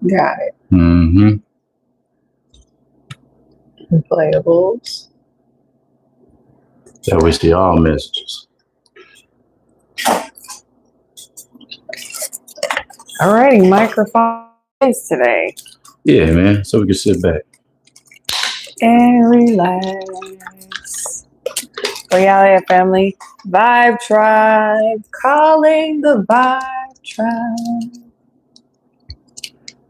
Got it. Mm-hmm. Playables. That we see all messages. Alrighty, microphone is today. Yeah, man. So we can sit back. And relax. Reality family. Vibe Tribe. Calling the Vibe Tribe.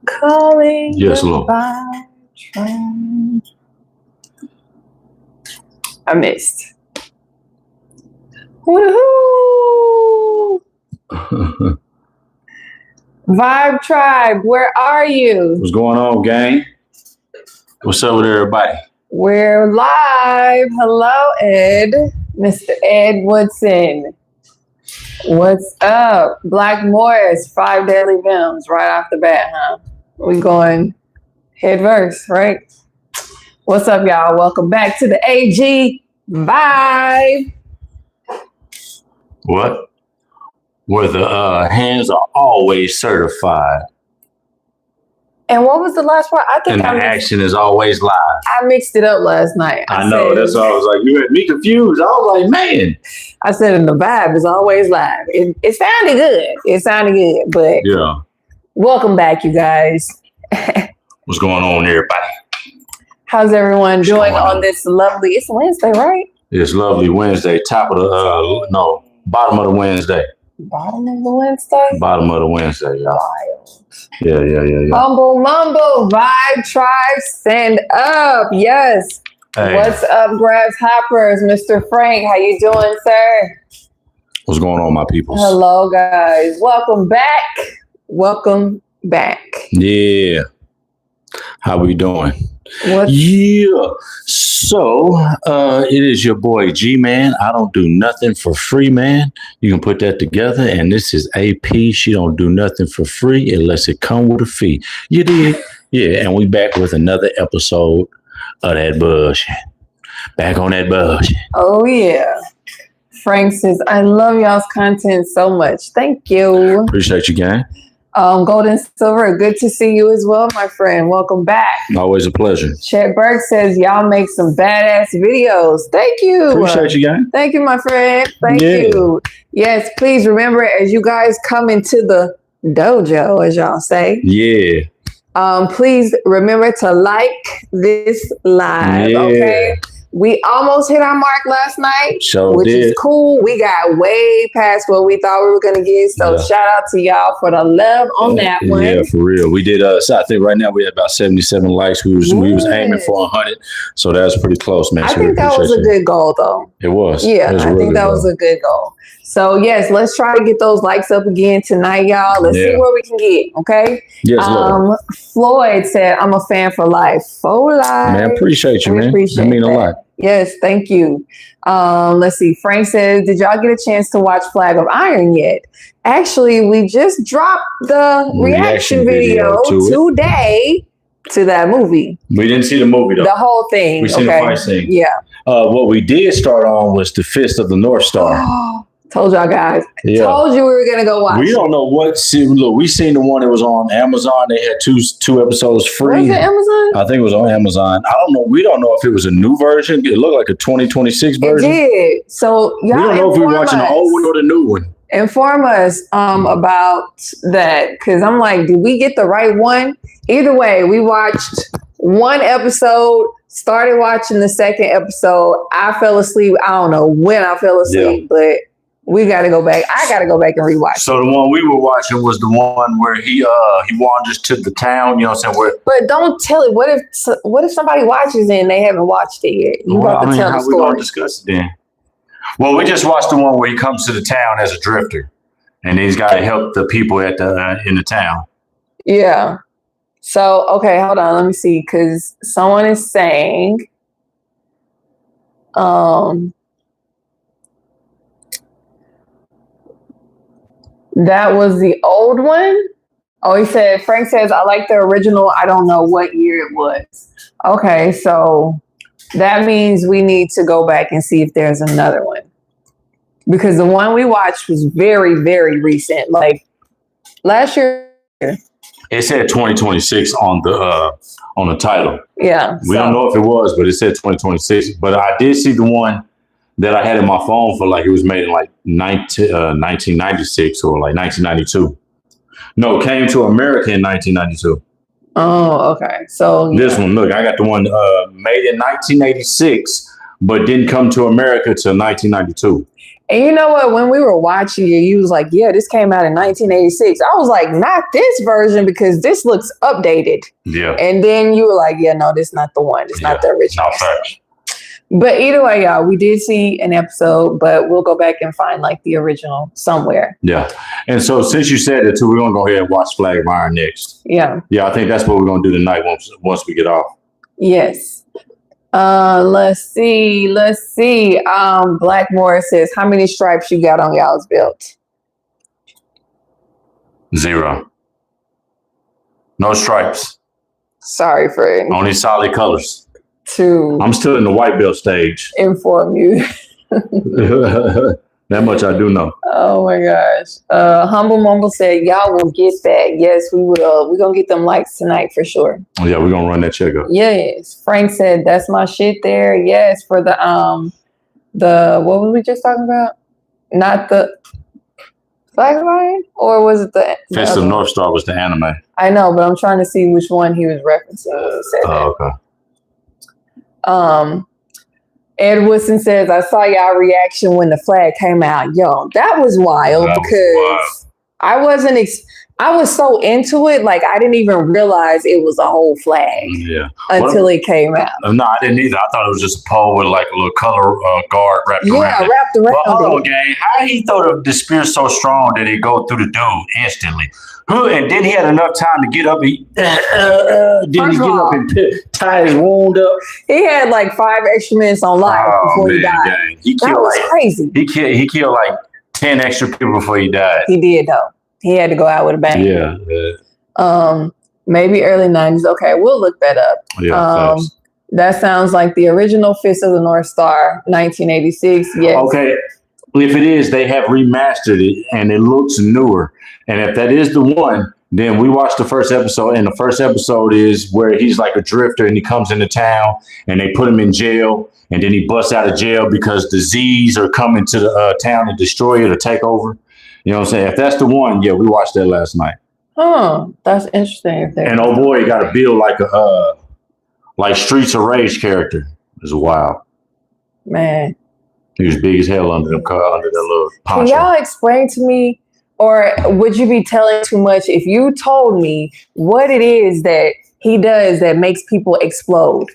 Calling Yes, the Lord. Vibe Tribe. I missed. Woohoo! Vibe Tribe, where are you? What's going on, gang? What's up with everybody? We're live. Hello, Ed. Mr. Ed Woodson. What's up? Black Morris, 5 daily films right off the bat, huh? We going head verse, right? What's up, y'all? Welcome back to the AG Vibe. What? Where the hands are always certified. And what was the last part? I think and the action is always live. I mixed it up last night. I know. That's why I was like, you had me confused. I was like, man. I said, and the vibe is always live. It sounded good. It sounded good. But yeah. Welcome back, you guys. What's going on, everybody? How's everyone doing on this lovely, it's Wednesday, right? It's lovely Wednesday. Bottom of the Wednesday. Bottom of the Wednesday? Bottom of the Wednesday, y'all. Wild. Yeah. Humble Mumble, Vibe Tribe, stand up. Yes. Hey. What's up, Grasshoppers? Mr. Frank, how you doing, sir? What's going on, my people? Hello, guys. Welcome back. Welcome back. Yeah. How we doing? Yeah. So, it is your boy G-Man. I don't do nothing for free, man. You can put that together. And this is AP. She don't do nothing for free unless it come with a fee. You did? Yeah. And we back with another episode of that bullshit. Back on that bullshit. Oh, yeah. Frank says, I love y'all's content so much. Thank you. Appreciate you, gang. Golden Silver, good to see you as well, my friend. Welcome back. Always a pleasure. Chet Burke says, y'all make some badass videos. Thank you. Appreciate you, guys. Thank you, my friend. Thank you. Yes, please remember, as you guys come into the dojo, as y'all say. Yeah. Please remember to like this live, okay? We almost hit our mark last night, which is cool. We got way past what we thought we were going to get. So shout out to y'all for the love on that one. Yeah, for real. We did, so I think right now we have about 77 likes. We was aiming for 100. So that's pretty close, man. I think that was a good goal, though. It was. Yeah, I think that was a good goal. So, yes, let's try to get those likes up again tonight, y'all. Let's see where we can get, okay? Yes, Lord. Floyd said, I'm a fan for life. For life. Man, appreciate you, man. That mean a lot. Yes, thank you. Let's see. Frank says, did y'all get a chance to watch Flag of Iron yet? Actually, we just dropped the reaction video today to that movie. We didn't see the movie, though. The whole thing. We seen the fight scene. Yeah. What we did start on was the Fist of the North Star. Told y'all guys. Yeah. Told you we were gonna go watch. We don't know what. Look, we seen the one that was on Amazon. They had two episodes free. Was it Amazon? I think it was on Amazon. I don't know. We don't know if it was a new version. It looked like a 2026 version. It did. So y'all, we don't know if we were watching the old one or the new one. Inform us about that, because I'm like, did we get the right one? Either way, we watched one episode. Started watching the second episode. I fell asleep. I don't know when I fell asleep, but. We got to go back. I got to go back and rewatch. So the one we were watching was the one where he wanders to the town. You know what I'm saying? But don't tell it. What if somebody watches it and they haven't watched it yet? You got to tell the story. How we gonna discuss it then? Well, we just watched the one where he comes to the town as a drifter, and he's got to help the people in the town. Yeah. So okay, hold on. Let me see, because someone is saying, that was the old one. Oh, he said, Frank says, I like the original. I don't know what year it was. Okay, so that means we need to go back and see if there's another one. Because the one we watched was very, very recent. Like last year, It said 2026 on the title. Yeah. We don't know if it was, but it said 2026. But I did see the one that I had in my phone for like it was made in like 1996 or like 1992. No, it came to America in 1992. Oh, okay. So this one, look, I got the one made in 1986, but didn't come to America till 1992. And you know what? When we were watching it, you was like, yeah, this came out in 1986. I was like, not this version because this looks updated. Yeah. And then you were like, yeah, no, this is not the one. It's not the original. No, fact. But either way, y'all, we did see an episode, but we'll go back and find like the original somewhere. Yeah. And so since you said it too, we're going to go ahead and watch Flag of Iron next. Yeah. Yeah, I think that's what we're going to do tonight once we get off. Yes. Let's see. Blackmore says, how many stripes you got on y'all's belt? 0. No stripes. Sorry for only solid colors. I'm still in the white belt stage. Inform you. That much I do know. Oh my gosh. Humble Mumble said, y'all will get that. Yes, we will. We're going to get them likes tonight for sure. Oh, yeah, we're going to run that check up. Yes. Frank said, that's my shit there. Yes, for the what was we just talking about? Not the Flag of Iron? Or was it the Fist of North Star was the anime. I know, but I'm trying to see which one he was referencing when he said that. Okay. Ed Woodson says, I saw y'all reaction when the flag came out. Yo, that was wild because I was so into it, like I didn't even realize it was a whole flag until it came out. No, I didn't either. I thought it was just a pole with like a little color guard wrapped around it. Yeah, wrapped around it. Hold on, gang. How he thought the spear so strong that it go through the dude instantly? And then he had enough time to get up. Didn't he get up and tie his wound up? He had like 5 extra minutes on life before he died. Dang. He that killed was crazy. He killed like 10 extra people before he died. He did though. He had to go out with a bang. Yeah. Maybe early 90s. Okay, we'll look that up. Yeah. That sounds like the original Fist of the North Star, 1986. Yes. Okay. If it is, they have remastered it and it looks newer. And if that is the one, then we watched the first episode. And the first episode is where he's like a drifter and he comes into town and they put him in jail. And then he busts out of jail because the Z's are coming to the town to destroy it or take over. You know what I'm saying? If that's the one, yeah, we watched that last night. Oh, that's interesting. And oh boy, he got a build like a like Streets of Rage character. It's wild. Man. He was big as hell under that little poncho. Can y'all explain to me, or would you be telling too much if you told me what it is that he does that makes people explode?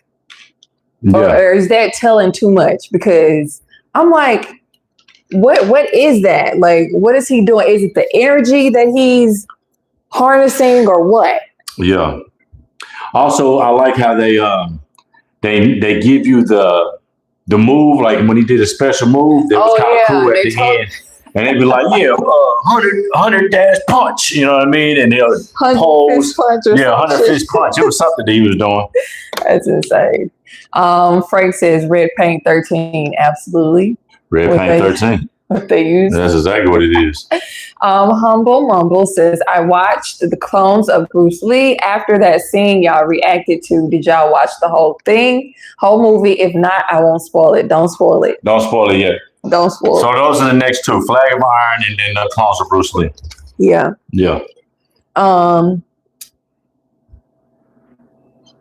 Yeah. Or is that telling too much? Because I'm like, what is that? Like, what is he doing? Is it the energy that he's harnessing or what? Yeah. Also, I like how they give you the move, like when he did a special move that was kind of cool at the end. And they'd be like, 100 dash punch, you know what I mean? And they'll pose. 100 fist punch. It was something that he was doing. That's insane. Frank says red paint 13. Absolutely. Red paint 13. What they use. That's exactly what it is. Humble Mumble says, I watched the clones of Bruce Lee. After that scene y'all reacted to, did y'all watch the whole movie? If not, I won't spoil it. Don't spoil it. Don't spoil it yet. Don't spoil it. So those are the next 2, Flag of Iron and then the clones of Bruce Lee. Yeah. Yeah.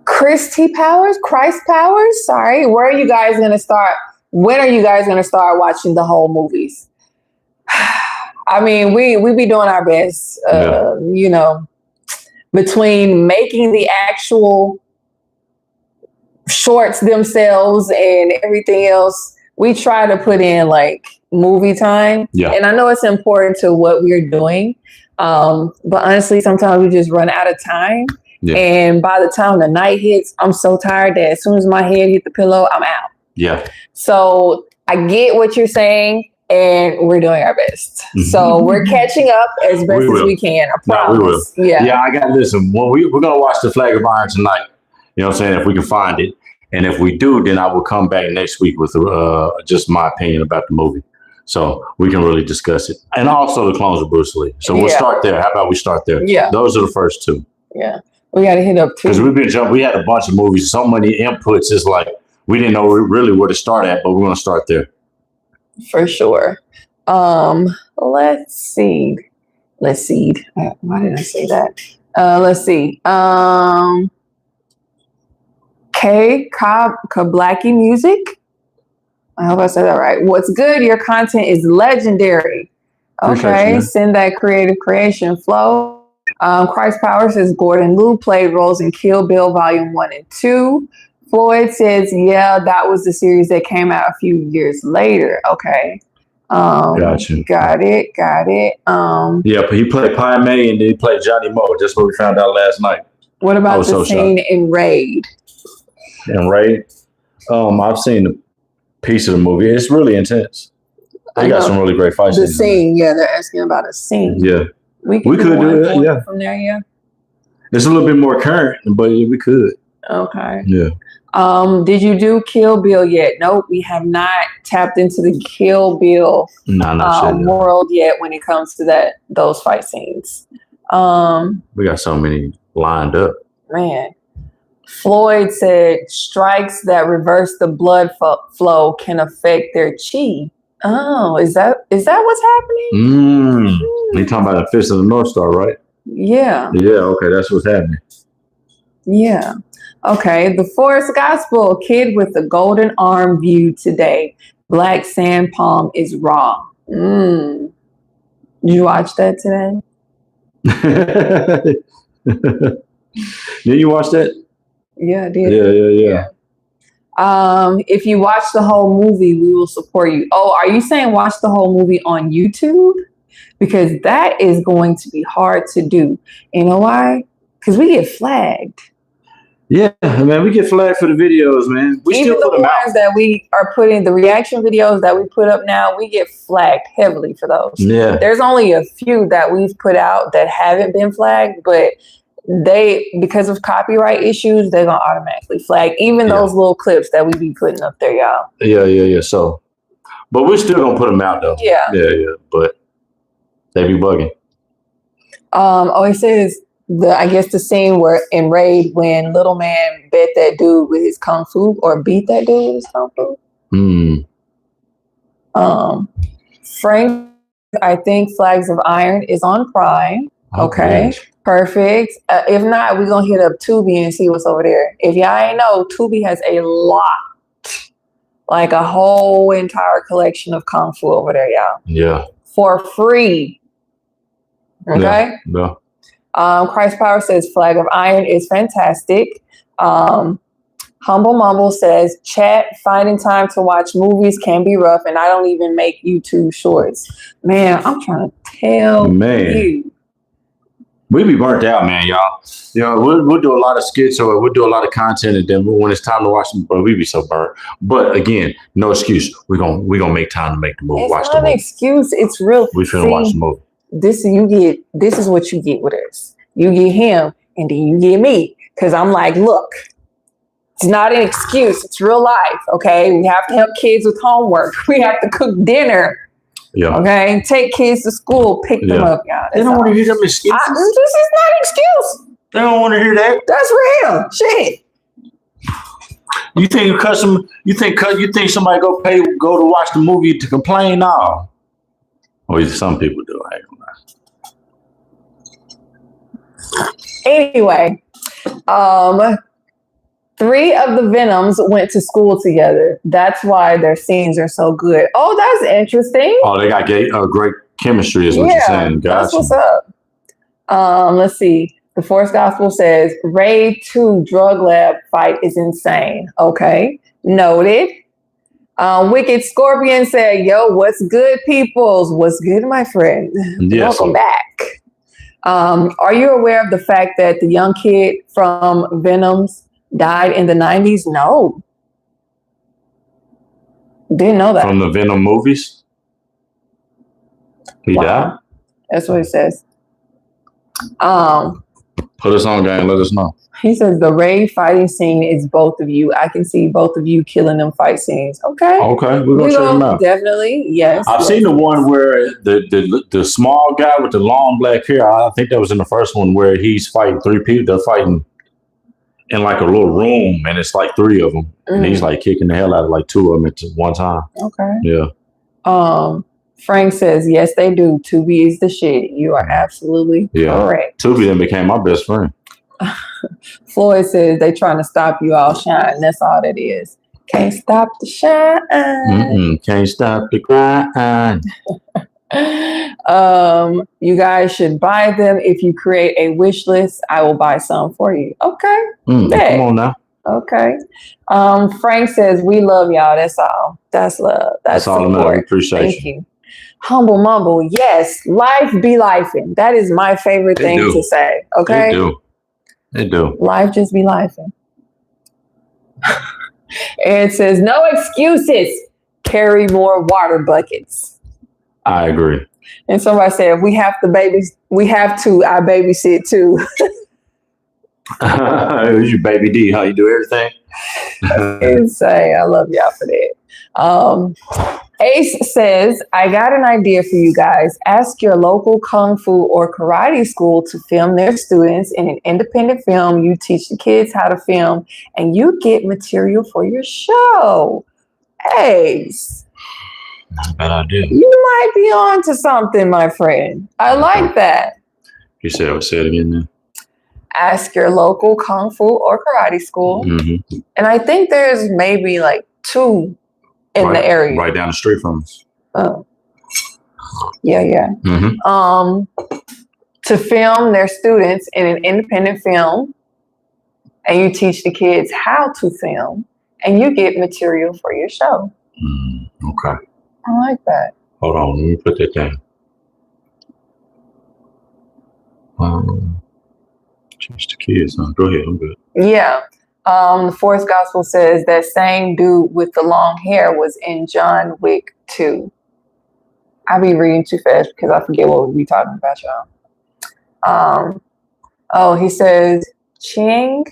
Christ Powers. Sorry. Where are you guys going to start? When are you guys going to start watching the whole movies? I mean, we be doing our best, you know, between making the actual shorts themselves and everything else. We try to put in like movie time. Yeah. And I know it's important to what we're doing. But honestly, sometimes we just run out of time. Yeah. And by the time the night hits, I'm so tired that as soon as my head hit the pillow, I'm out. Yeah. So I get what you're saying, and we're doing our best. Mm-hmm. So we're catching up as best as we can. I promise. No, we will. Yeah. Yeah, I got to listen. Well, we're going to watch the Flag of Iron tonight. You know what I'm saying? If we can find it. And if we do, then I will come back next week with just my opinion about the movie. So we can really discuss it. And also the clones of Bruce Lee. So we'll start there. How about we start there? Yeah. Those are the first two. Yeah. We got to hit up two. Because we've been jumping. We had a bunch of movies, so many inputs. It's like we didn't know really where to start at, but we're going to start there. For sure. Let's see. Why did I say that? Let's see. K Kablaki Music. I hope I said that right. What's good? Your content is legendary. Okay, send that creative creation flow. Christ Power says Gordon Liu played roles in Kill Bill Volume 1 and 2. Floyd says, yeah, that was the series that came out a few years later. Okay. Gotcha. Got it. Yeah, but he played Pai Mei and then he played Johnny Mo. That's what we found out last night. What about the scene in Raid? In Raid? I've seen the piece of the movie. It's really intense. They got some really great fights. The scene, they're asking about a scene. Yeah. We could do it, yeah. From there, yeah. It's a little bit more current, but we could. Okay. Yeah. Did you do Kill Bill yet? Nope, we have not tapped into the Kill Bill world yet when it comes to those fight scenes. We got so many lined up. Man. Floyd said strikes that reverse the blood flow can affect their chi. Oh, is that what's happening? You talking about the Fist of the North Star, right? Yeah. Yeah, okay, that's what's happening. Yeah. Okay, the Forest Gospel, kid with the golden arm view today. Black sand palm is raw. Did you watch that today? Did you watch that? Yeah, I did. Yeah. If you watch the whole movie, we will support you. Oh, are you saying watch the whole movie on YouTube? Because that is going to be hard to do. You know why? Because we get flagged. Yeah, man, we get flagged for the videos, man. We Even still put them out. that we are putting, the reaction videos that we put up now, we get flagged heavily for those. Yeah. There's only a few that we've put out that haven't been flagged, but because of copyright issues, they're going to automatically flag even those little clips that we be putting up there, y'all. Yeah. So, but we're still going to put them out, though. Yeah. But they be bugging. It says, I guess the scene where in Raid when Little Man bet that dude with his kung fu or beat that dude with his kung fu. Frank, I think Flags of Iron is on Prime. Okay. Perfect. If not, we're going to hit up Tubi and see what's over there. If y'all ain't know, Tubi has a lot, like a whole entire collection of kung fu over there, y'all. Yeah. For free. Okay. Yeah. Christ Power says Flag of Iron is fantastic. Humble Mumble says chat finding time to watch movies can be rough, and I don't even make YouTube shorts. Man, I'm trying to tell you. We be burnt out, man, y'all. You know, we'll do a lot of skits or we'll do a lot of content, and then when it's time to watch them, but we be so burnt. But again, no excuse. We're gonna make time to make the movie. It's not an excuse. It's real. We finna watch the movie. This is what you get with us. You get him, and then you get me. Because I'm like, look, it's not an excuse. It's real life. Okay, we have to help kids with homework. We have to cook dinner. Yeah. Okay. Take kids to school. Pick them up, y'all. They don't want to hear them excuses. This is not an excuse. They don't want to hear that. That's real shit. You think somebody go to watch the movie to complain? No. Or some people do. I don't know. Anyway, 3 of the Venoms went to school together. That's why their scenes are so good. Oh, that's interesting. Oh, they got great chemistry is what you're saying. Gotcha. That's what's up. Let's see. The Force Gospel says, Raid 2 drug lab fight is insane. Okay, noted. Wicked Scorpion said, yo, what's good, peoples? What's good, my friend? Yes. Welcome back. Are you aware of the fact that the young kid from Venoms died in the 90s? No. Didn't know that. From the Venom movies? He died? That's what it says. Put us on, gang. Let us know. He says the raid fighting scene is both of you. I can see both of you killing them fight scenes. Okay. Okay, we're gonna check them out. Definitely, yes. I've seen the one where the small guy with the long black hair. I think that was in the first one where he's fighting 3 people. They're fighting in like a little room, and it's like 3 of them, and he's like kicking the hell out of like 2 of them at one time. Okay. Yeah. Frank says yes, they do. Tubi is the shit. You are absolutely correct. Tubi then became my best friend. Floyd says they trying to stop you all shine. That's all that is. Can't stop the shine. Can't stop the grind. You guys should buy them. If you create a wish list, I will buy some for you. Okay. Come on now. Okay. Frank says we love y'all. That's all. That's love. That's all. Support. Appreciate Thank you. Humble mumble. Yes. Life be lifing. That is my favorite thing to say. Okay. They do. Life just be lifing. And it says no excuses. Carry more water buckets. I agree. And somebody said if we have to I babysit too. You baby D, how you do everything? Insane. I love y'all for that. Ace says, I got an idea for you guys. Ask your local kung fu or karate school to film their students in an independent film. You teach the kids how to film and you get material for your show. Ace. Not a bad idea. You might be on to something, my friend. I like that. You say it again now. Ask your local kung fu or karate school. And I think there's maybe like 2 in the area. Right down the street from us. Oh. Yeah. To film their students in an independent film. And you teach the kids how to film. And you get material for your show. Okay. I like that. Hold on. Let me put that down. Teach the kids, huh? Go ahead. I'm good. Yeah. The fourth gospel says that same dude with the long hair was in John Wick 2. I be reading too fast because I forget what we be talking about, y'all. He says Chiang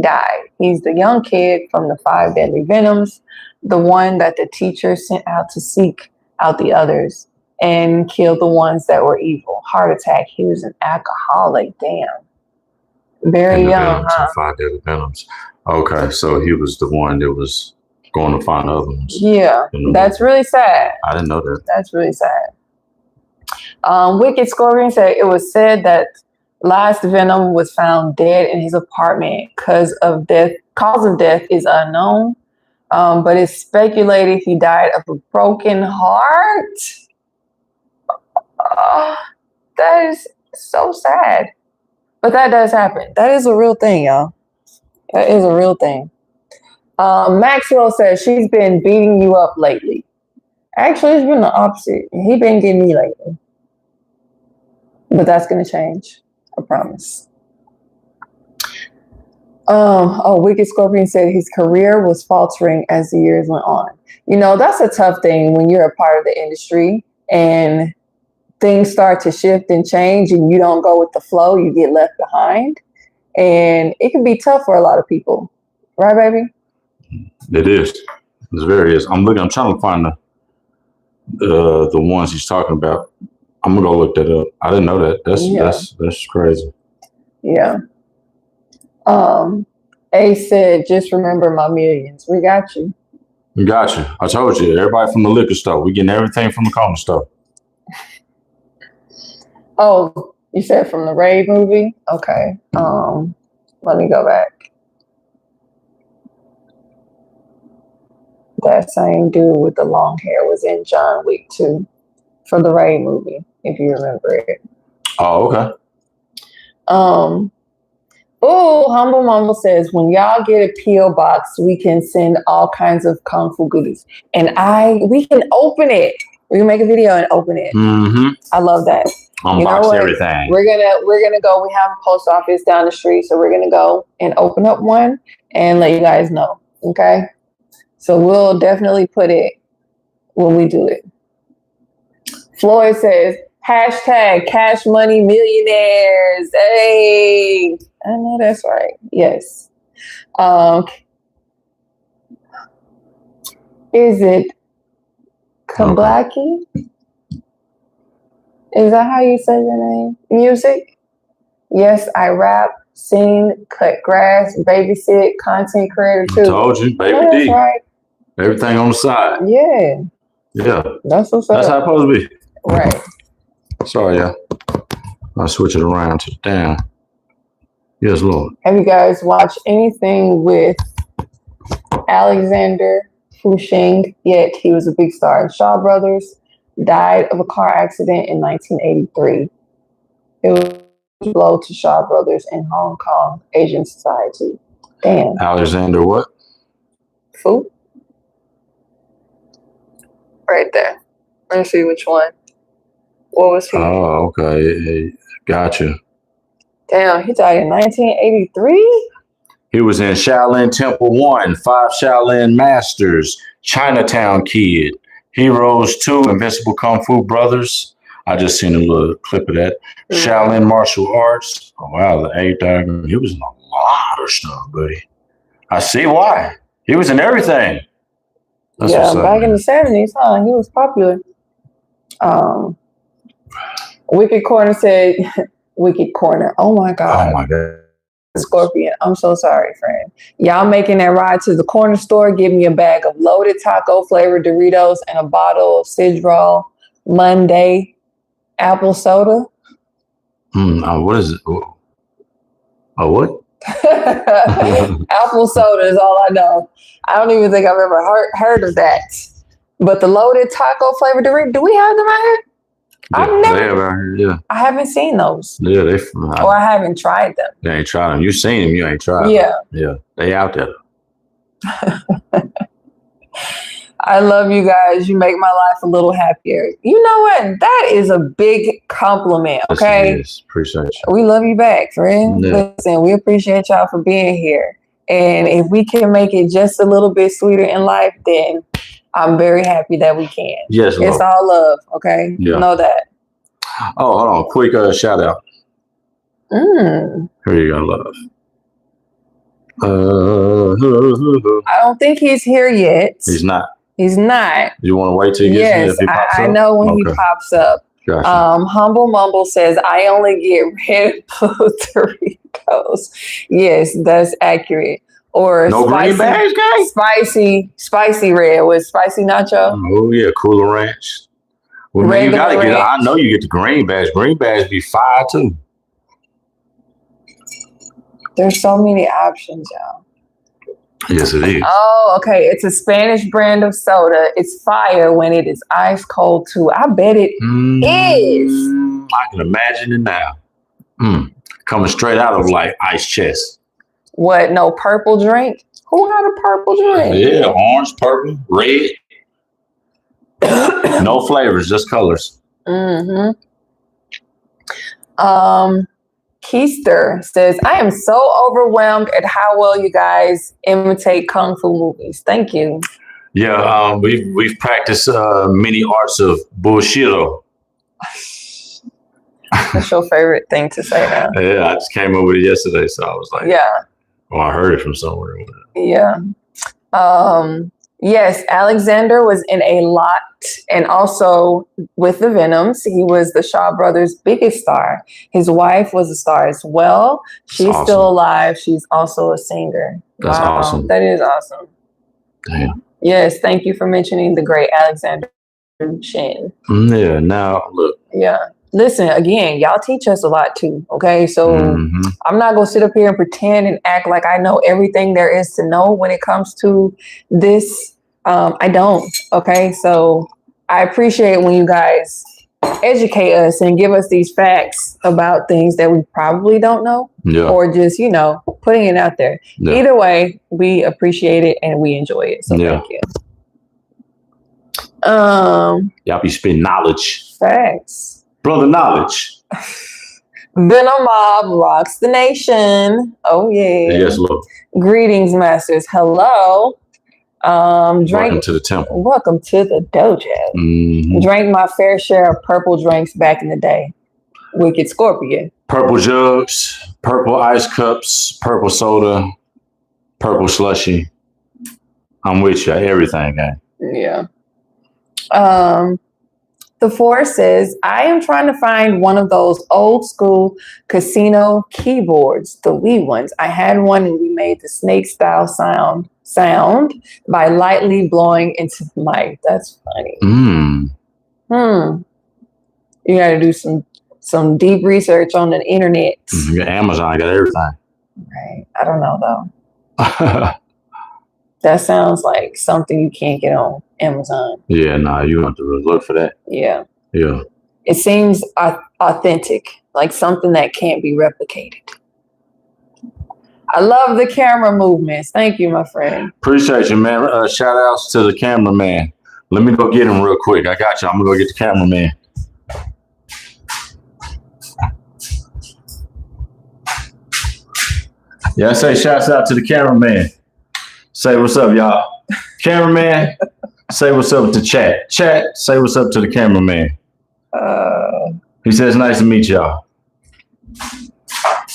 died. He's the young kid from the 5 deadly venoms, the one that the teacher sent out to seek out the others and kill the ones that were evil. Heart attack. He was an alcoholic. Damn. Very young, huh? 5 deadly venoms. Okay, so he was the one that was going to find other ones. Yeah, that's really sad. I didn't know that. That's really sad. Wicked Scorpion said it was said that last Venom was found dead in his apartment. Cause of death is unknown, but it's speculated he died of a broken heart. That is so sad. But that does happen. That is a real thing, y'all. That is a real thing. Maxwell says she's been beating you up lately. Actually, it's been the opposite. He been getting me lately. But that's going to change. I promise. Wicked Scorpion said his career was faltering as the years went on. You know, that's a tough thing when you're a part of the industry and things start to shift and change and you don't go with the flow, you get left behind. And it can be tough for a lot of people. Right, baby? It is. It's very is. I'm trying to find the ones he's talking about. I'm gonna go look that up. I didn't know that. That's crazy. Yeah. A said, just remember my millions. We got you. We got you. I told you, everybody from the liquor store. We getting everything from the corner store. Oh, you said from the Raid movie? Okay. Let me go back. That same dude with the long hair was in John Wick 2 for the Raid movie, if you remember it. Oh, okay. Humble Mumble says, when y'all get a P.O. box, we can send all kinds of Kung Fu goodies. And we can open it. We can make a video and open it. Mm-hmm. I love that. Unbox everything. We're gonna go. We have a post office down the street, so we're gonna go and open up one and let you guys know. Okay, so we'll definitely put it when we do it. Floyd says Hashtag cash money millionaires. Hey, I know that's right. Yes. Is it Kablaki? Is that how you say your name? Music? Yes, I rap, sing, cut grass, babysit, content creator too. Told you, baby that's D. Right. Everything on the side. Yeah. Yeah. That's what's up. That's how it's supposed to be. Right. Sorry, y'all. I'll switch it around to down. Yes, Lord. Have you guys watched anything with Alexander Fushing? Yet he was a big star in Shaw Brothers. Died of a car accident in 1983. It was a blow to Shaw Brothers in Hong Kong Asian society. Damn. Alexander what? Fu? Right there. Let me see which one. What was he? Oh, okay. Gotcha. Damn, he died in 1983? He was in Shaolin Temple 1, 5 Shaolin Masters, Chinatown Kid, Heroes 2, Invincible Kung Fu Brothers. I just seen a little clip of that. Shaolin Martial Arts. Oh, wow, the 8 diagram. He was in a lot of stuff, buddy. I see why. He was in everything. That's back in the 70s, huh? He was popular. Wicked Corner said, Wicked Corner. Oh my God. Oh my God. Scorpion. I'm so sorry, friend. Y'all making that ride to the corner store, give me a bag of loaded taco flavored Doritos and a bottle of Sidral Monday apple soda. What is it? Oh, what? Apple soda is all I know. I don't even think I've ever heard of that. But the loaded taco flavored Doritos, do we have them out here? Yeah, they have out here, yeah. I haven't seen those. Yeah, or I haven't tried them. They ain't tried them. You seen them, you ain't tried them. Yeah. Yeah, they out there. I love you guys. You make my life a little happier. You know what? That is a big compliment, okay? Yes, appreciate you. We love you back, friend. Yeah. Listen, we appreciate y'all for being here. And if we can make it just a little bit sweeter in life, then I'm very happy that we can. Yes, Lord. It's all love, okay? Yeah. Know that. Oh, hold on. Quick shout out. Here you go, love. I don't think he's here yet. He's not. He's not. You want to wait till he gets here if he pops up? I know when he pops up. Gotcha. Humble Mumble says, I only get red blue Doritos. Yes, that's accurate. Or no green bags, guys? Spicy red with spicy nacho. Oh, yeah, Cooler Ranch. Well, man, you got to get, I know you get the green bags. Green bags be fire, too. There's so many options, y'all. Yes, it is. Oh, okay. It's a Spanish brand of soda. It's fire when it is ice cold, too. I bet it is. I can imagine it now. Coming straight out of, like, ice chest. What? No purple drink? Who had a purple drink? Yeah, orange, purple, red. No flavors, just colors. Keister says, I am so overwhelmed at how well you guys imitate Kung Fu movies. Thank you. Yeah, we've practiced many arts of bullshito. That's your favorite thing to say now. Yeah, I just came up with it yesterday, so I was like, yeah. Well, I heard it from somewhere. Yeah. Yes, Alexander was in a lot, and also with the Venoms, he was the Shaw Brothers' biggest star. His wife was a star as well. She's awesome. Still alive. She's also a singer. That's awesome. That is awesome. Damn. Yes, thank you for mentioning the great Alexander Shin. Yeah, now look. Yeah. Listen, again, y'all teach us a lot too, okay? So I'm not going to sit up here and pretend and act like I know everything there is to know when it comes to this. I don't, okay? So I appreciate when you guys educate us and give us these facts about things that we probably don't know or just, putting it out there. Yeah. Either way, we appreciate it and we enjoy it. So thank you. Y'all be spitting knowledge. Facts. Brother knowledge. Venom Mob rocks the nation. Oh, yeah. Yes, look. Greetings, masters. Hello. Drank. Welcome to the temple. Welcome to the dojo. Mm-hmm. Drank my fair share of purple drinks back in the day. Wicked Scorpion. Purple jugs, purple ice cups, purple soda, purple slushy. I'm with you. Everything, gang. Yeah. The Force says, I am trying to find one of those old school casino keyboards, the Wii ones. I had one and we made the snake style sound by lightly blowing into the mic. That's funny. You got to do some deep research on the internet. Amazon got everything. Right. I don't know though. That sounds like something you can't get on Amazon. Yeah, nah, you have to really look for that. Yeah. Yeah. It seems authentic, like something that can't be replicated. I love the camera movements. Thank you, my friend. Appreciate you, man. Shout outs to the cameraman. Let me go get him real quick. I got you. I'm going to go get the cameraman. Yeah, I say shouts out to the cameraman. Say what's up, y'all. Cameraman, say what's up to chat. Chat, say what's up to the cameraman. He says, nice to meet y'all.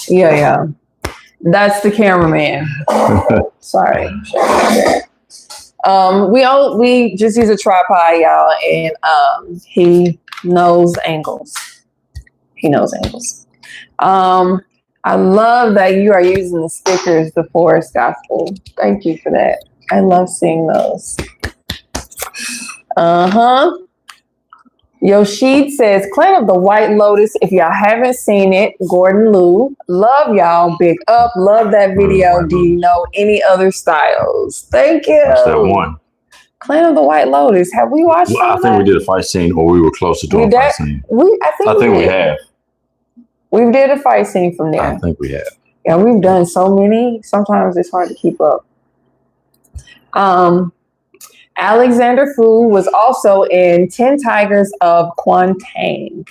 Yeah. That's the cameraman. Sorry. We just use a tripod, y'all, and he knows angles. I love that you are using the stickers, the Forest Gospel. Thank you for that. I love seeing those. Yoshid says, Clan of the White Lotus. If y'all haven't seen it, Gordon Liu. Love y'all. Big up. Love that video. Do you know any other styles? Thank you. That's that one. Clan of the White Lotus. Have we watched that? I think we did a fight scene, or we were close to doing a fight scene. I think we have. We did a fight scene from there. I think we have. Yeah, we've done so many. Sometimes it's hard to keep up. Alexander Fu was also in 10 Tigers of Quantang.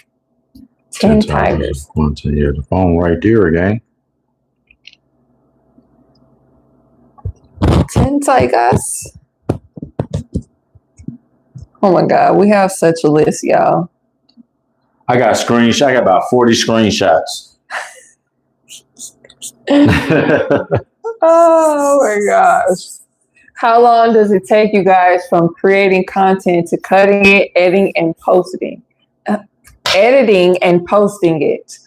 10 Tigers. Quantang. Yeah, the phone right there again. 10 Tigers. Oh my God, we have such a list, y'all. I got screenshots. I got about 40 screenshots. Oh my gosh. How long does it take you guys from creating content to cutting it, editing and posting it?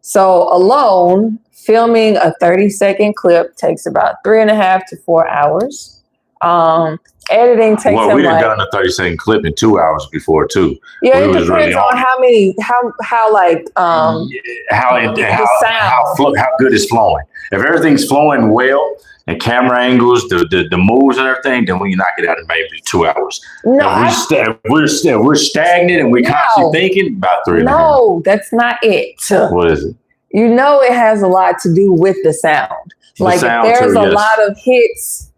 So alone, filming a 30-second clip takes about 3.5 to 4 hours. Editing takes we done done a 30-second clip in 2 hours before too. Yeah, it depends really on how good it's flowing. If everything's flowing well and camera angles, the moves and everything, then we knock it out in maybe 2 hours. No, if we're stagnant and we constantly thinking about 3.5. No, that's not it. What is it? You know, it has a lot to do with the sound. If there's a lot of hits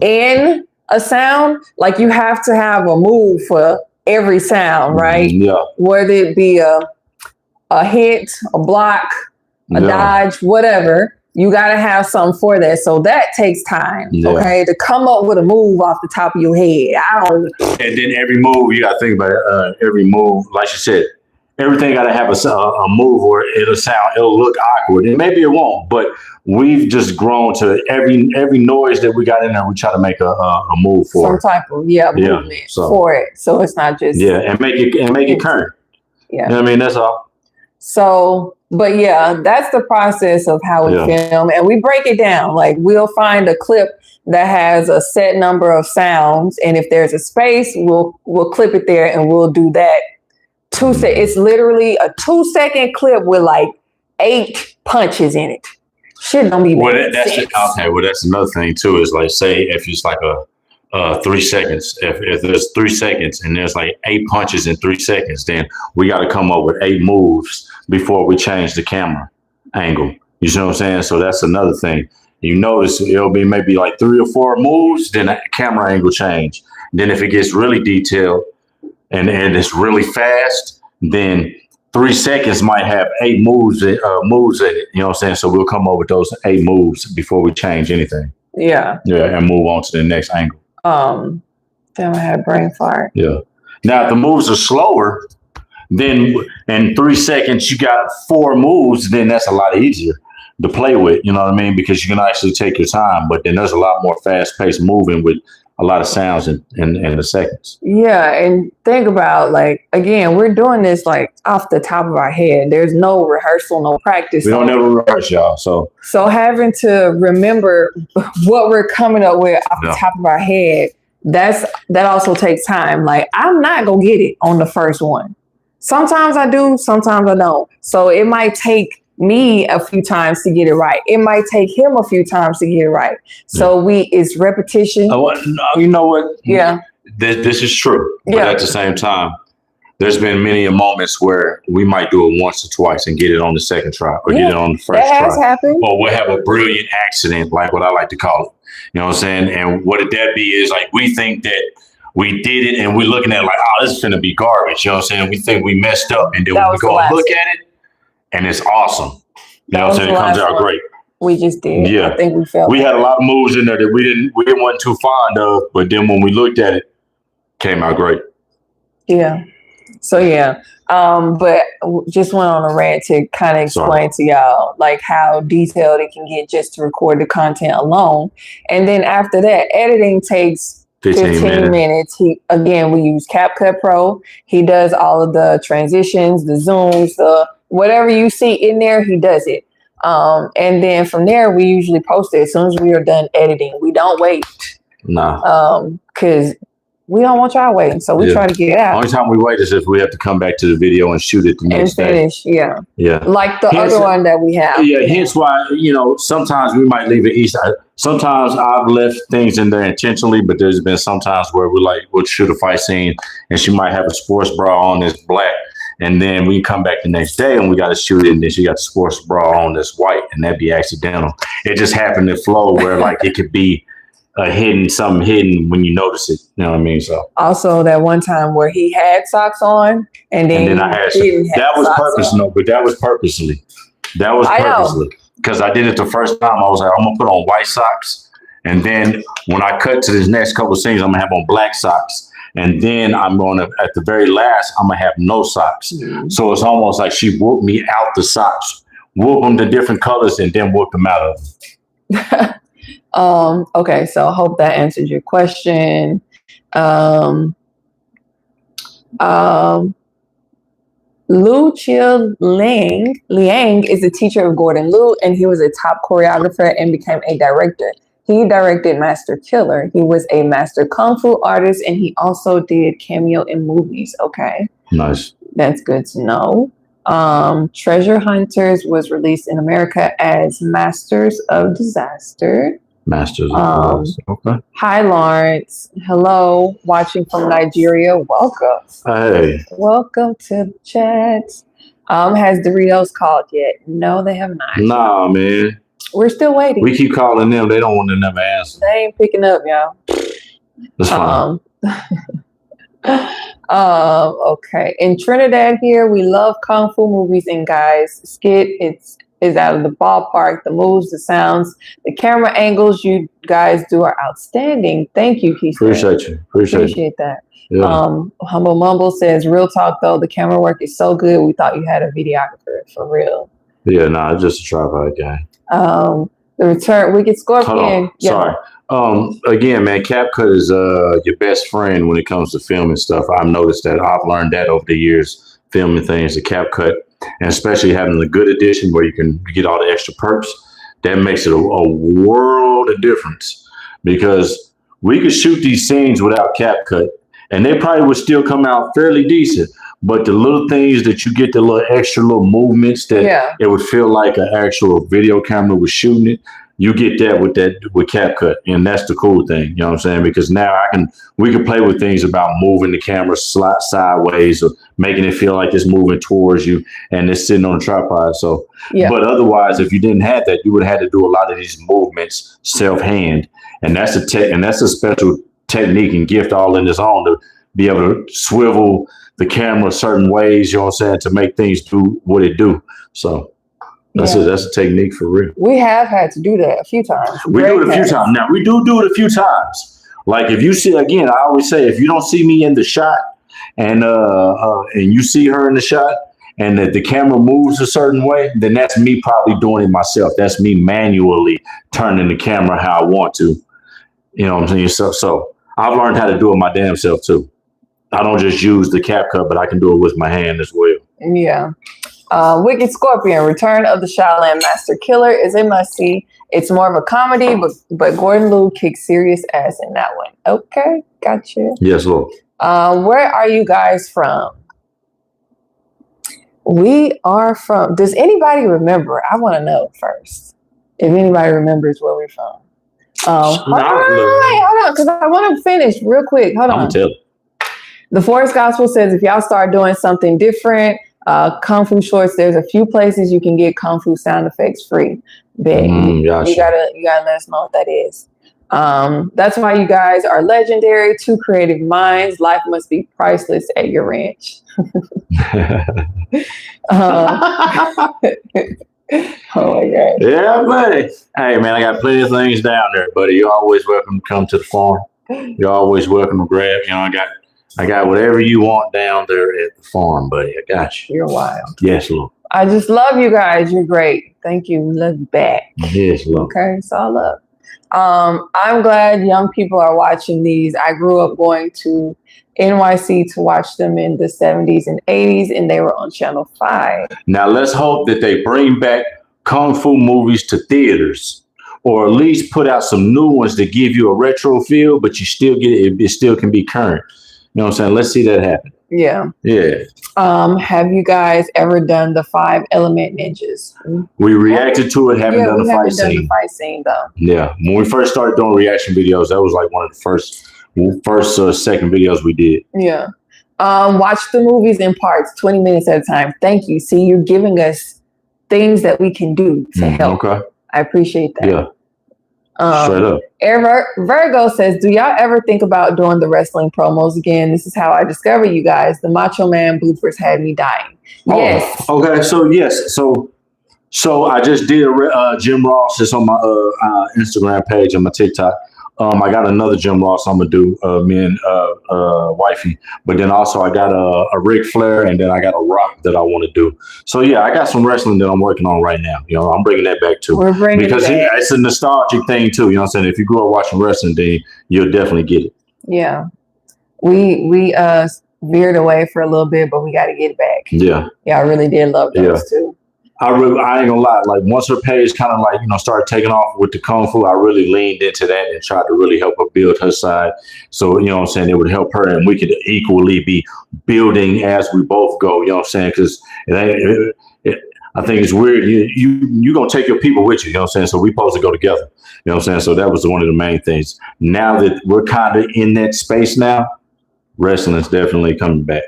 in a sound, like you have to have a move for every sound, right? Yeah. Whether it be a hit, a block, a dodge, whatever, you got to have something for that. So that takes time, okay, to come up with a move off the top of your head. And then every move, you got to think about it, every move, like you said, everything got to have a move or it'll look awkward. And maybe it won't, but we've just grown to every noise that we got in there, we try to make a move for some type of movement for it. So it's not just and make it current. Yeah. You know what I mean? That's all. So, but that's the process of how we film, and we break it down. Like we'll find a clip that has a set number of sounds, and if there's a space, we'll clip it there and we'll do that. It's literally a 2-second clip with like 8 punches in it. Shit don't be that's another thing too, is like, say if it's like a 3 seconds, if there's 3 seconds and there's like 8 punches in 3 seconds, then we got to come up with 8 moves before we change the camera angle. You see what I'm saying? So that's another thing. You notice it'll be maybe like 3 or 4 moves, then the camera angle change. Then if it gets really detailed and it's really fast, then 3 seconds might have 8 moves in it. You know what I'm saying? So we'll come up with those 8 moves before we change anything. Yeah. Yeah, and move on to the next angle. Damn, I had a brain fart. Yeah. Now, if the moves are slower, then in 3 seconds you got 4 moves, then that's a lot easier to play with, you know what I mean? Because you can actually take your time, but then there's a lot more fast-paced moving with a lot of sounds in the seconds. Yeah, and think about, like, again, we're doing this like off the top of our head. There's no rehearsal, no practice. We don't never rehearse, y'all. So having to remember what we're coming up with off the top of our head, that also takes time. Like, I'm not gonna get it on the first one. Sometimes I do, sometimes I don't. So it might take me a few times to get it right. It might take him a few times to get it right. So it's repetition. No, you know what? Yeah. This is true. But at the same time, there's been many moments where we might do it once or twice and get it on the second try or get it on the first try. That has happened. Or we'll have a brilliant accident, like what I like to call it. You know what I'm saying? And what that be is like, we think that we did it and we're looking at it like, oh, this is going to be garbage. You know what I'm saying? We think we messed up. And then when we go and look at it, and it's awesome. You know what I'm saying? It comes out great. We just did. Yeah. I think we felt we had a lot of moves in there that we didn't want too fond of, but then when we looked at it, came out great. Yeah. So but just went on a rant to kind of explain to y'all like how detailed it can get just to record the content alone. And then after that, editing takes 15 minutes. We use CapCut Pro. He does all of the transitions, the zooms, whatever you see in there, he does it. And then from there, we usually post it as soon as we are done editing. We don't wait. No. Because we don't want y'all waiting. So we try to get it out. Only time we wait is if we have to come back to the video and shoot it the next day. Yeah. Yeah. Like the other one that we have. Yeah. Hence why, sometimes we might leave it east. Sometimes I've left things in there intentionally, but there's been some times where we'll shoot a fight scene and she might have a sports bra on that's black. And then we come back the next day and we got to shoot it. And then she got the sports bra on that's white. And that'd be accidental. It just happened to flow where like it could be something hidden when you notice it. You know what I mean? So also that one time where he had socks on and then I had that was purposely. No, but that was purposely. That was purposely. Because I did it the first time. I was like, I'm going to put on white socks. And then when I cut to this next couple of scenes, I'm going to have on black socks. And then I'm going to, at the very last, I'm going to have no socks. Mm-hmm. So it's almost like she whooped me out the socks, whoop them to different colors, and then whoop them out of them. Okay, so I hope that answered your question. Lu Chia Liang is a teacher of Gordon Liu, and he was a top choreographer and became a director. He directed Master Killer. He was a master kung fu artist, and he also did cameo in movies. Okay. Nice. That's good to know. Treasure Hunters was released in America as Masters of Disaster. Masters of Disaster. Okay. Hi, Lawrence. Hello. Watching from Nigeria. Welcome. Hey. Welcome to the chat. Has Doritos called yet? No, they have not. Nah, man. We're still waiting. We keep calling them. They don't want to never answer. They ain't picking up, y'all. That's fine. Okay. In Trinidad here, we love kung fu movies and guys. Skit is out of the ballpark. The moves, the sounds, the camera angles you guys do are outstanding. Thank you, Keith. Appreciate you. Appreciate that. Yeah. Humble Mumble says, real talk though, the camera work is so good. We thought you had a videographer for real. Yeah, nah, it's just a tripod guy. The return, Wicked Scorpion. Sorry. Again, man, CapCut is your best friend when it comes to filming stuff. I've noticed that. I've learned that over the years, filming things, the CapCut, and especially having the good edition where you can get all the extra perks. That makes it a world of difference, because we could shoot these scenes without CapCut and they probably would still come out fairly decent. But the little things that you get, the little extra little movements that it would feel like an actual video camera was shooting it, you get that with CapCut, and that's the cool thing. You know what I'm saying? Because now we can play with things about moving the camera sideways or making it feel like it's moving towards you and it's sitting on a tripod. So, but otherwise, if you didn't have that, you would have had to do a lot of these movements self-hand, and that's a special technique and gift all in its own to be able to swivel the camera certain ways, you know what I'm saying, to make things do what it do. So That's a technique for real. We have had to do that a few times. We do it a few times. Now we do it a few times. Like if you see, again, I always say, if you don't see me in the shot and you see her in the shot and that the camera moves a certain way, then that's me probably doing it myself. That's me manually turning the camera how I want to. You know what I'm saying? So I've learned how to do it my damn self too. I don't just use the CapCut, but I can do it with my hand as well. Yeah. Wicked Scorpion, Return of the Shaolin Master Killer is a must-see. It's more of a comedy, but Gordon Liu kicks serious ass in that one. Okay, gotcha. Yes, Lord. Where are you guys from? We are from. Does anybody remember? I want to know first. If anybody remembers where we're from. Hold on, because I want to finish real quick. Hold on. I'm telling. The Forest Gospel says if y'all start doing something different, Kung Fu Shorts, there's a few places you can get Kung Fu sound effects free. You gotta let us know what that is. That's why you guys are legendary. Two creative minds. Life must be priceless at your ranch. Oh my God. Yeah, buddy. Hey man, I got plenty of things down there, buddy. You're always welcome to come to the farm. You're always welcome to grab. I got whatever you want down there at the farm, buddy. I got you. You're wild. Yes, Lord. I just love you guys. You're great. Thank you. Love you back. Yes, Lord. Okay, it's all love. I'm glad young people are watching these. I grew up going to NYC to watch them in the 70s and 80s, and they were on Channel 5. Now, let's hope that they bring back Kung Fu movies to theaters, or at least put out some new ones that give you a retro feel, but you still get it. It still can be current. You know what I'm saying? Let's see that happen. Yeah. Yeah. Have you guys ever done the 5 Element Ninjas? We reacted to it. Haven't done the fight scene. The fight scene though. Yeah. When we first started doing reaction videos, that was like one of the first second videos we did. Yeah. Watch the movies in parts, 20 minutes at a time. Thank you. See, you're giving us things that we can do to help. Okay. I appreciate that. Yeah. Straight up. Virgo says, do y'all ever think about doing the wrestling promos again? This is how I discovered you guys. The Macho Man bloopers had me dying. Yes. Oh, okay. So yes. So I just did Jim Ross. It's on my Instagram page and my TikTok. I got another Jim Ross I'm gonna do, me and wifey. But then also I got a Ric Flair, and then I got a Rock that I want to do. So yeah, I got some wrestling that I'm working on right now. You know, I'm bringing that back too. We're bringing because it back. It's a nostalgic thing too. You know what I'm saying? If you grew up watching wrestling, then you'll definitely get it. Yeah, we veered away for a little bit, but we got to get it back. Yeah, I really did love those too. I ain't gonna lie. Like once her page kind of like, started taking off with the Kung Fu, I really leaned into that and tried to really help her build her side. So, you know what I'm saying? It would help her and we could equally be building as we both go, you know what I'm saying? Because I think it's weird. You gonna take your people with you, you know what I'm saying? So we supposed to go together, you know what I'm saying? So that was one of the main things. Now that we're kind of in that space now, wrestling is definitely coming back.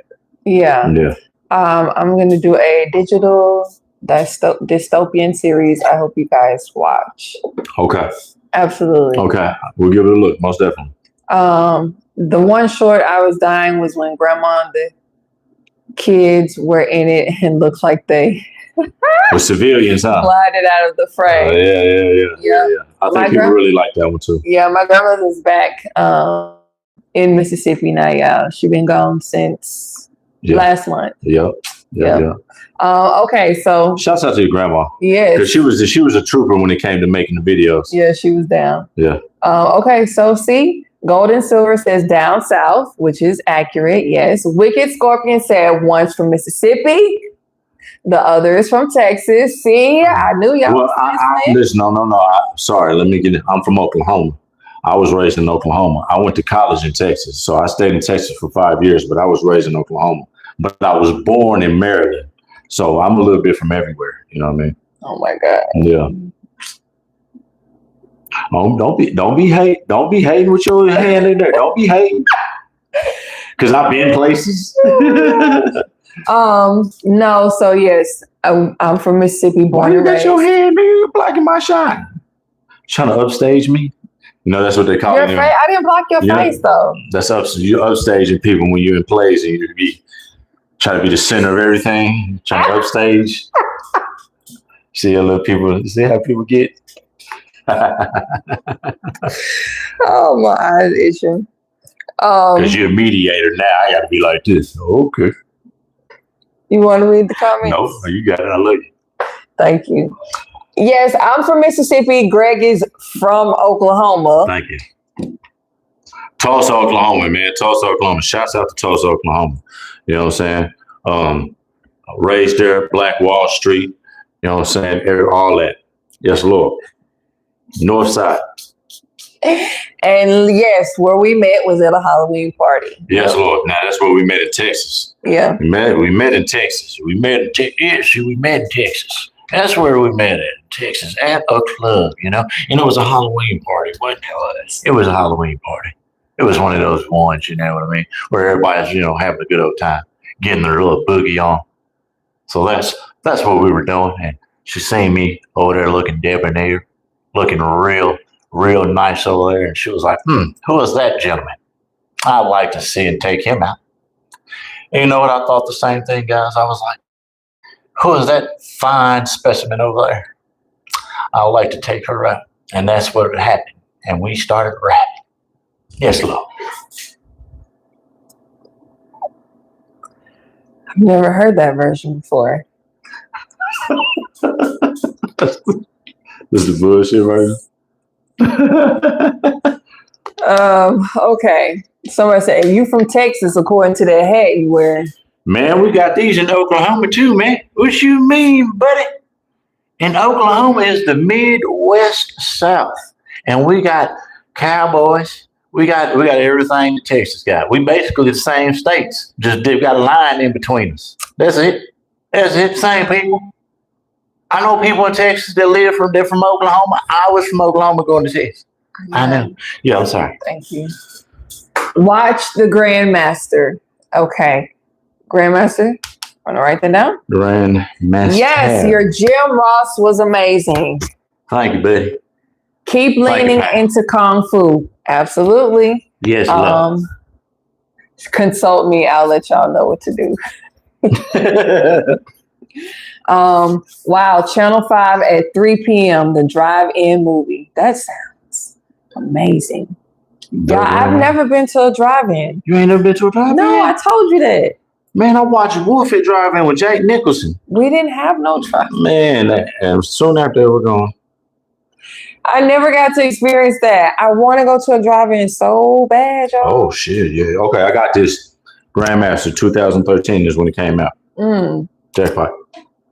Yeah. I'm going to do a digital dystopian series. I hope you guys watch. Okay. Absolutely. Okay. We'll give it a look. Most definitely. The one short I was dying was when Grandma and the kids were in it and looked like they with civilians, huh? Glided out of the fray. Yeah. I think people really like that one too. Yeah, my grandmother's back in Mississippi now, y'all. She's been gone since last month. Yeah. Okay, so shouts out to your grandma. Yes, because she was a trooper when it came to making the videos. Yeah, she was down. Yeah. Okay, so see, Gold and Silver says down south, which is accurate. Yes. Wicked Scorpion said one's from Mississippi, the other is from Texas. See, I knew y'all. Well, listen, no. Sorry, let me get it. I'm from Oklahoma. I was raised in Oklahoma. I went to college in Texas, so I stayed in Texas for 5 years, but I was raised in Oklahoma. But I was born in Maryland. So I'm a little bit from everywhere, you know what I mean? Oh my God. Yeah. Oh, don't be hating with your hand in there. Don't be hating. Cause I've been places. No, so yes, I'm from Mississippi, born and raised. You got your hand, nigga? You're blocking my shot. Trying to upstage me? You know, that's what they call it. I didn't block your face though. That's you're upstaging people when you're in plays and you try to be the center of everything, trying to upstage. See a little people. See how people get. Oh, my eyes itching. Because you're a mediator now. I got to be like this. Okay. You want to read the comments? No, you got it. I love you. Thank you. Yes, I'm from Mississippi. Greg is from Oklahoma. Thank you. Tulsa, Oklahoma, man. Tulsa, Oklahoma. Shouts out to Tulsa, Oklahoma. You know what I'm saying? Raised there, Black Wall Street. You know what I'm saying? All that. Yes, Lord. North side. And yes, where we met was at a Halloween party. Yes, Lord. Now that's where we met in Texas. Yeah. We met in Texas. We met in Texas. That's where we met at Texas at a club, you know. And it was a Halloween party. What it was a Halloween party. It was one of those ones, you know what I mean, where everybody's, you know, having a good old time, getting their little boogie on. So that's what we were doing. And she seen me over there looking debonair, looking real nice over there. And she was like, who is that gentleman? I'd like to see and take him out. And you know what? I thought the same thing, guys. I was like, who is that fine specimen over there? I would like to take her out. And that's what happened. And we started rapping. Yes, Lord. I've never heard that version before. This is the bullshit right now. Okay. Somebody said, you from Texas, according to that hat you wear. Man, we got these in Oklahoma too, man. What you mean, buddy? And Oklahoma is the Midwest South. And we got cowboys. We got everything that Texas got. We basically the same states. Just they've got a line in between us. That's it. Same people. I know people in Texas that they're from Oklahoma. I was from Oklahoma going to Texas. I know. Yeah, I'm sorry. Thank you. Watch the Grandmaster. Okay. Grandmaster? Want to write that down? Grandmaster. Yes, your Jim Ross was amazing. Thank you, buddy. Keep leaning into Kung Fu. Absolutely. Yes, love. Consult me. I'll let y'all know what to do. Wow. Channel 5 at 3 p.m. The drive-in movie. That sounds amazing. Yeah, I've never been to a drive-in. You ain't never been to a drive-in? No, I told you that. Man, I watched Wolf at Drive-In with Jack Nicholson. We didn't have no drive-in. Man, and soon after they were gone. I never got to experience that. I want to go to a drive-in so bad, y'all. Oh, shit, yeah. Okay, I got this. Grandmaster 2013 is when it came out. Jackpot.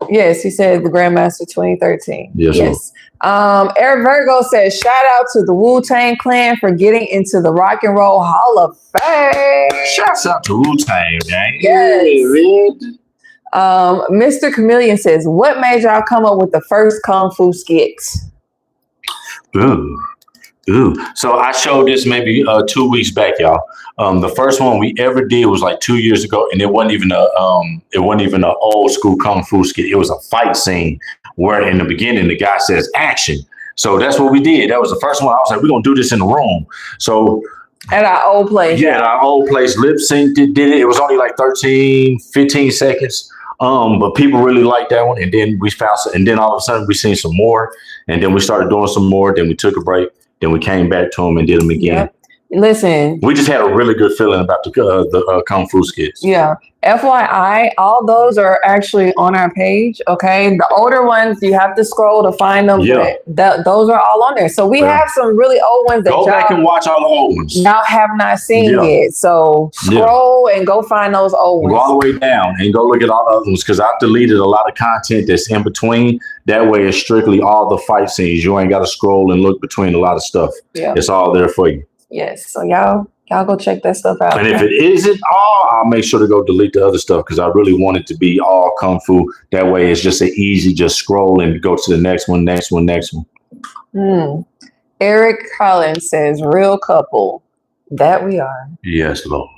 Yes, he said the Grandmaster 2013. Yes. Eric Virgo says, shout out to the Wu-Tang Clan for getting into the Rock and Roll Hall of Fame. Shouts out to Wu-Tang, man. Yes. Mr. Chameleon says, what made y'all come up with the first Kung Fu skits? Ooh. So I showed this maybe 2 weeks back, y'all. The first one we ever did was like 2 years ago, and it wasn't even a old school kung fu skit. It was a fight scene where in the beginning the guy says action. So that's what we did. That was the first one. I was like, we're gonna do this in the room. So at our old place. Yeah, at our old place, lip synced it, did it. It was only like 13, 15 seconds. But people really liked that one. And then we found some, and then all of a sudden we seen some more, and then we started doing some more. Then we took a break. Then we came back to them and did them again. Yep. Listen, we just had a really good feeling about the Kung Fu skits. Yeah. FYI, all those are actually on our page. Okay. The older ones, you have to scroll to find them. Yeah. But those are all on there. So we have some really old ones that go back and watch all the old ones. Y'all have not seen yet. So scroll and go find those old ones. Go all the way down and go look at all the other ones, because I've deleted a lot of content that's in between. That way it's strictly all the fight scenes. You ain't got to scroll and look between a lot of stuff. Yeah. It's all there for you. Yes. So y'all go check that stuff out. And if it isn't all, I'll make sure to go delete the other stuff, because I really want it to be all Kung Fu. That way it's just an easy, just scroll and go to the next one. Eric Collins says, real couple. That we are. Yes, Lord.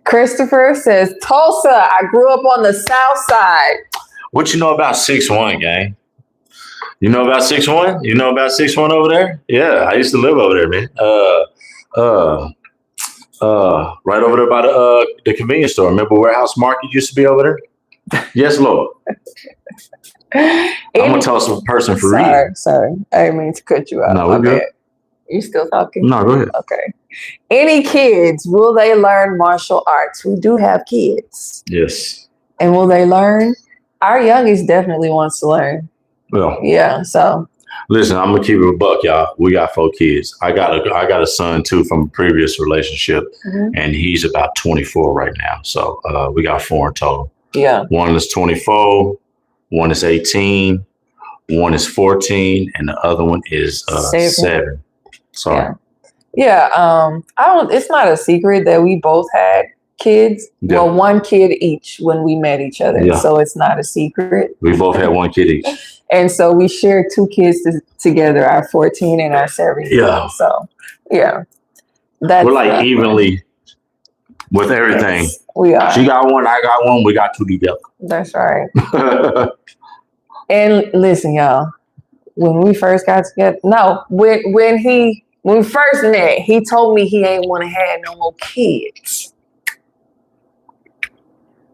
Christopher says, Tulsa. I grew up on the south side. What you know about 6'1", gang? You know about 6'1"? You know about 6'1" over there? Yeah, I used to live over there, man. Right over there by the convenience store. Remember Warehouse Market used to be over there? Yes, Lord. I'm gonna tell some person for real. Sorry. I didn't mean to cut you out. No, we're good. You still talking? No, go ahead. Okay. Any kids, will they learn martial arts? We do have kids. Yes. And will they learn? Our youngest definitely wants to learn. Well, yeah. So listen, I'm gonna keep it a buck, y'all. We got 4 kids. I got a son too from a previous relationship, and he's about 24 right now. So we got 4 in total. Yeah. One is 24, one is 18, one is 14, and the other one is 7. Sorry. Yeah. I don't. It's not a secret that we both had kids. Yeah. Well, 1 kid each when we met each other. Yeah. So it's not a secret. We both had 1 kid each. And so we shared 2 kids together, our 14 and our 17. Yeah. So, yeah. We're like evenly with everything. Yes, we are. She got 1, I got 1, we got 2 together. That's right. And listen, y'all, when we first got together, when we first met, he told me he ain't want to have no more kids.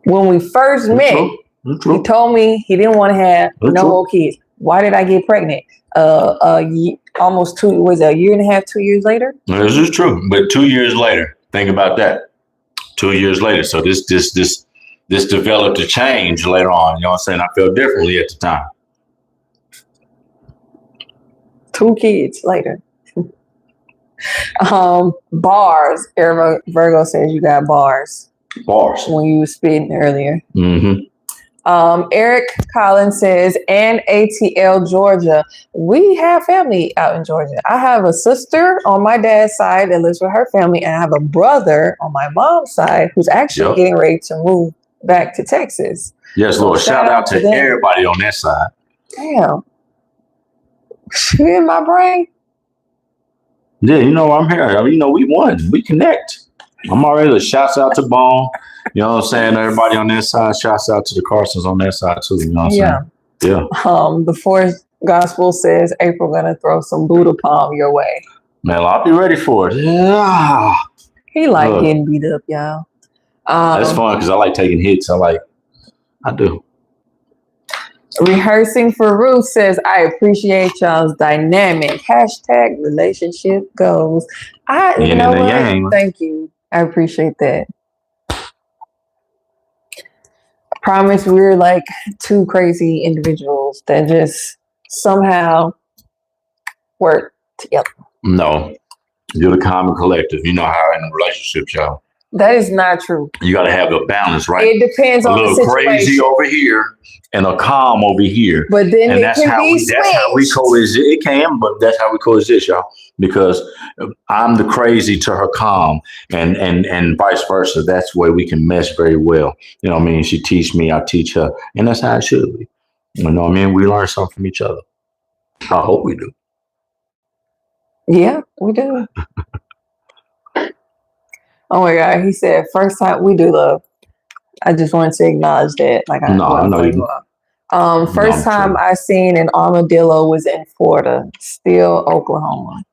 When we first met, he told me he didn't want to have no more kids. Why did I get pregnant? Almost 2, was it a year and a half, 2 years later? This is true. But 2 years later, think about that. 2 years later. So this developed a change later on. You know what I'm saying? I felt differently at the time. 2 kids later. Bars. Virgo says you got bars. Bars. When you were spitting earlier. Mm-hmm. Eric Collins says, and ATL, Georgia. We have family out in Georgia. I have a sister on my dad's side that lives with her family, and I have a brother on my mom's side who's actually getting ready to move back to Texas. Yes, Lord. Shout out to everybody on that side. Damn. She in my brain? Yeah, I'm here. I mean, we won. We connect. I'm already shouts out to Bone. You know what I'm saying? Everybody on that side, shouts out to the Carsons on that side too. You know what I'm saying? Yeah. The 4th gospel says Apryl gonna throw some Buddha palm your way. Man, I'll be ready for it. Yeah. He getting beat up, y'all. That's fun because I like taking hits. I do. Rehearsing for Ruth says, I appreciate y'all's dynamic. # relationship goals. You know what? Yang. Thank you. I appreciate that. I promise we're like 2 crazy individuals that just somehow work together. No, you're the common collective. You know how in a relationship, y'all. That is not true. You got to have a balance, right? It depends on the situation. A little crazy over here and a calm over here. But then that's how we coexist. It can, but that's how we coexist, y'all. Because I'm the crazy to her calm, and vice versa. That's where we can mesh very well. You know what I mean? She teach me, I teach her, and that's how it should be. You know what I mean? We learn something from each other. I hope we do. Yeah, we do. Oh my God, he said, first time we do love. I just wanted to acknowledge that. I know you. First time I seen an armadillo was in Florida, Steele, Oklahoma.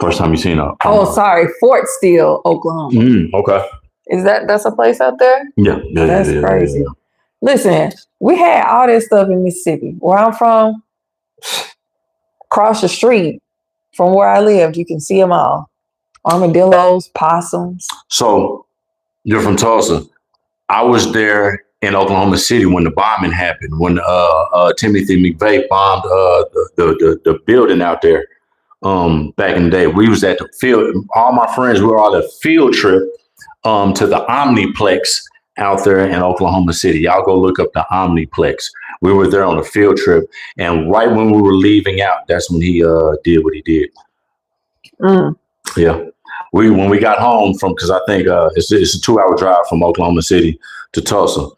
First time you seen a Fort Steele, Oklahoma. Okay. That's a place out there? Yeah. That's crazy. Yeah. Listen, we had all this stuff in Mississippi. Where I'm from, across the street from where I lived, you can see them all. Armadillos, possums. So you're from Tulsa. I was there in Oklahoma City when the bombing happened, when Timothy McVeigh bombed the building out there back in the day. We was at the field. All my friends were on a field trip to the Omniplex out there in Oklahoma City. Y'all go look up the Omniplex. We were there on a field trip, and right when we were leaving out, that's when he did what he did. Yeah. When we got home because I think it's a 2-hour drive from Oklahoma City to Tulsa.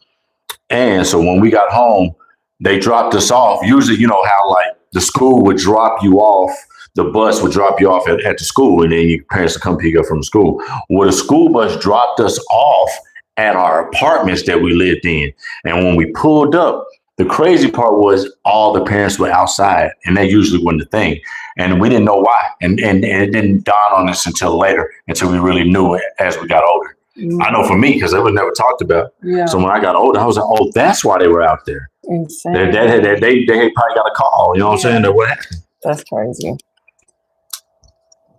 And so when we got home, they dropped us off. Usually, you know how like the school would drop you off, the bus would drop you off at the school, and then your parents would come pick you up from school. Well, the school bus dropped us off at our apartments that we lived in. And when we pulled up, the crazy part was all the parents were outside, and that usually wasn't the thing. And we didn't know why. And it didn't dawn on us until later, until we really knew it as we got older. I know for me, because it was never talked about. Yeah. So when I got older, I was like, oh, that's why they were out there. Insane. They probably got a call. You know what I'm saying? That what happened. That's crazy.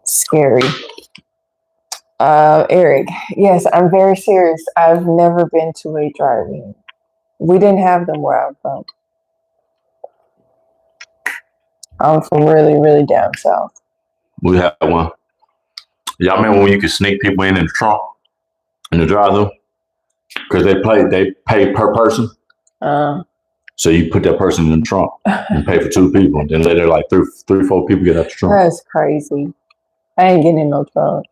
Scary. Eric, yes, I'm very serious. I've never been to a drive-in. We didn't have them where I'm from. I'm from really, really down south. We had one. Y'all remember when you could sneak people in the trunk in the drive-thru? Because they pay per person. So you put that person in the trunk and pay for 2 people. And then later, like three, 4 people get out the trunk. That's crazy. I ain't getting in no trunk.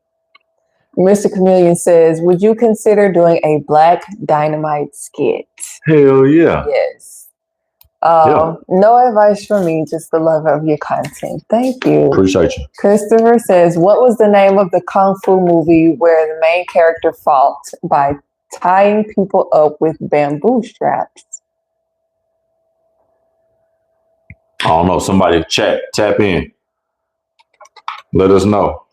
Mr. Chameleon says, would you consider doing a Black Dynamite skit? Hell yeah. Yes. No advice from me, just the love of your content. Thank you. Appreciate you. Christopher says, what was the name of the Kung Fu movie where the main character fought by tying people up with bamboo straps? I don't know. Somebody tap in. Let us know.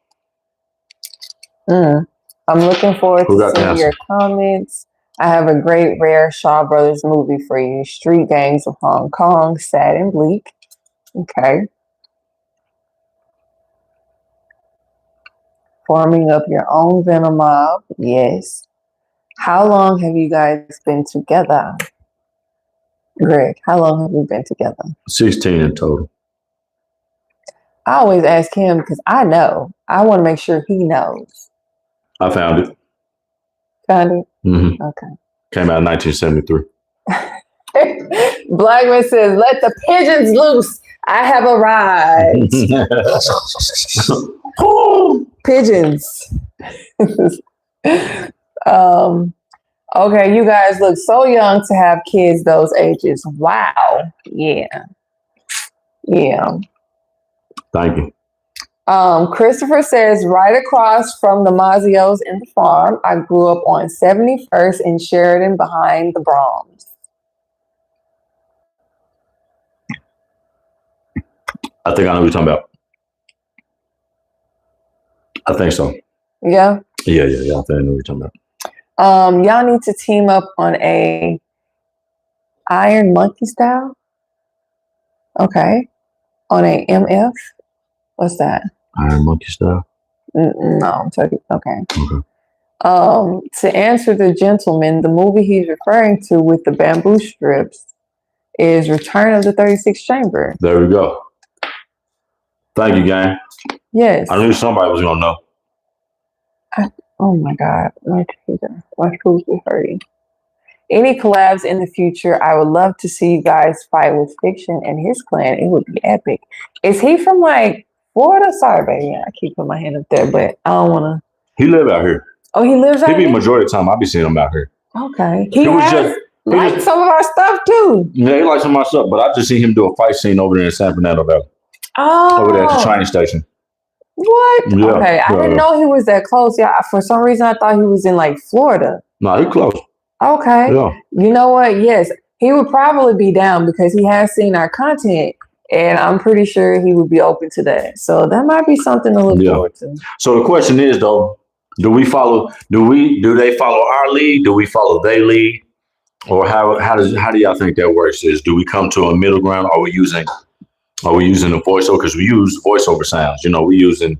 I'm looking forward to seeing your comments. I have a great rare Shaw Brothers movie for you. Street Gangs of Hong Kong, sad and bleak. Okay. Forming up your own Venom mob. Yes. How long have you guys been together? Greg, how long have we been together? 16 in total. I always ask him because I know. I want to make sure he knows. I found it. Found it? Mm-hmm. Okay. Came out in 1973. Blackman says, let the pigeons loose. I have arrived. Pigeons. Okay, you guys look so young to have kids those ages. Wow. Yeah. Thank you. Christopher says, right across from the Mazzios in the farm, I grew up on 71st in Sheridan behind the Brahms. I think I know what you're talking about. I think so. Yeah? Yeah. I think I know what you're talking about. Y'all need to team up on a Iron Monkey style. Okay. On a MF. What's that? Iron Monkey style? No, I'm talking. Okay. To answer the gentleman, the movie he's referring to with the bamboo strips is Return of the 36th Chamber. There we go. Thank you, gang. Yes. I knew somebody was gonna know. Oh my God. My tooth is hurting. Any collabs in the future, I would love to see you guys fight with Fiction and his clan. It would be epic. Is he from like Florida? Sorry, baby. I keep putting my hand up there, but I don't want to. He live out here. Oh, he lives out here? He be majority of the time. I be seeing him out here. Okay. He liked some of our stuff too. Yeah, he likes some of my stuff, but I just see him do a fight scene over there in San Fernando Valley. Oh. Over there at the train station. What? Yeah, okay. I didn't know he was that close. Yeah. For some reason, I thought he was in like Florida. No, he close. Okay. Yeah. You know what? Yes. He would probably be down because he has seen our content, and I'm pretty sure he would be open to that. So that might be something to look forward to. So the question is though, do they follow our lead? Do we follow their lead? Or how do y'all think that works? Do we come to a middle ground? Are we using the voiceover? Because we use voiceover sounds. You know, we using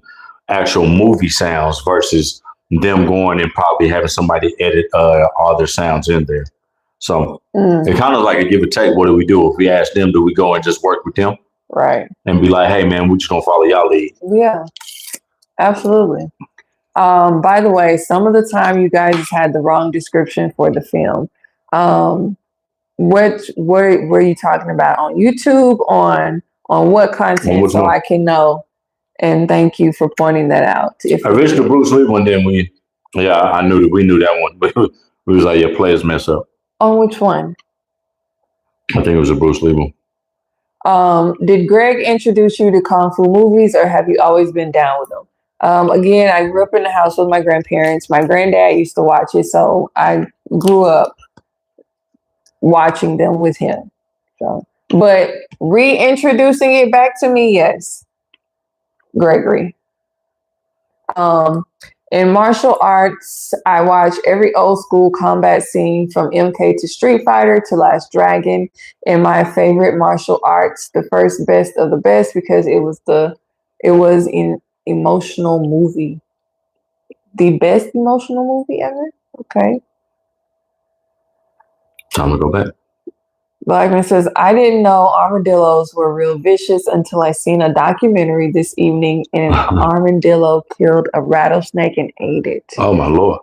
actual movie sounds versus them going and probably having somebody edit all their sounds in there. So it kind of like a give or take. What do we do? If we ask them, do we go and just work with them? Right. And be like, hey man, we just gonna follow y'all lead. Yeah, absolutely. By the way, some of the time you guys had the wrong description for the film. What were you talking about on YouTube, on what content, so I can know? And thank you for pointing that out. Original Bruce Lee one, then we knew that one, but we was like, yeah, players mess up. On which one? I think it was a Bruce Lee one. Did Greg introduce you to Kung Fu movies, or have you always been down with them? Again, I grew up in the house with my grandparents. My granddad used to watch it, so I grew up watching them with him. So, but reintroducing it back to me, yes, Gregory. In martial arts, I watch every old school combat scene from MK to Street Fighter to Last Dragon. In my favorite martial arts, the first best of the best because it was an emotional movie. The best emotional movie ever? Okay. Time to go back. Blackman says, I didn't know armadillos were real vicious until I seen a documentary this evening and an armadillo killed a rattlesnake and ate it. Oh my Lord.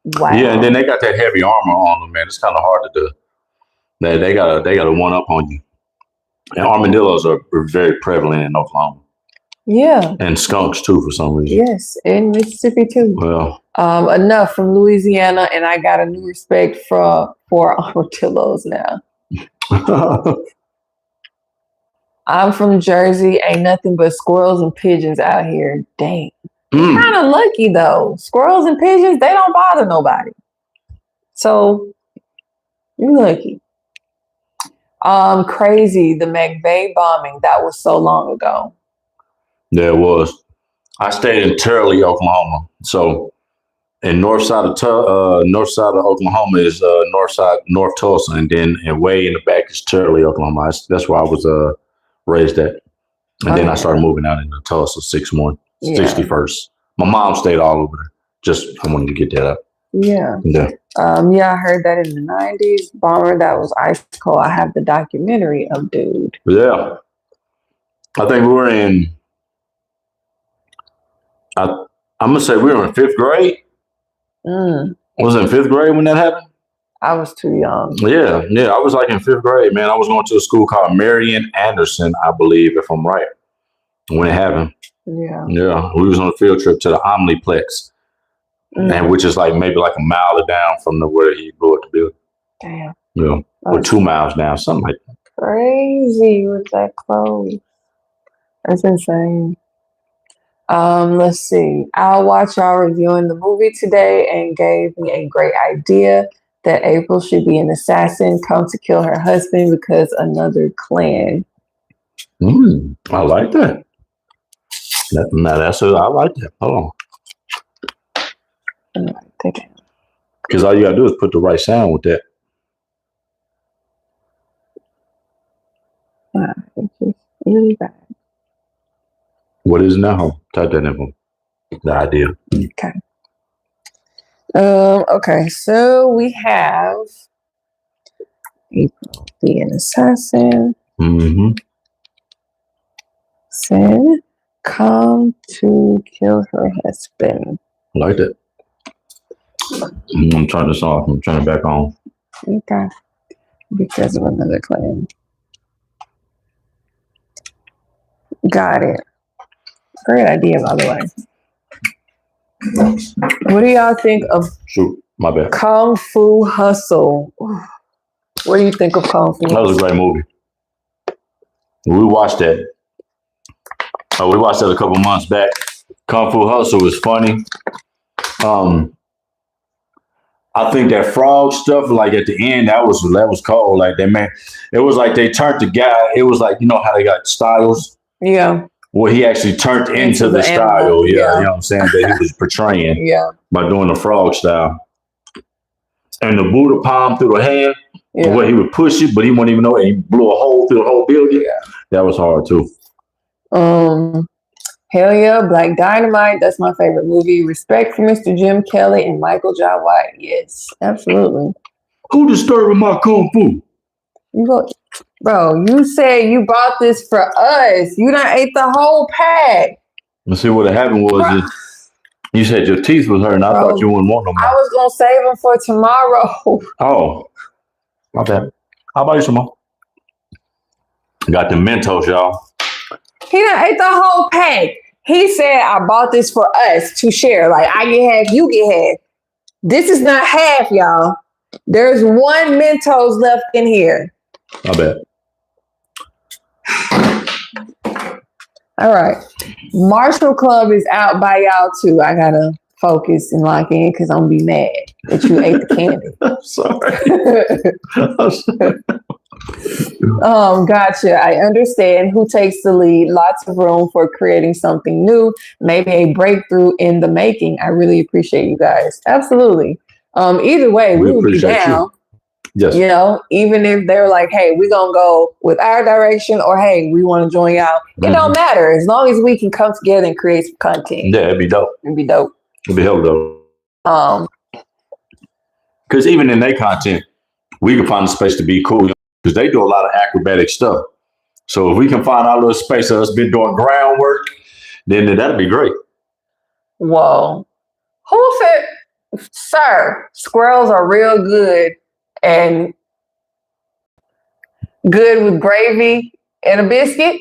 Wow. Yeah, and then they got that heavy armor on them, man. It's kind of hard to do. They got a one up on you. And armadillos are very prevalent in Oklahoma. Yeah. And skunks too, for some reason. Yes, in Mississippi too. Well, enough from Louisiana, and I got a new respect for armadillos now. I'm from Jersey. Ain't nothing but squirrels and pigeons out here. Dang. Kind of lucky though. Squirrels and pigeons, they don't bother nobody. So you're lucky. Crazy. The McVeigh bombing. That was so long ago. Yeah, it was. I stayed in Turley, Oklahoma. So in north side of Oklahoma is North Tulsa, and then way in the back is Turley, Oklahoma. That's where I was raised at. And then I started moving out into Tulsa, 61st. My mom stayed all over there. Just I wanted to get that up. Yeah. Yeah. I heard that in the 90s. Bomber, that was ice cold. I have the documentary of dude. Yeah. I think we were in I'm gonna say we were in 5th grade. Was it in 5th grade when that happened? I was too young. Yeah. I was like in 5th grade, man. I was going to a school called Marion Anderson, I believe, if I'm right, when it happened. Yeah. We was on a field trip to the Omniplex, and which is maybe like a mile down from where he blew up the building. Damn. Yeah. Or 2 miles down, something like that. Crazy with that close. That's insane. Let's see. I'll watch y'all reviewing the movie today and gave me a great idea that Apryl should be an assassin come to kill her husband because another clan. I like that. I like that. Hold on. Because all you gotta do is put the right sound with that. It's really bad. What is it now? Type that in. The idea. Okay. Okay, so we have Apryl be an assassin. Sin come to kill her husband. I like that. I'm gonna turn this off. I'm turning it back on. Okay. Because of another clan. Got it. Great idea, by the way. What do y'all think of my bad. Kung Fu Hustle? What do you think of Kung Fu? That was a great movie. We watched that. We watched that a couple months back. Kung Fu Hustle was funny. I think that frog stuff, at the end, that was cold. Like that, man. It was like they turned the guy. It was like, you know how they got styles. Yeah. Well, he actually turned into the style. Yeah, you know what I'm saying, that he was portraying. By doing the frog style. And the Buddha palm through the hand, where he would push it, but he wouldn't even know it. He blew a hole through the whole building. Yeah. That was hard too. Hell yeah, Black Dynamite. That's my favorite movie. Respect for Mr. Jim Kelly and Michael Jai White. Yes, absolutely. Who disturbing my Kung Fu? Bro, you said you bought this for us. You done ate the whole pack. Let's see what happened was you said your teeth was hurting. I thought you wouldn't want no more. I was going to save them for tomorrow. Oh, my bad. How about you some more? Got the Mentos, y'all. He done ate the whole pack. He said, I bought this for us to share. Like, I get half, you get half. This is not half, y'all. There's one Mentos left in here. I bet. All right. Marshall Club is out by y'all too. I gotta focus and lock in because I'm gonna be mad that you ate the candy. I'm sorry. Gotcha. I understand who takes the lead. Lots of room for creating something new, maybe a breakthrough in the making. I really appreciate you guys. Absolutely. Either way, we would be down. Yes. You know, even if they're like, hey, we're going to go with our direction, or hey, we want to join y'all. It don't matter. As long as we can come together and create some content. Yeah, it'd be dope. It'd be dope. It'd be hell dope. Because even in their content, we can find a space to be cool, because they do a lot of acrobatic stuff. So if we can find our little space of us been doing groundwork, then that'd be great. Whoa. Who said, sir, squirrels are real good and good with gravy and a biscuit?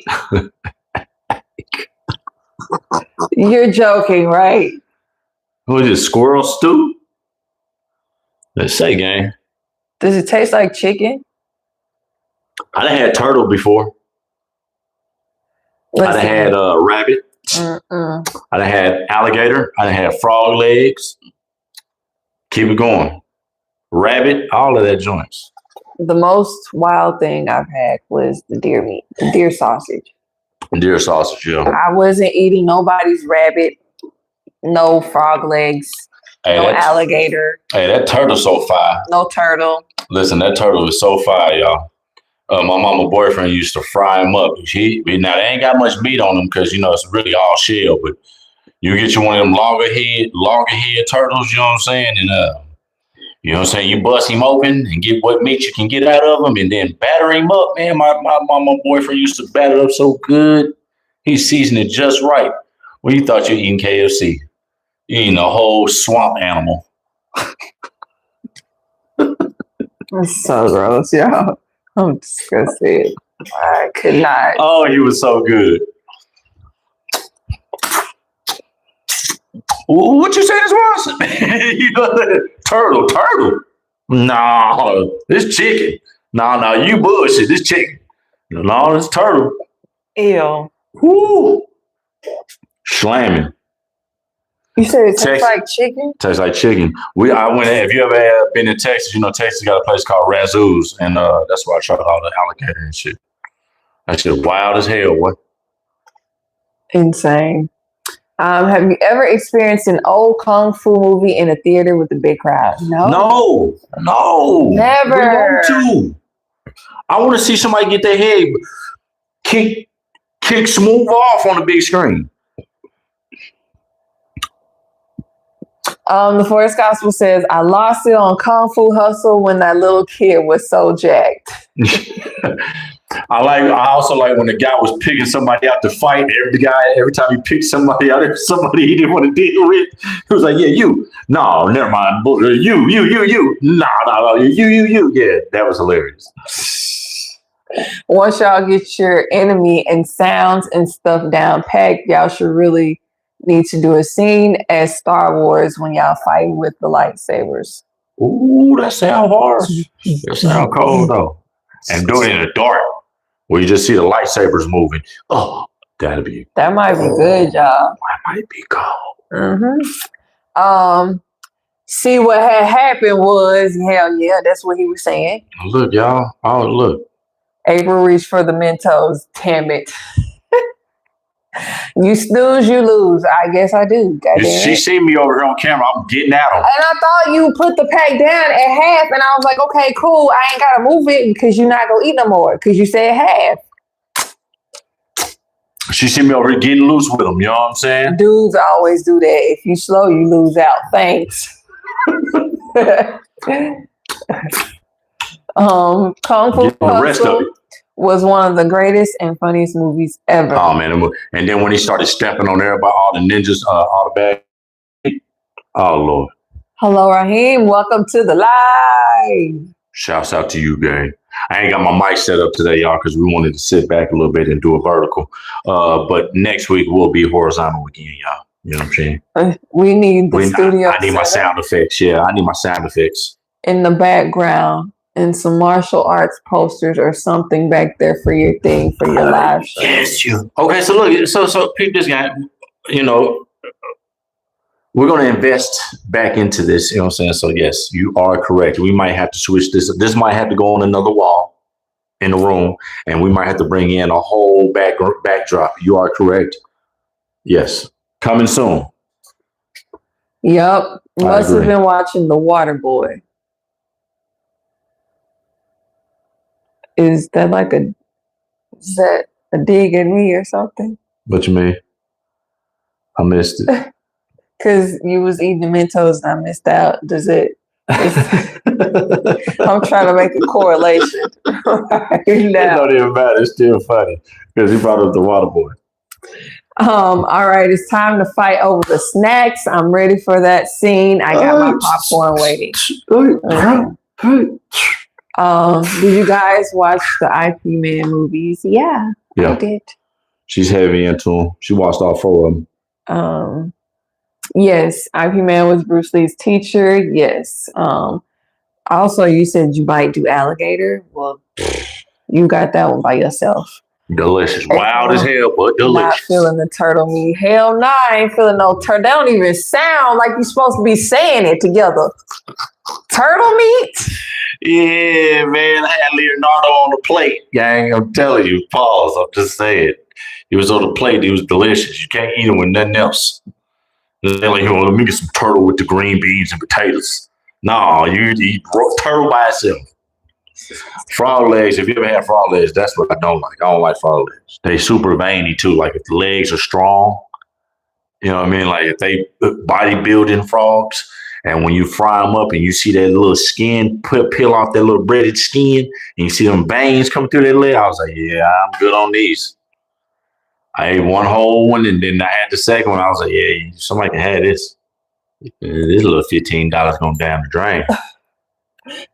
You're joking, right? What is it, squirrel stew? Let's say, gang. Does it taste like chicken? I done had turtle before. I done had rabbit. I done had alligator. I done had frog legs. Keep it going. Rabbit, all of that joints. The most wild thing I've had was the deer meat, the deer sausage. Deer sausage, yeah. I wasn't eating nobody's rabbit, no frog legs, no alligator. Hey, that turtle's so fire. No turtle. Listen, that turtle is so fire, y'all. My mama boyfriend used to fry him up. Now, they ain't got much meat on them because, it's really all shell, but you get you one of them longer head turtles, you know what I'm saying? And, you know what I'm saying? You bust him open and get what meat you can get out of him and then batter him up. Man, my boyfriend used to batter it up so good. He seasoned it just right. Well, you thought you were eating KFC. You're eating a whole swamp animal. That's so gross, y'all. I'm disgusted. I could not. Oh, he was so good. What you say this was? Turtle. No, this chicken. No, you bullshit. This chicken. No, this turtle. Ew. Woo. Slamming. You said it tastes like chicken? Tastes like chicken. If you ever been in Texas, Texas got a place called Razoo's, and that's where I tried all the alligator and shit. That shit wild as hell, what? Insane. Have you ever experienced an old kung fu movie in a theater with a big crowd? No. Never. I want to see somebody get their head kick smooth off on the big screen. The Forest Gospel says, I lost it on Kung Fu Hustle when that little kid was so jacked. I also like when the guy was picking somebody out to fight. Every time he picked somebody out, somebody he didn't want to deal with. He was like, yeah, you. No, never mind. You. No, you. Yeah, that was hilarious. Once y'all get your enemy and sounds and stuff down packed, y'all should really need to do a scene as Star Wars when y'all fighting with the lightsabers. Ooh, that sound hard. That sound cold though. And doing it in the dark where you just see the lightsabers moving. Oh, that might be good, y'all. That might be cold. See what had happened was, hell yeah, that's what he was saying. Look, y'all. Oh, look. Apryl reached for the Mentos. Damn it. You snooze, you lose. I guess I do. She seen me over here on camera. I'm getting at her. And I thought you put the pack down at half, and I was like, okay, cool. I ain't gotta move it because you're not gonna eat no more because you said half. She seen me over here getting loose with them. You know what I'm saying? Dudes always do that. If you slow, you lose out. Thanks. Kung Fu the rest of it was one of the greatest and funniest movies ever. Oh man! And then when he started stepping on everybody, all the ninjas, all the bad. Oh Lord! Hello, Raheem. Welcome to the live. Shouts out to you, gang. I ain't got my mic set up today, y'all, because we wanted to sit back a little bit and do a vertical. But next week we'll be horizontal again, y'all. You know what I'm saying? We need the studio. I need my sound effects. Yeah, I need my sound effects in the background. And some martial arts posters or something back there for your thing, for your live show. Yes, you. Okay, so look, so peep this guy, we're going to invest back into this, you know what I'm saying? So yes, you are correct. We might have to switch this. This might have to go on another wall. in the room, and we might have to bring in a whole backdrop. You are correct. Yes. Coming soon. Yep. Must have been watching The Water Boy. Is that a dig at me or something? What you mean? I missed it. Because you was eating the Mentos and I missed out. Does it? I'm trying to make a correlation right now. It don't even matter. It's still funny because he brought up The Water Boy. All right, it's time to fight over the snacks. I'm ready for that scene. I got my popcorn waiting. Did you guys watch the IP Man movies? Yeah, I did. She's heavy into them. She watched all 4 of them. Yes, IP Man was Bruce Lee's teacher. Yes. Also, you said you might do alligator. Well, you got that one by yourself. Delicious. Wild as hell, but delicious. Not feeling the turtle meat. Hell no, I ain't feeling no turtle. They don't even sound like you're supposed to be saying it together. Turtle meat? Yeah, man. I had Leonardo on the plate, gang. I'm telling you. Pause. I'm just saying. He was on the plate. He was delicious. You can't eat him with nothing else. They're like, let me get some turtle with the green beans and potatoes. No, you eat turtle by itself. Frog legs, if you ever had frog legs, that's what I don't like. I don't like frog legs. They super veiny too. Like if the legs are strong, you know what I mean? Like if they bodybuilding frogs, and when you fry them up and you see that little skin peel off that little breaded skin, and you see them veins coming through their leg, I was like, yeah, I'm good on these. I ate one whole one, and then I had the second one. I was like, yeah, somebody can have this. This little $15 going down the drain.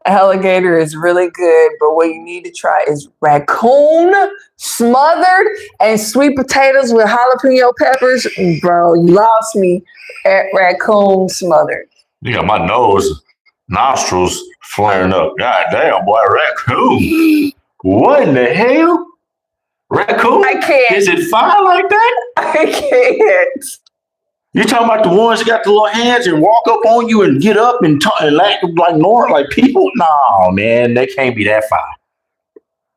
Alligator is really good, but what you need to try is raccoon smothered and sweet potatoes with jalapeno peppers. Bro, you lost me at raccoon smothered. You got my nostrils flaring up. God damn, boy, raccoon. What in the hell? Raccoon? I can't. Is it fire like that? I can't. You talking about the ones that got the little hands and walk up on you and get up and act like normal, like people? No, man, they can't be that fire.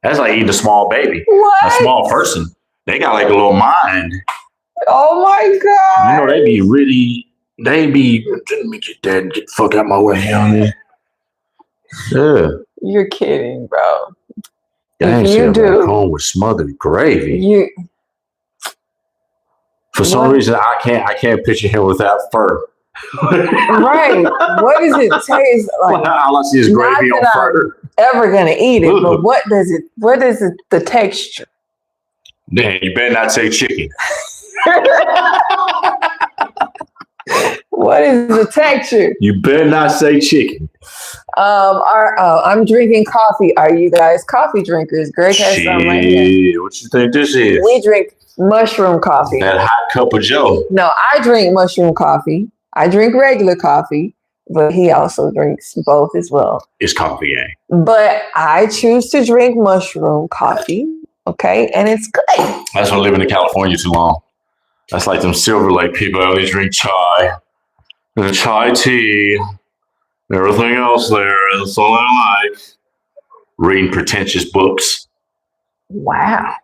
That's like eating a small baby. What? A small person. They got like a little mind. Oh my God. You know, let me get that and get the fuck out my way on there. Yeah. You're kidding, bro. Dang, you do. Raccoon with smothered gravy. For some reason, I can't picture him without fur. Right. What does it taste like? All I see is gravy on fur. I'm ever gonna eat it, but what is the texture? Damn, you better not say chicken. What is the texture? You better not say chicken. I'm drinking coffee. Are you guys coffee drinkers? Greg has some right here. What you think this is? We drink mushroom coffee. That hot cup of joe. No, I drink mushroom coffee. I drink regular coffee, but he also drinks both as well. It's coffee, gang. But I choose to drink mushroom coffee, okay? And it's good. That's when living in California too long. That's like them Silver Lake people. They drink chai. And chai tea. Everything else there. That's all I like. Reading pretentious books. Wow.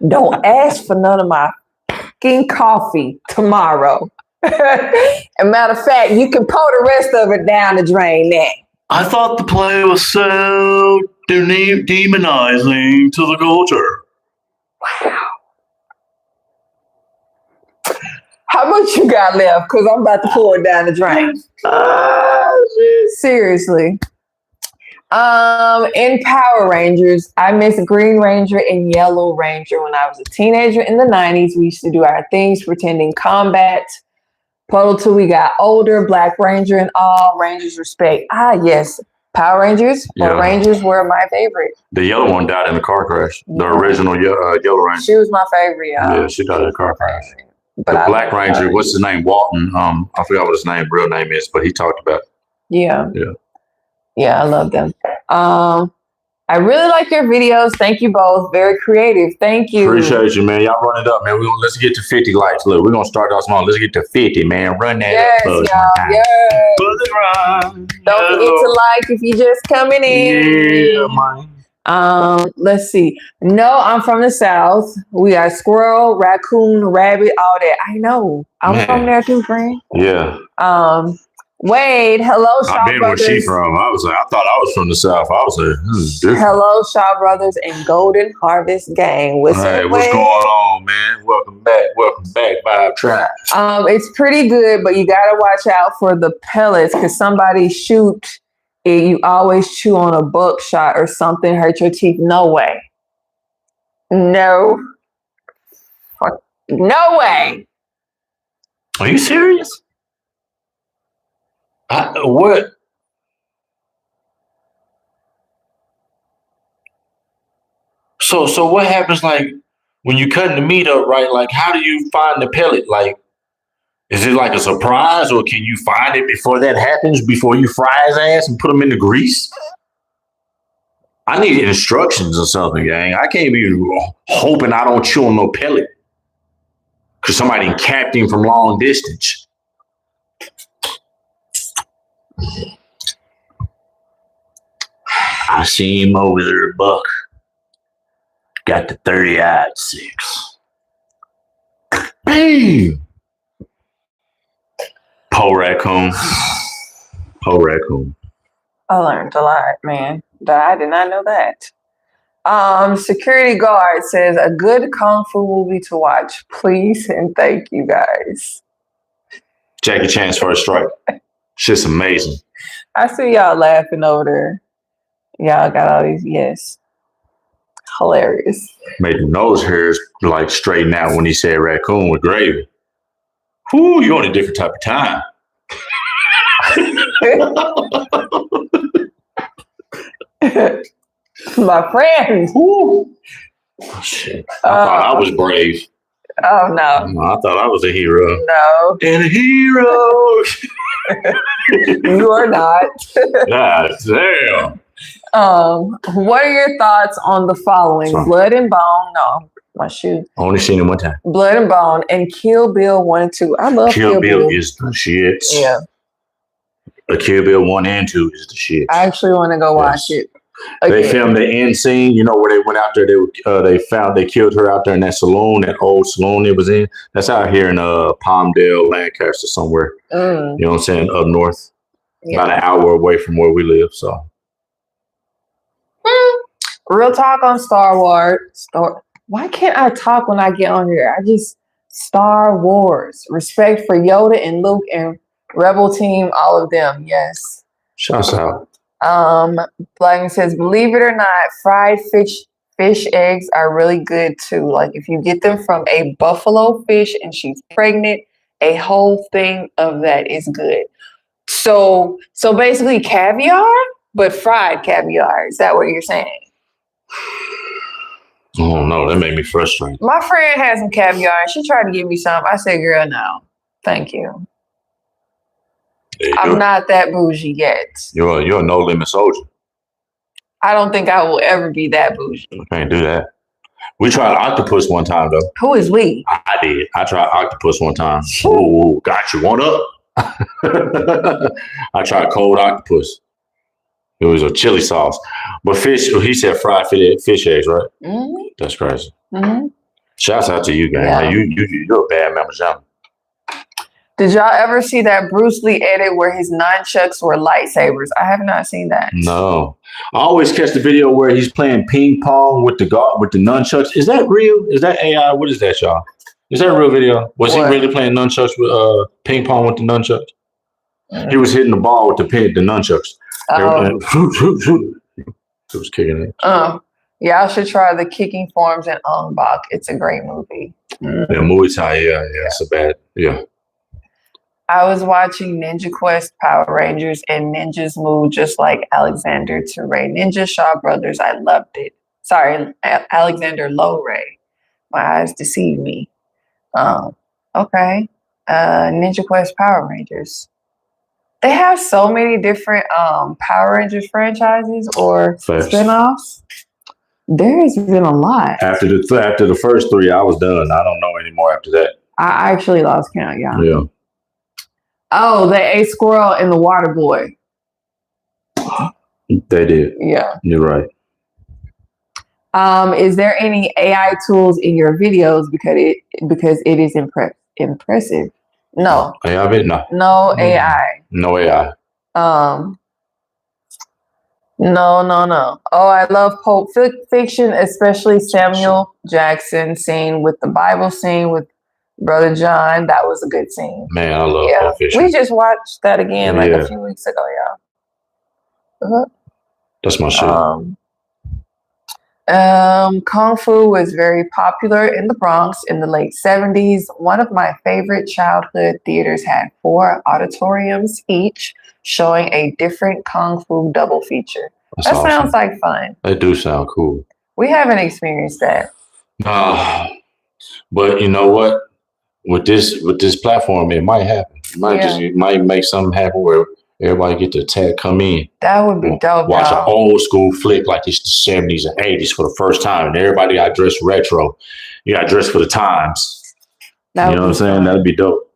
Don't ask for none of my fucking coffee tomorrow. And matter of fact, you can pour the rest of it down the drain now. I thought the play was so demonizing to the culture. Wow. How much you got left? Because I'm about to pour it down the drain. Seriously. In Power Rangers, I missed Green Ranger and Yellow Ranger when I was a teenager in the 90s. We used to do our things pretending combat. Puddle till we got older, Black Ranger and all Rangers respect. Yes. Power Rangers. Power Rangers were my favorite. The yellow one died in a car crash. The original Yellow Ranger. She was my favorite, y'all. Yeah, she died in a car crash. But the Black Ranger, what's his name? Walton. I forgot what his real name is, but he talked about it. Yeah. Yeah, I love them. I really like your videos. Thank you both. Very creative. Thank you. Appreciate you, man. Y'all run it up, man. Let's get to 50 likes. Look, we're gonna start off small. Let's get to 50, man. Run that up. Y'all. Yes. Don't forget to like if you just coming in. Yeah, man. Let's see. No, I'm from the South. We got squirrel, raccoon, rabbit, all that. I know. I'm from there too, friend. Yeah. Wade, hello, Shaw I've been where Brothers. she from. I thought I was from the South. I was like, hello, Shaw Brothers and Golden Harvest Gang. What's up, what's going on, man? Welcome back, Vibe Tribe. It's pretty good, but you gotta watch out for the pellets because somebody shoot it. You always chew on a buckshot or something, hurt your teeth. No way. No. No way. Are you serious? What? So what happens like when you cutting the meat up, right? Like, how do you find the pellet? Like, is it like a surprise, or can you find it before that happens? Before you fry his ass and put him in the grease? I need instructions or something, gang. I can't be hoping I don't chew on no pellet because somebody capped him from long distance. I see him over there, Buck. Got the 30-06. Bam! Po raccoon. I learned a lot, man. I did not know that. Security guard says a good kung fu movie to watch, please and thank you guys. Jackie Chan's First Strike. Shit's amazing. I see y'all laughing over there. Y'all got all these, yes. Hilarious. Made the nose hairs like straighten out when he said raccoon with gravy. Whoo, you're on a different type of time. My friend. Oh, shit. I thought I was brave. Oh, no. I thought I was a hero. No. And a hero. You are not. God damn. What are your thoughts on the following? Sorry. Blood and Bone. No, my shoe. Only seen it one time. Blood and Bone and Kill Bill 1 and 2. I love Kill Bill is the shit. Yeah. Kill Bill 1 and 2 is the shit. I actually want to go watch it. They filmed the end scene, you know, where they went out there. They killed her out there in that saloon, that old saloon it was in. That's out here in Palmdale, Lancaster, somewhere. You know what I'm saying? Up north, about an hour away from where we live. So, real talk on Star Wars. Why can't I talk when I get on here? Star Wars. Respect for Yoda and Luke and Rebel Team, all of them. Yes. Shouts out. Black says, believe it or not, fried fish eggs are really good too. Like if you get them from a buffalo fish and she's pregnant, a whole thing of that is good. So basically caviar, but fried caviar. Is that what you're saying? Oh no, that made me frustrated. My friend had some caviar and she tried to give me some. I said, girl, no. Thank you. I'm not that bougie yet. You're a no limit soldier. I don't think I will ever be that bougie. I can't do that. We tried octopus one time though. Who is we? I did. I tried octopus one time. Ooh, got you. Want up? I tried cold octopus. It was a chili sauce. But fish, he said fried fish eggs, right? Mm-hmm. That's crazy. Mm-hmm. Shouts out to you, gang. Yeah. You're a bad member, John. Did y'all ever see that Bruce Lee edit where his nunchucks were lightsabers? I have not seen that. No. I always catch the video where he's playing ping pong with the nunchucks. Is that real? Is that AI? What is that, y'all? Is that a real video? Was he really playing nunchucks with ping pong with the nunchucks? Mm-hmm. He was hitting the ball with the nunchucks. It was kicking it. Y'all should try the Kicking Forms in Ong Bak. It's a great movie. Yeah, Muay Thai. Yeah. It's a bad. Yeah. I was watching Ninja Quest Power Rangers and ninjas move just like Alexander to Ray. Ninja Shaw Brothers, I loved it. Sorry, Alexander Low Ray. My eyes deceived me. Okay. Ninja Quest Power Rangers. They have so many different Power Rangers franchises or spinoffs. There has been a lot. After the first 3, I was done. I don't know anymore after that. I actually lost count, y'all. Yeah. Oh, they ate squirrel in the Water Boy. They did. Yeah. You're right. Is there any AI tools in your videos because it is impressive? No. AI? No. No AI. No AI. No. Oh, I love Pulp Fiction, especially Samuel Jackson scene with the Bible scene with Brother John. That was a good scene. Man, I love Pulp Fiction. We just watched that again like a few weeks ago, y'all. That's my shit. Kung Fu was very popular in the Bronx in the late 70s. One of my favorite childhood theaters had 4 auditoriums each, showing a different Kung Fu double feature. That awesome. Sounds like fun. They do sound cool. We haven't experienced that. But you know what? With this platform, it might happen. It might make something happen where everybody get to come in. That would be dope. Watch an old school flick like it's the 70s and 80s for the first time, and everybody got dressed retro. You got dressed for the times. You know what I'm saying? That'd be dope.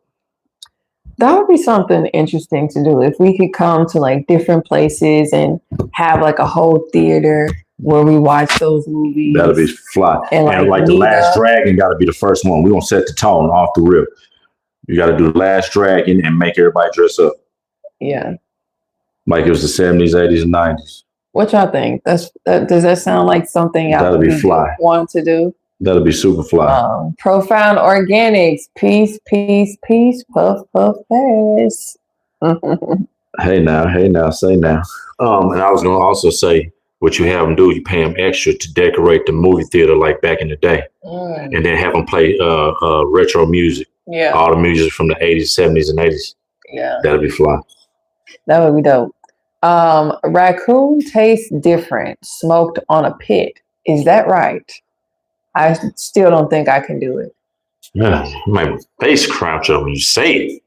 That would be something interesting to do if we could come to like different places and have like a whole theater where we watch those movies. That'll be fly. And like The Last Dragon got to be the first one. We're going to set the tone off the rip. You got to do The Last Dragon and make everybody dress up. Yeah. Like it was the 70s, 80s, and 90s. What y'all think? Does that sound like something y'all want to do? That'll be super fly. Profound Organics. Peace, puff, pass. Hey now, say now. And I was going to also say, what you have them do, you pay them extra to decorate the movie theater like back in the day. And then have them play retro music. Yeah. All the music from the 80s, 70s, and 80s. Yeah. That'll be fly. That would be dope. Raccoon tastes different smoked on a pit. Is that right? I still don't think I can do it. Yeah, my face crouch up when you say it.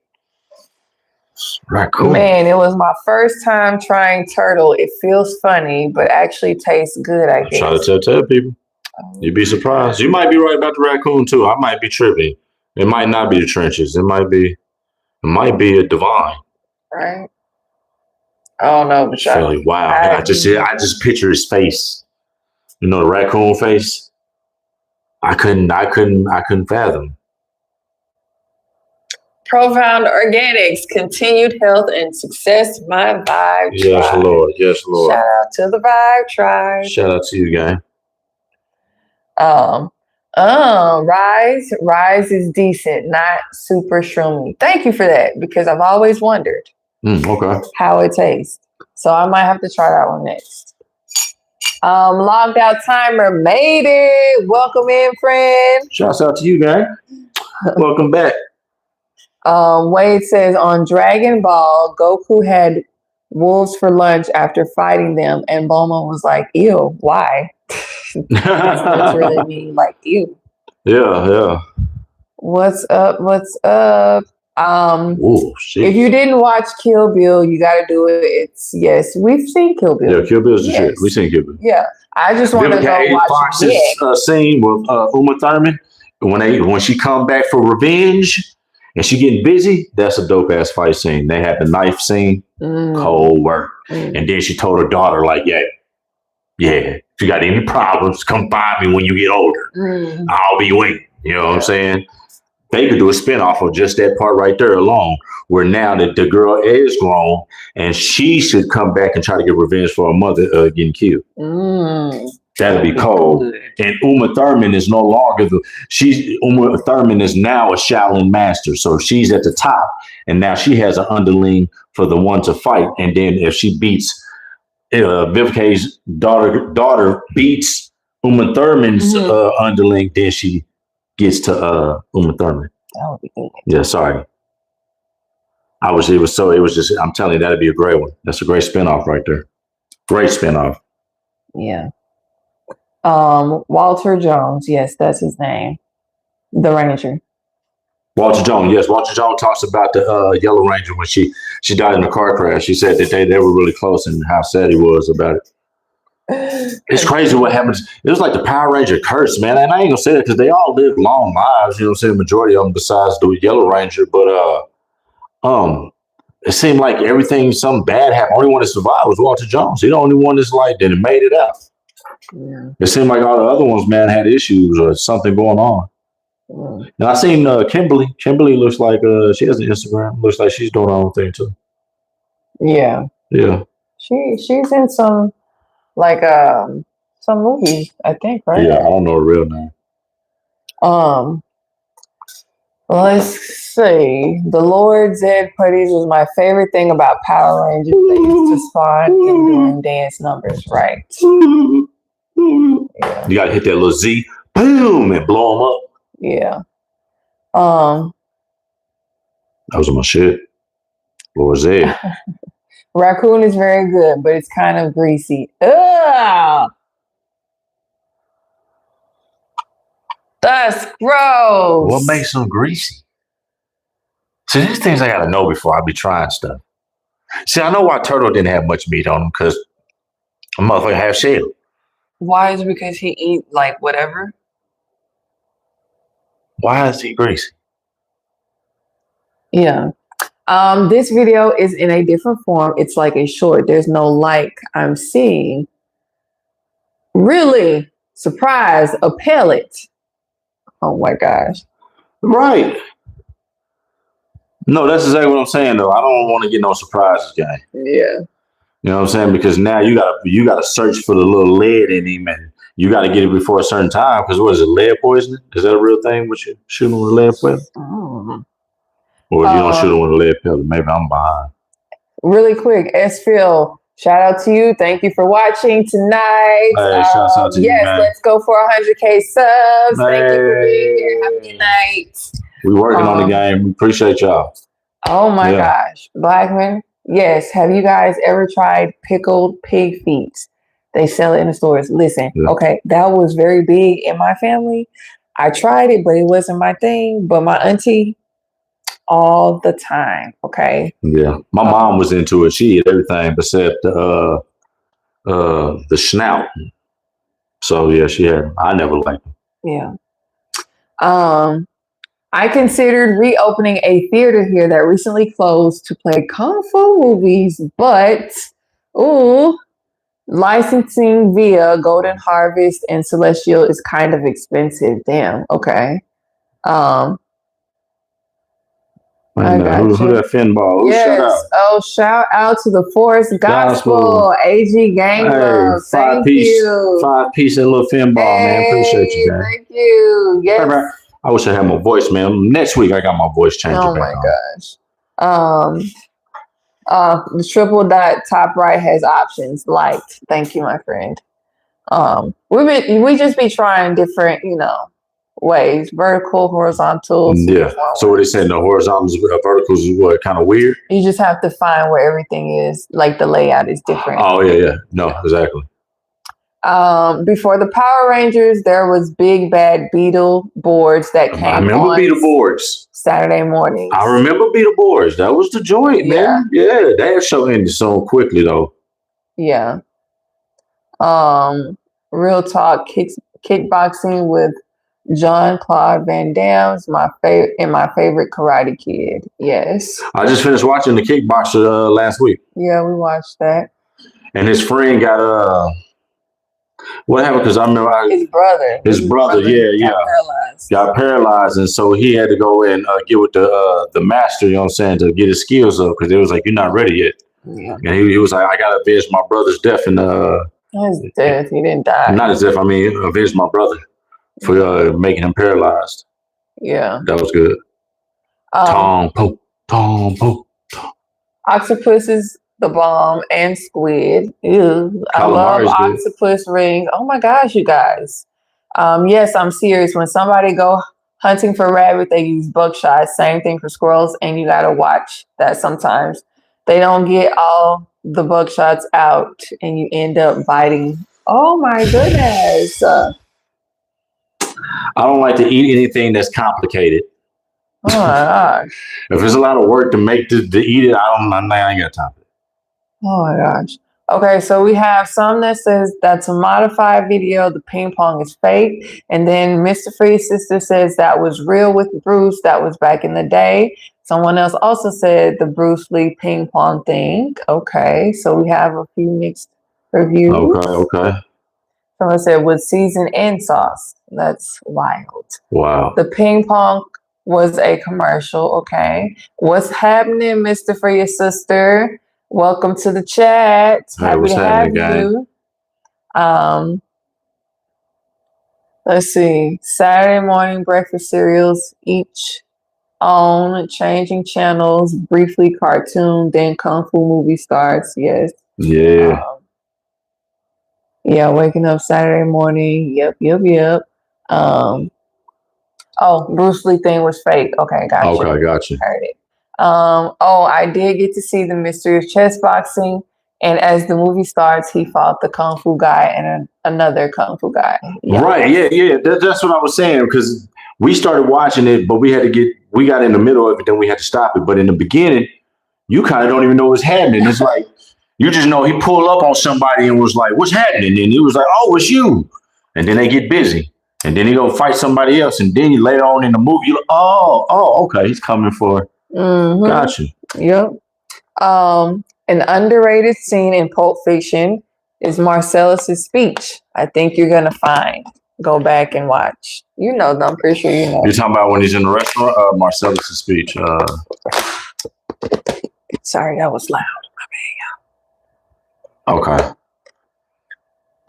Raccoon. Man, it was my first time trying turtle. It feels funny, but actually tastes good, I guess. Try to tell people. You'd be surprised. You might be right about the raccoon too. I might be tripping. It might not be the trenches. It might be a divine. Right. I don't know, but wow. I just picture his face. You know, the raccoon face. I couldn't fathom. Profound Organics, continued health and success, my Vibe Yes, tribe. Lord. Yes, Lord. Shout out to the Vibe tribe. Shout out to you, guy. Rise is decent, not super shroomy. Thank you for that, because I've always wondered how it tastes. So I might have to try that one next. Logged out timer made it. Welcome in, friend. Shouts out to you, guy. Welcome back. Wade says on Dragon Ball, Goku had wolves for lunch after fighting them, and Bulma was like, "Ew, why?" That's really mean, like, ew. Yeah. What's up? Shit. If you didn't watch Kill Bill, you got to do it. We've seen Kill Bill. Yeah, Kill Bill's the shit. We've seen Kill Bill. Yeah, I just want to go watch Fox's scene with Uma Thurman when she come back for revenge and she getting busy. That's a dope ass fight scene. They had the knife scene, cold work, and then she told her daughter like, yeah. If you got any problems, come find me when you get older. I'll be waiting. You know what I'm saying? They could do a spinoff of just that part right there alone, where now that the girl is grown and she should come back and try to get revenge for her mother getting killed. That'd be cold. And Uma Thurman is no longer Uma Thurman is now a Shaolin master. So she's at the top, and now she has an underling for the one to fight. And then if she beats Vivica's daughter beats Uma Thurman's underling, then she gets to Uma Thurman. That would be good. Yeah, sorry. I'm telling you, that'd be a great one. That's a great spinoff right there. Great spinoff. Yeah. Walter Jones, yes, that's his name. The Ranger. Walter Jones, yes. Walter Jones talks about the Yellow Ranger when she died in a car crash. She said that they were really close and how sad he was about it. It's crazy what happens. It was like the Power Ranger curse, man. And I ain't gonna say that because they all live long lives, you know what I'm saying? The majority of them besides the Yellow Ranger. But it seemed like something bad happened. Only one that survived was Walter Jones. He's the only one that's like that made it out. Yeah. It seemed like all the other ones, man, had issues or something going on. And I seen Kimberly. Kimberly looks like she has an Instagram. Looks like she's doing her own thing too. Yeah. Yeah. She's in some movies, I think, right? Yeah, I don't know her real name. Let's see. The Lord Zed Putties was my favorite thing about Power Rangers. They used to spawn and doing dance numbers, right? Yeah. You gotta hit that little Z, boom, and blow them up. Yeah. That was my shit. Lord Zed. Raccoon is very good, but it's kind of greasy. Ugh! That's gross. What makes them greasy? See, these things I gotta know before I be trying stuff. See, I know why Turtle didn't have much meat on him, because a motherfucker half shell. Why? Is it because he eat like whatever? Why is he greasy? Yeah. This video is in a different form. It's like a short. There's no like I'm seeing. Really? Surprise, a pellet. Oh my gosh. Right. No, that's exactly what I'm saying though. I don't want to get no surprises, guy. Yeah. You know what I'm saying? Because now you gotta search for the little lead in him, and you gotta get it before a certain time. Because what is it, lead poisoning? Is that a real thing? What you shooting with a lead pellet? Oh. Or if you don't shoot it with a lead pellet, maybe I'm behind. Really quick, S. Phil, shout out to you. Thank you for watching tonight. Hey, shouts out to you, man. Let's go for 100K subs. Thank you for being here. Have a good night. We working on the game. We appreciate y'all. Oh my gosh. Blackman, yes. Have you guys ever tried pickled pig feet? They sell it in the stores. Listen, okay, that was very big in my family. I tried it, but it wasn't my thing. But my auntie, all the time. Okay. Yeah, my mom was into it. She ate everything except the snout. So yeah, she had. I never liked it. Yeah. I considered reopening a theater here that recently closed to play Kung Fu movies, but licensing via Golden Harvest and Celestial is kind of expensive. Damn. Okay. Who that Finball? Yes. Shout out to the Forest Gospel. AG Gang Love. Thank you. 5-piece and little Finball, man. Appreciate you, man. Thank you. Yes. I wish I had my voice, man. Next week I got my voice changed. Oh my gosh. The triple dot top right has options. Liked. Thank you, my friend. We just be trying different, ways. Vertical, horizontal. Yeah. So what they saying, the horizontals, verticals is what, kind of weird? You just have to find where everything is, like the layout is different. Oh yeah. No, exactly. Before the Power Rangers, there was Big Bad Beetle boards that came. I remember Beetle boards. Saturday morning. I remember Beetle boards. That was the joint, man. Yeah, that show ended so quickly though. Yeah. Real talk, kickboxing with Jean-Claude Van Damme's my favorite Karate Kid. Yes. I just finished watching The Kickboxer last week. Yeah, we watched that. And his friend got what happened? Because I remember his brother, got paralyzed, and so he had to go and get with the master. You know what I'm saying, to get his skills up, because they was like, "You're not ready yet." Yeah. And he was like, "I gotta avenge my brother's death." And his death, he didn't die. Not his death. I mean, avenge my brother for making him paralyzed. Yeah, that was good. Tom Poe. Octopus is the bomb, and squid. Ew. I love octopus rings. Oh my gosh, you guys. Yes, I'm serious. When somebody go hunting for rabbit, they use buckshot. Same thing for squirrels, and you gotta watch that sometimes. They don't get all the buckshots out, and you end up biting. Oh my goodness. I don't like to eat anything that's complicated. Oh my gosh. If there's a lot of work to make to eat it, I ain't got time. Oh my gosh. Okay, so we have some that says that's a modified video. The ping pong is fake. And then Mr. Free's sister says that was real with Bruce. That was back in the day. Someone else also said the Bruce Lee ping pong thing. Okay, so we have a few mixed reviews. Okay. Someone said with season and sauce. That's wild. Wow. The ping pong was a commercial. Okay. What's happening, Mr. For Your Sister? Welcome to the chat. Hey, Happy what's to happening, have gang? you. Let's see. Saturday morning breakfast cereals, each on changing channels, briefly cartoon, then Kung Fu movie starts. Yes. Yeah. Yeah, waking up Saturday morning. Yep. Bruce Lee thing was fake. Okay, gotcha. Okay, gotcha. Heard it. I did get to see the mystery of chess boxing, and as the movie starts, he fought the Kung Fu guy and another Kung Fu guy. Yeah. Right, yeah. That's what I was saying, because we started watching it, but we got in the middle of it, then we had to stop it. But in the beginning, you kind of don't even know what's happening. It's like, you just know he pulled up on somebody and was like, what's happening? And he was like, oh, it's you. And then they get busy. And then he go fight somebody else. And then later on in the movie, you're like, okay, he's coming for. Mm-hmm. Gotcha. Yep. An underrated scene in Pulp Fiction is Marcellus's speech. I think you're gonna find. Go back and watch. You know, I'm pretty sure you know. You're talking about when he's in the restaurant? Marcellus's speech. Sorry, that was loud. Okay.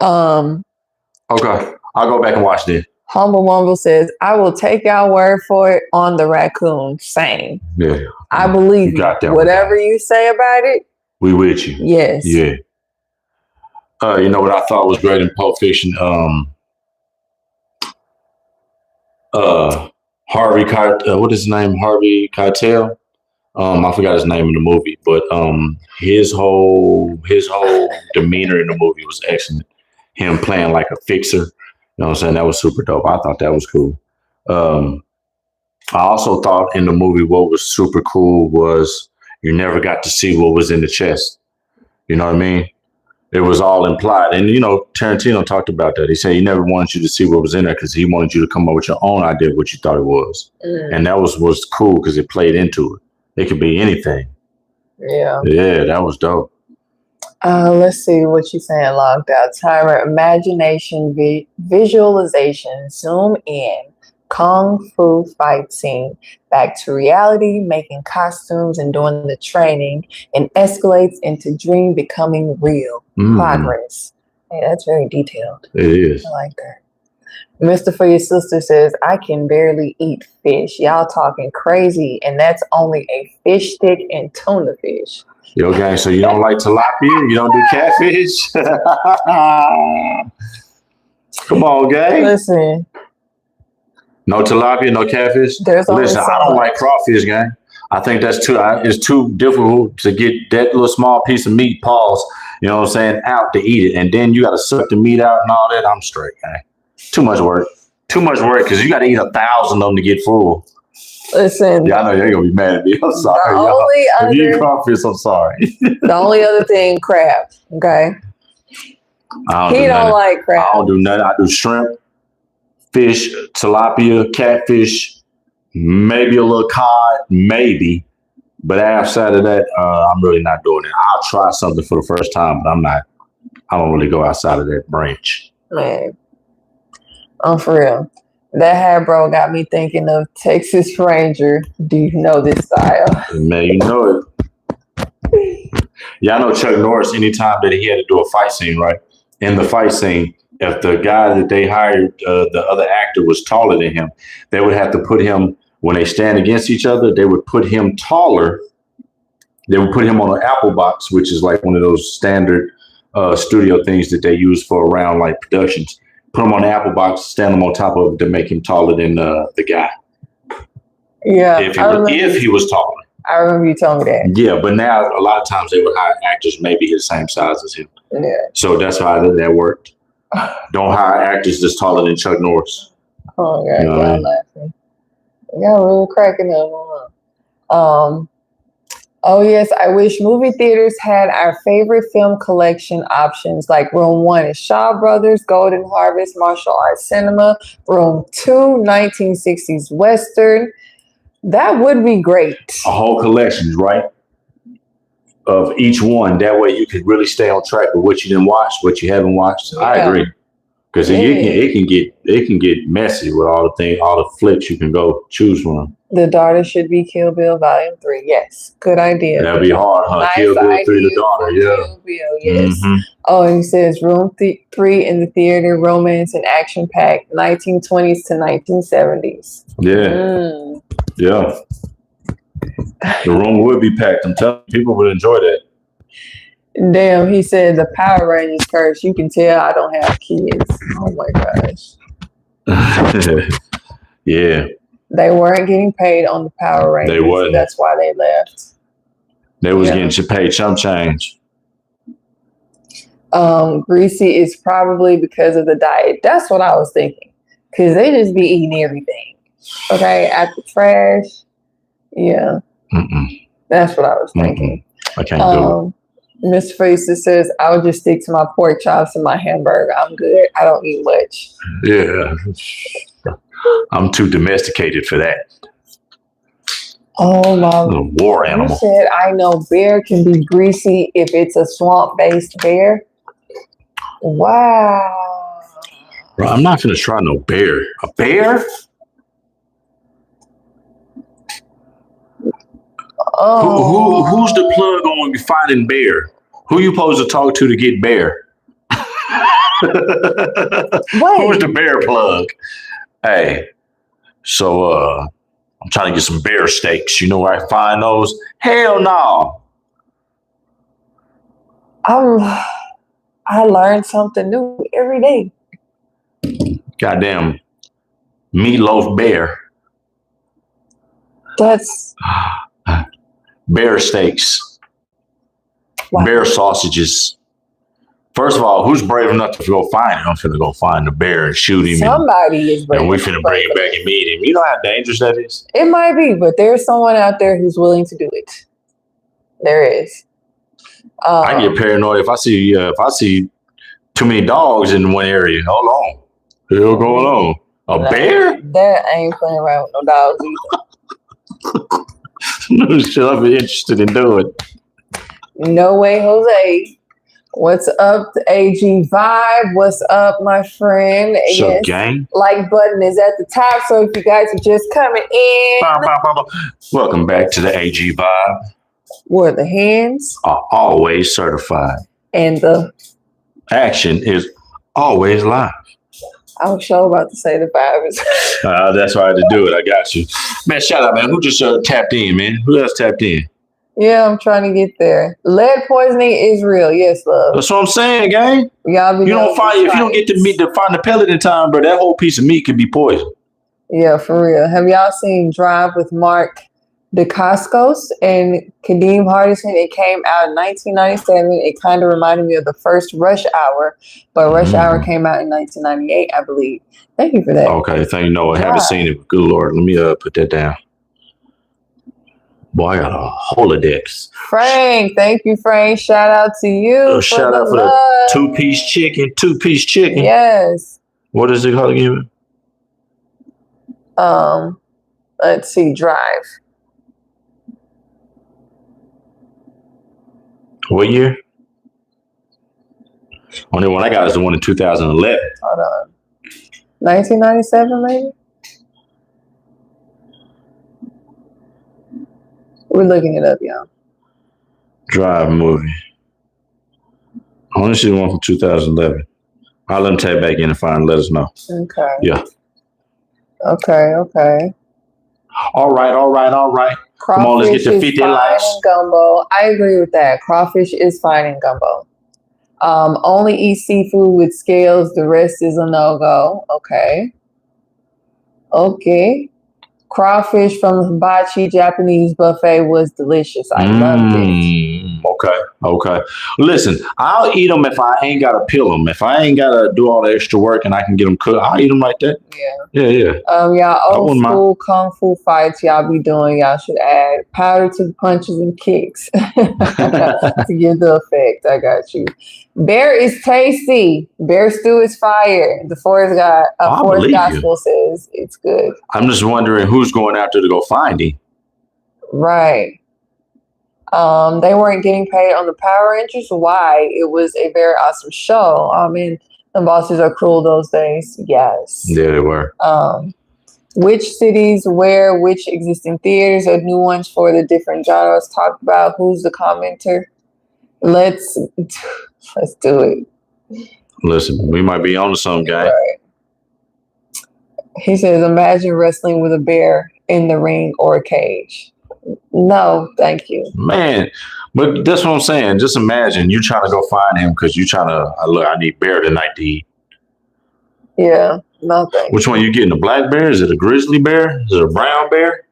Okay. I'll go back and watch this. Humble Wumble says, I will take your word for it on the raccoon. Same. Yeah. I believe got that. Whatever you say about it. We with you. Yes. Yeah. You know what I thought was great in Pulp Fiction? Harvey what is his name? Harvey Keitel. I forgot his name in the movie, but his whole demeanor in the movie was excellent. Him playing like a fixer, you know what I'm saying? That was super dope. I thought that was cool. I also thought in the movie what was super cool was you never got to see what was in the chest. You know what I mean? It was all implied. And, you know, Tarantino talked about that. He said he never wanted you to see what was in there because he wanted you to come up with your own idea of what you thought it was. And that was cool because it played into it. It could be anything. Yeah. Yeah, that was dope. Let's see what you're saying, logged out. Timer, imagination, visualization, zoom in, Kung Fu fight scene, back to reality, making costumes and doing the training, and escalates into dream becoming real. Progress. Hey, that's very detailed. It is. I like that. Mr. For Your Sister says, I can barely eat fish. Y'all talking crazy, and that's only a fish stick and tuna fish. Yo, gang, so you don't like tilapia? You don't do catfish? Come on, gang. Listen. No tilapia, no catfish? Listen, I don't like crawfish, gang. I think it's too difficult to get that little small piece of meat, pause, you know what I'm saying, out to eat it. And then you got to suck the meat out and all that. I'm straight, gang. Too much work because you got to eat 1,000 of them to get full. Listen. Yeah, I know you're going to be mad at me. I'm sorry, y'all. If you eat crawfish, I'm sorry. The only other thing, crab. Okay. He don't like crab. I don't do nothing. I do shrimp, fish, tilapia, catfish, maybe a little cod, maybe. But outside of that, I'm really not doing it. I'll try something for the first time, but I don't really go outside of that branch. Man. For real. That hair bro got me thinking of Texas Ranger. Do you know this style? Man, you know it. Yeah, I know Chuck Norris, anytime that he had to do a fight scene, right? In the fight scene, if the guy that they hired, the other actor was taller than him, they would have to put him, when they stand against each other, they would put him taller. They would put him on an apple box, which is like one of those standard studio things that they use for around like productions. Put him on the apple box, stand him on top of it to make him taller than the guy. Yeah. If he was taller. I remember you telling me that. Yeah, but now a lot of times they would hire actors maybe his same size as him. Yeah. So that's how that worked. Don't hire actors that's taller than Chuck Norris. Oh, God. Y'all laughing. Y'all really cracking up. Oh, yes, I wish movie theaters had our favorite film collection options. Like room 1 is Shaw Brothers, Golden Harvest, Martial Arts Cinema. Room 2, 1960s Western. That would be great. A whole collection, right? Of each one. That way you could really stay on track with what you didn't watch, what you haven't watched. Yeah. I agree. Because it can get messy with all the flicks you can go choose from. The daughter should be Kill Bill Volume 3. Yes, good idea. That'd be hard, huh? Nice Kill Bill 3, the idea daughter, for yeah. Kill Bill, yes. Mm-hmm. Oh, and he says Room 3 in the theater, romance and action packed, 1920s to 1970s. Yeah, yeah. The room would be packed. I'm telling you, people would enjoy that. Damn, he said the Power Rangers curse. You can tell I don't have kids. Oh my gosh. Yeah. They weren't getting paid on the Power Rangers. They wasn't. That's why they left. They was getting paid some change. Greasy is probably because of the diet. That's what I was thinking. Because they just be eating everything. Okay, at the trash. Yeah. Mm-mm. That's what I was thinking. I can't do it. Miss Faces says, I would just stick to my pork chops and my hamburger. I'm good. I don't eat much. Yeah. I'm too domesticated for that. Oh, my. A war animal. You said, I know bear can be greasy if it's a swamp-based bear. Wow. Bro, I'm not going to try no bear. A bear? Oh. Who's the plug on finding bear? Who you supposed to talk to get bear? Who's the bear plug? Hey, so I'm trying to get some bear steaks. You know where I find those? Hell no. I learned something new every day. Goddamn meatloaf bear. That's bear steaks. wow. Bear sausages. First of all, who's brave enough to go find him? I'm finna go find the bear and shoot him. Somebody is brave. And we finna bring him back and meet him. You know how dangerous that is? It might be, but there's someone out there who's willing to do it. There is. I get paranoid if I see too many dogs in one area. Hold on. What's going on? A bear? That ain't playing around with no dogs either. No shit, I'd be interested in doing. No way, Jose. What's up, the AG Vibe? What's up, my friend? What's up, gang? Like button is at the top, so if you guys are just coming in. Welcome back to the AG Vibe. Where the hands are always certified. And the action is always live. I was sure about to say the vibe is. That's why I had to do it. I got you. Man, shout out, man. Who just tapped in, man? Who else tapped in? Yeah, I'm trying to get there. Lead poisoning is real. Yes, love. That's what I'm saying, gang. Y'all be you don't find if you don't get to find the pellet in time, bro, that whole piece of meat could be poison. Yeah, for real. Have y'all seen Drive with Mark Dacascos and Kadeem Hardison? It came out in 1997. It kind of reminded me of the first Rush Hour, but Rush Hour came out in 1998, I believe. Thank you for that. Okay, thank you. No, I haven't seen it. Good Lord. Let me put that down. Boy, I got a Holodex. Frank, thank you, Frank. Shout out to you. Shout out for the two-piece chicken. Two-piece chicken. Yes. What is it called again? Let's see. Drive. What year? Only one I got is the one in 2011. Hold on. 1997, maybe? We're looking it up, y'all. Drive movie. I only see the one from 2011. I'll let them tap back in and find and let us know. Okay. Yeah. Okay. All right. Crawfish Come on, let's get to 50 likes. Gumbo. I agree with that. Crawfish is fine in gumbo. Only eat seafood with scales. The rest is a no-go. Okay. Crawfish from the hibachi Japanese buffet was delicious. I loved it. Okay. Listen, I'll eat them if I ain't got to peel them. If I ain't got to do all the extra work and I can get them cooked, I'll eat them like that. Yeah. Y'all old school kung fu fights y'all be doing, y'all should add powder to the punches and kicks to get the effect. I got you. Bear is tasty. Bear stew is fire. The Forest Gospel says it's good. I'm just wondering who's going out there to go find him. Right. They weren't getting paid on the Power Rangers. Why? It was a very awesome show. And The bosses are cruel those days. Yes. Yeah, they were. Which cities where which existing theaters or new ones for the different genres talked about? Who's the commenter? Let's do it. Listen, we might be on to something, guy. Right. He says, imagine wrestling with a bear in the ring or a cage. No, thank you. Man, but that's what I'm saying. Just imagine you trying to go find him because you trying to, look, I need bear tonight to eat. Yeah, no thank Which one you getting? A black bear? Is it a grizzly bear? Is it a brown bear?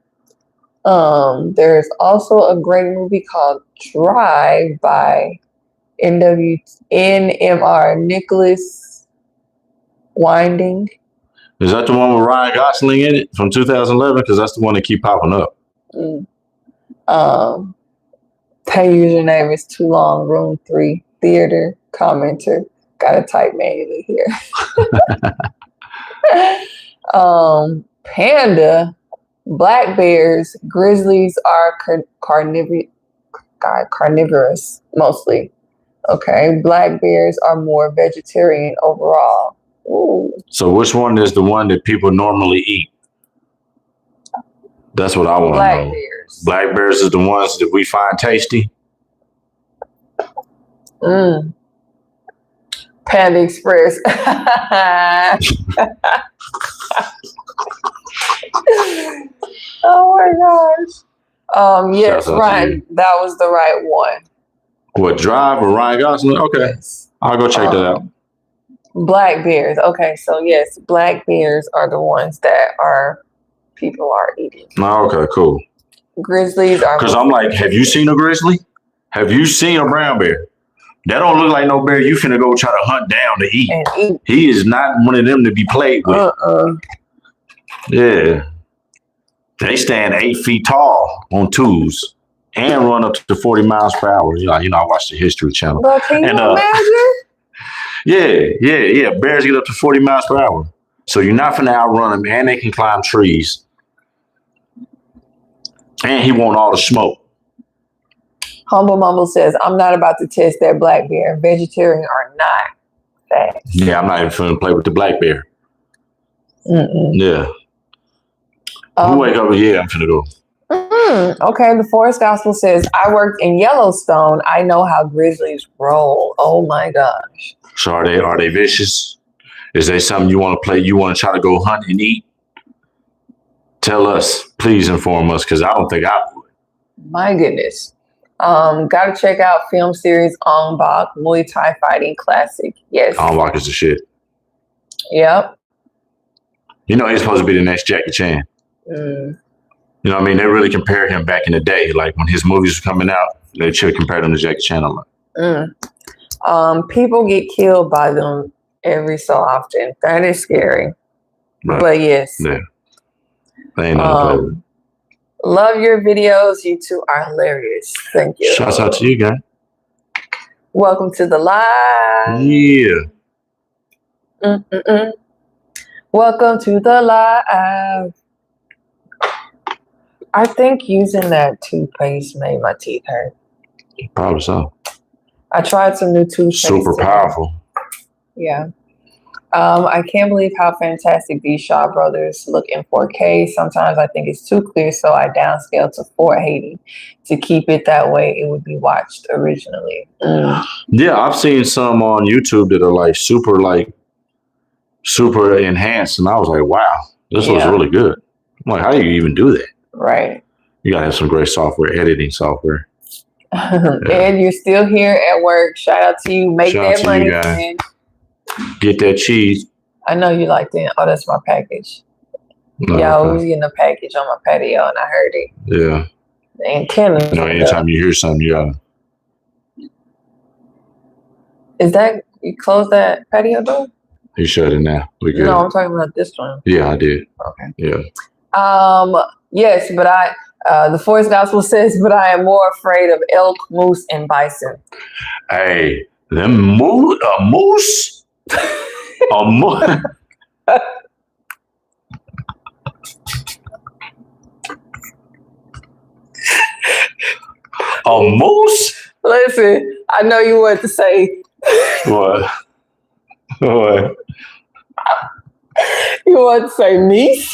There's also a great movie called Drive by NMR Nicholas Winding. Is that the one with Ryan Gosling in it from 2011? Because that's the one that keep popping up. That username is too long. Room 3 theater commenter. Gotta type manually here. Panda, black bears, grizzlies are carnivorous mostly. Okay, black bears are more vegetarian overall. Ooh. So which one is the one that people normally eat? That's what I want to know. Bears. Black bears is the ones that we find tasty. Panda Express. Oh my gosh. Yes, Ryan, that was the right one. What, Drive or Ryan Gosling? Okay. Yes. I'll go check that out. Black bears. Okay, so yes, black bears are the ones that people are eating. Oh, okay, cool. Grizzlies are. Because I'm like, have you seen a grizzly? Have you seen a brown bear? That don't look like no bear you finna go try to hunt down to eat. He is not one of them to be played with. Yeah. They stand 8 feet tall on twos and run up to 40 miles per hour. You know, I watch the History Channel. But can you imagine? Yeah. Bears get up to 40 miles per hour. So you're not finna outrun them, and they can climb trees. And he want all the smoke. Humble Mumble says, I'm not about to test that black bear. Vegetarian or not. Facts. Yeah, I'm not even finna play with the black bear. Yeah. Who wake up? Yeah, I'm finna go. Okay, the Forest Gospel says, I worked in Yellowstone. I know how grizzlies roll. Oh my gosh. So are they vicious? Is there something you want to play? You want to try to go hunt and eat? Tell us. Please inform us, because I don't think I would. My goodness. Gotta check out film series Ong Bak, Muay Thai fighting classic. Yes. Ong Bak is the shit. Yep. You know he's supposed to be the next Jackie Chan. You know what I mean? They really compared him back in the day. Like when his movies were coming out, they should compare him to Jackie Chan a lot. People get killed by them every so often. That is scary. Right. But yes. Yeah. They ain't nothing to play with. Love your videos. You two are hilarious. Thank you. Shouts out to you guys. Welcome to the live. Yeah. Welcome to the live. I think using that toothpaste made my teeth hurt. Probably so. I tried some new toothpaste. Super powerful. Yeah. I can't believe how fantastic these Shaw Brothers look in 4K. Sometimes I think it's too clear, so I downscale to 480 to keep it that way it would be watched originally. Yeah, I've seen some on YouTube that are super enhanced, and I was like, wow, this looks really good. I'm like, how do you even do that? Right. You gotta have some great software, editing software. Ed, you're still here at work. Shout out to you. Make that money, man. Get that cheese. I know you like that. Oh, that's my package. No, I was getting a package on my patio, and I heard it. Yeah. The antenna. You know, anytime you hear something, you gotta. Is that you close that patio door? You shut it now. We good. No, I'm talking about this one. Yeah, I did. Okay. Yeah. Yes, but the Forest Gospel says, but I am more afraid of elk, moose, and bison. Hey, them moose? A moose? A moose? A moose? Listen, I know you wanted to say. What? What? You want to say meese?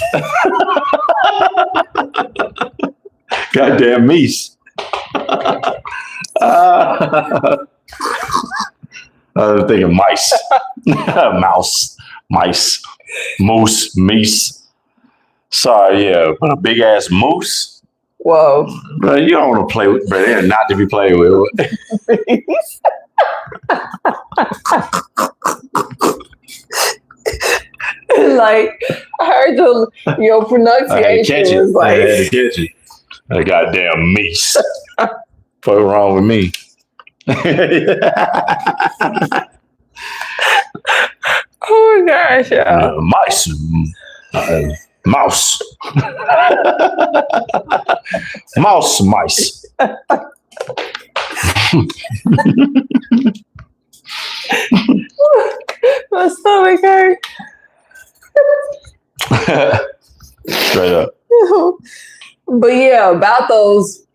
Goddamn meese. I was thinking mice. Mouse. Mice. Moose. Meese. Sorry, yeah. But a big ass moose. Whoa. But you don't want to play with, but they're not to be played with. Like, I heard your pronunciation was like. I had to catch it. A goddamn meese. What's wrong with me? Oh my gosh, yeah. Mice. Mouse. Mouse, mice. My stomach hurt. Straight up. But yeah, about those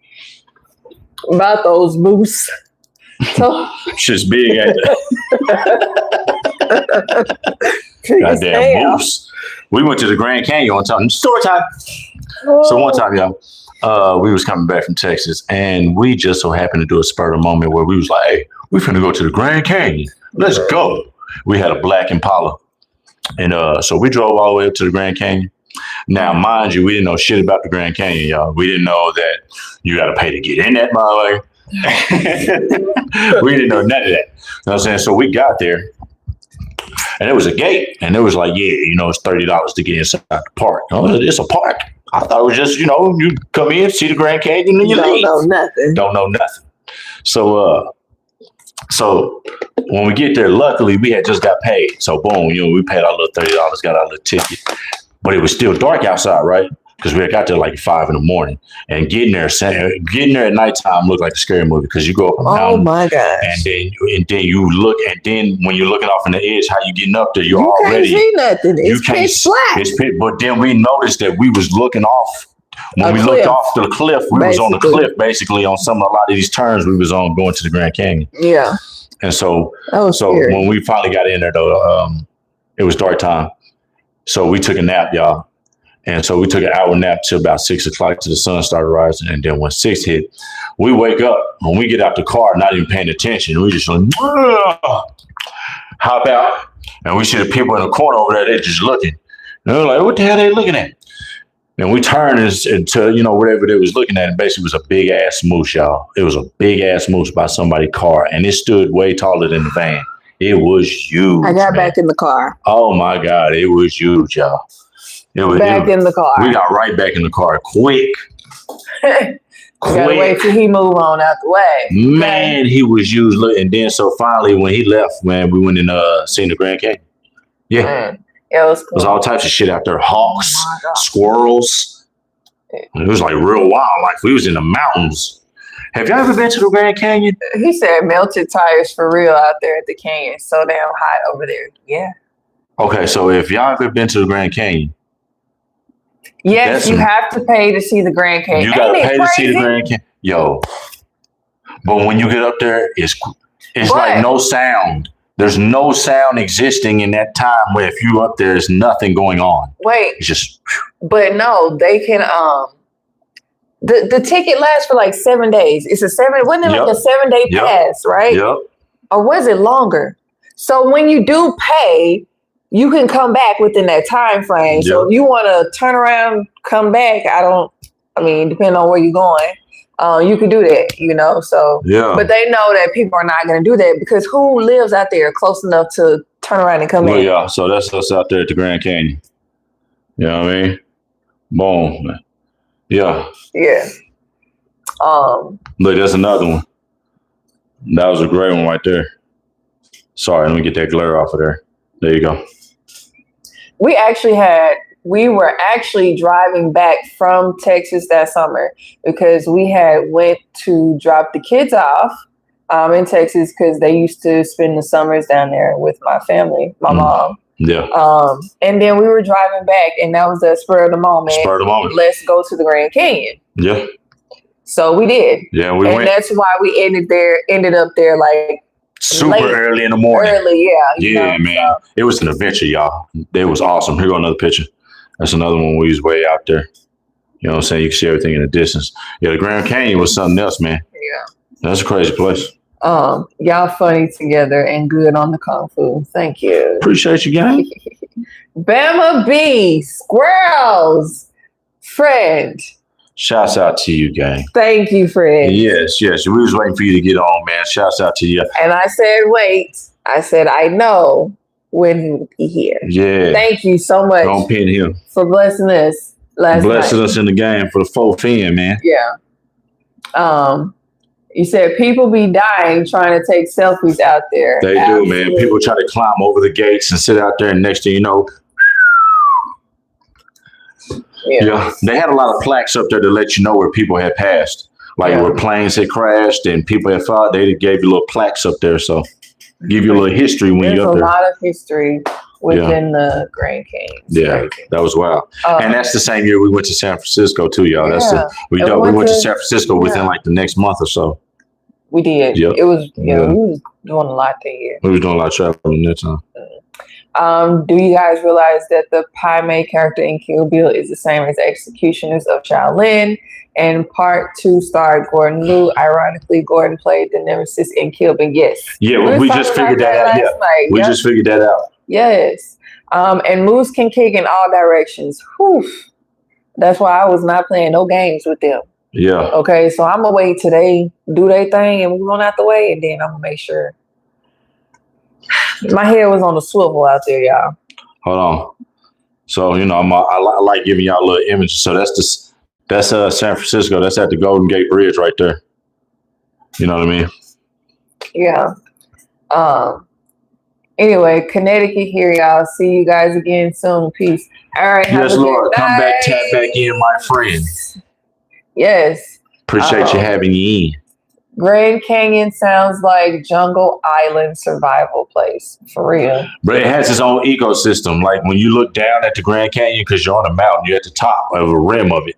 moose. So Shit's big, ain't it? Goddamn moose. We went to the Grand Canyon one time. Story time. So one time, y'all, we was coming back from Texas, and we just so happened to do a spur of the moment where we was like, hey, we finna go to the Grand Canyon. Let's go. We had a black Impala. And so we drove all the way up to the Grand Canyon. Now, mind you, we didn't know shit about the Grand Canyon, y'all. We didn't know that you got to pay to get in that motherfucker. We didn't know none of that. You know what I'm saying? So we got there, and there was a gate, and it was like, yeah, it's $30 to get inside the park. It's a park. I thought it was just, you come in, see the Grand Canyon, and you leave. Don't know nothing. So when we get there, luckily we had just got paid. So boom, we paid our little $30, got our little ticket. But it was still dark outside, right? Because we had got there like 5 a.m. And getting there at nighttime looked like a scary movie because you go up a mountain. Oh my gosh. And then you look, and then when you're looking off on the edge, how you getting up there, you already can't see nothing. It's pitch black. It's pitch, but then we noticed that we was looking off. When we looked off the cliff, we was on the cliff basically on a lot of these turns we was on going to the Grand Canyon. Yeah. And so scary. when we finally got in there though, it was dark time. So we took a nap, y'all. And so we took an hour nap till about 6 o'clock till the sun started rising. And then when 6 hit, we wake up. When we get out the car, not even paying attention. We just like, hop out. And we see the people in the corner over there, they're just looking. And they're like, what the hell are they looking at? And we turned into, whatever they was looking at. And basically it was a big ass moose, y'all. It was a big ass moose by somebody's car. And it stood way taller than the van. It was huge. I got back in the car. Oh my God, it was huge, y'all. In the car. We got right back in the car quick. Gotta wait till he move on out the way. Man, he was huge. And then so finally when he left, man, we went and seen the Grand Canyon. Yeah. It was cool. There's all types of shit out there. Hawks, squirrels. It was like real wildlife. We was in the mountains. Have y'all ever been to the Grand Canyon? He said melted tires for real out there at the canyon. So damn hot over there. Yeah. Okay, so if y'all ever been to the Grand Canyon. Yes, you have to pay to see the Grand Canyon. You got to pay to see the Grand Canyon. Yo. But when you get up there, it's like no sound. There's no sound existing in that time where if you up there, there's nothing going on. Wait. It's just. But no, they can, the ticket lasts for like 7 days. It's wasn't it like a 7-day pass, right? Yep. Or was it longer? So when you do pay, you can come back within that time frame. Yep. So if you want to turn around, come back, depending on where you're going, you can do that, so. Yeah. But they know that people are not going to do that because who lives out there close enough to turn around and come in? Yeah, so that's us out there at the Grand Canyon. You know what I mean? Boom. Yeah. Yeah. Look, that's another one. That was a great one right there. Sorry, let me get that glare off of there. There you go. We were actually driving back from Texas that summer because we had went to drop the kids off in Texas because they used to spend the summers down there with my family, my mom. Yeah. And then we were driving back and that was the spur of the moment. Let's go to the Grand Canyon. Yeah. So we did. Yeah, we went. And that's why we ended up there like super early in the morning. Early, yeah. Yeah, man. So. It was an adventure, y'all. It was awesome. Here go another picture. That's another one we was way out there. You know what I'm saying? You can see everything in the distance. Yeah, the Grand Canyon was something else, man. Yeah. That's a crazy place. Y'all funny together and good on the Kung Fu. Thank you. Appreciate you, gang. Bama B, Squirrels, Fred. Shouts out to you, gang. Thank you, Fred. Yes. We was waiting for you to get on, man. Shouts out to you. And I said, wait. I said, I know when he will be here. Yeah. Thank you so much. Don't pin him. For blessing us blessing us in the game for the 4 fin, man. Yeah. You said people be dying trying to take selfies out there. They do, man. People try to climb over the gates and sit out there, and next thing you know, they had a lot of plaques up there to let you know where people had passed. Like where planes had crashed and people had fallen, they gave you little plaques up there. So give you a little history when you're up there. There's a lot of history within the Grand Canyon. Yeah, that was wild. And that's the same year we went to San Francisco too, y'all. We went to San Francisco within like the next month or so. We did. Yep. It was, we was doing a lot that year. We was doing a lot of traveling that time. Do you guys realize that the Pai Mei character in Kill Bill is the same as Executioners of Shaolin? And part 2 starred Gordon Liu. Ironically, Gordon played the nemesis in Kill Bill. Yes. Yeah, we just figured that out. Yeah, we just figured that out. Yes. And moves can kick in all directions. Whew. That's why I was not playing no games with them. Yeah. Okay, so I'm gonna wait till they do their thing and move on out the way, and then I'm gonna make sure. My head was on the swivel out there, y'all. Hold on. So I like giving y'all a little images. So that's San Francisco. That's at the Golden Gate Bridge right there. You know what I mean? Yeah. Anyway, Connecticut here, y'all. See you guys again soon. Peace. All right. Yes, Lord. Come back, tap back in, my friends. Yes. Appreciate you having me in. Grand Canyon sounds like Jungle Island survival place. For real. But it has its own ecosystem. Like when you look down at the Grand Canyon, because you're on a mountain, you're at the top of a rim of it.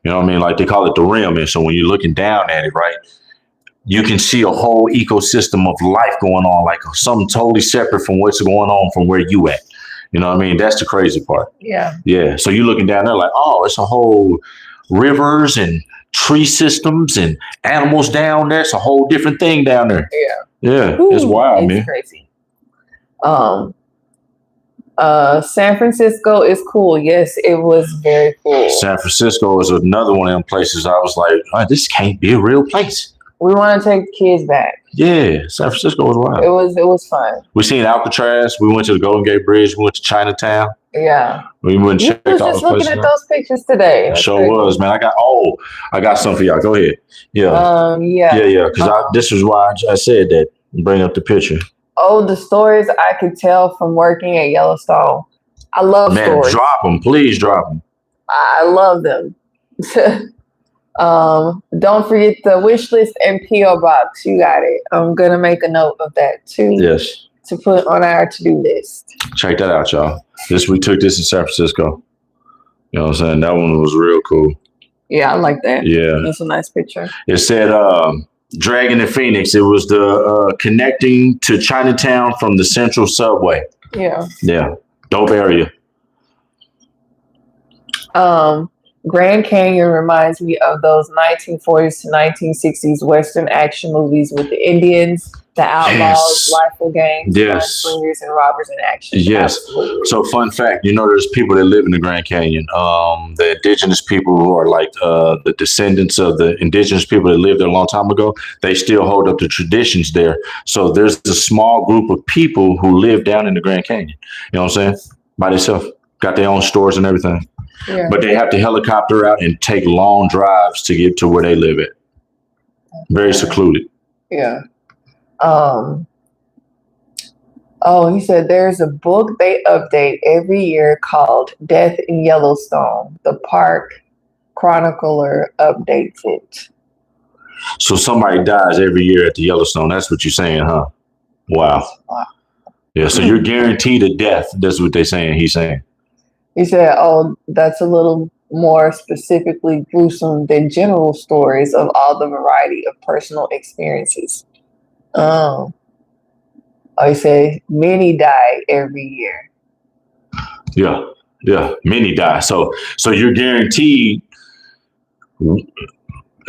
You know what I mean? Like they call it the rim. And so when you're looking down at it, right, you can see a whole ecosystem of life going on, like something totally separate from what's going on from where you at. You know what I mean? That's the crazy part. Yeah. Yeah. So you're looking down there like, oh, it's a whole rivers and tree systems and animals down there. It's a whole different thing down there. Yeah. It's wild, man. It's crazy. San Francisco is cool. Yes, it was very cool. San Francisco is another one of them places I was like, oh, this can't be a real place. We want to take the kids back. Yeah, San Francisco was wild. It was fun. We seen Alcatraz. We went to the Golden Gate Bridge. We went to Chinatown. Yeah. We went and checked all the places. I was just looking at those pictures today. Sure was, man. I got something for y'all. Go ahead. Yeah. Yeah. Because this is why I said that. Bring up the picture. Oh, the stories I could tell from working at Yellowstone. I love stories. Man, drop them. Please drop them. I love them. Don't forget the wish list and P.O. box. You got it. I'm gonna make a note of that too. Yes. To put on our to-do list. Check that out, y'all. We took this in San Francisco. You know what I'm saying? That one was real cool. Yeah, I like that. Yeah. That's a nice picture. It said Dragon and Phoenix. It was the connecting to Chinatown from the Central Subway. Yeah. Yeah. Dope area. Grand Canyon reminds me of those 1940s to 1960s Western action movies with the Indians, the outlaws, rifle gangs, slingers, and robbers in action. Yes. Absolutely. So fun fact, there's people that live in the Grand Canyon. The indigenous people who are like the descendants of the indigenous people that lived there a long time ago, they still hold up the traditions there. So there's a small group of people who live down in the Grand Canyon. You know what I'm saying? By themselves. Got their own stores and everything. Yeah. But they have to helicopter out and take long drives to get to where they live at. Very secluded. Yeah. He said there's a book they update every year called Death in Yellowstone. The park chronicler updates it. So somebody dies every year at the Yellowstone. That's what you're saying, huh? Wow. Yeah, so you're guaranteed a death. That's what they're saying. He's saying. He said, that's a little more specifically gruesome than general stories of all the variety of personal experiences. Oh. Oh, he said many die every year. Yeah. Many die. So you're guaranteed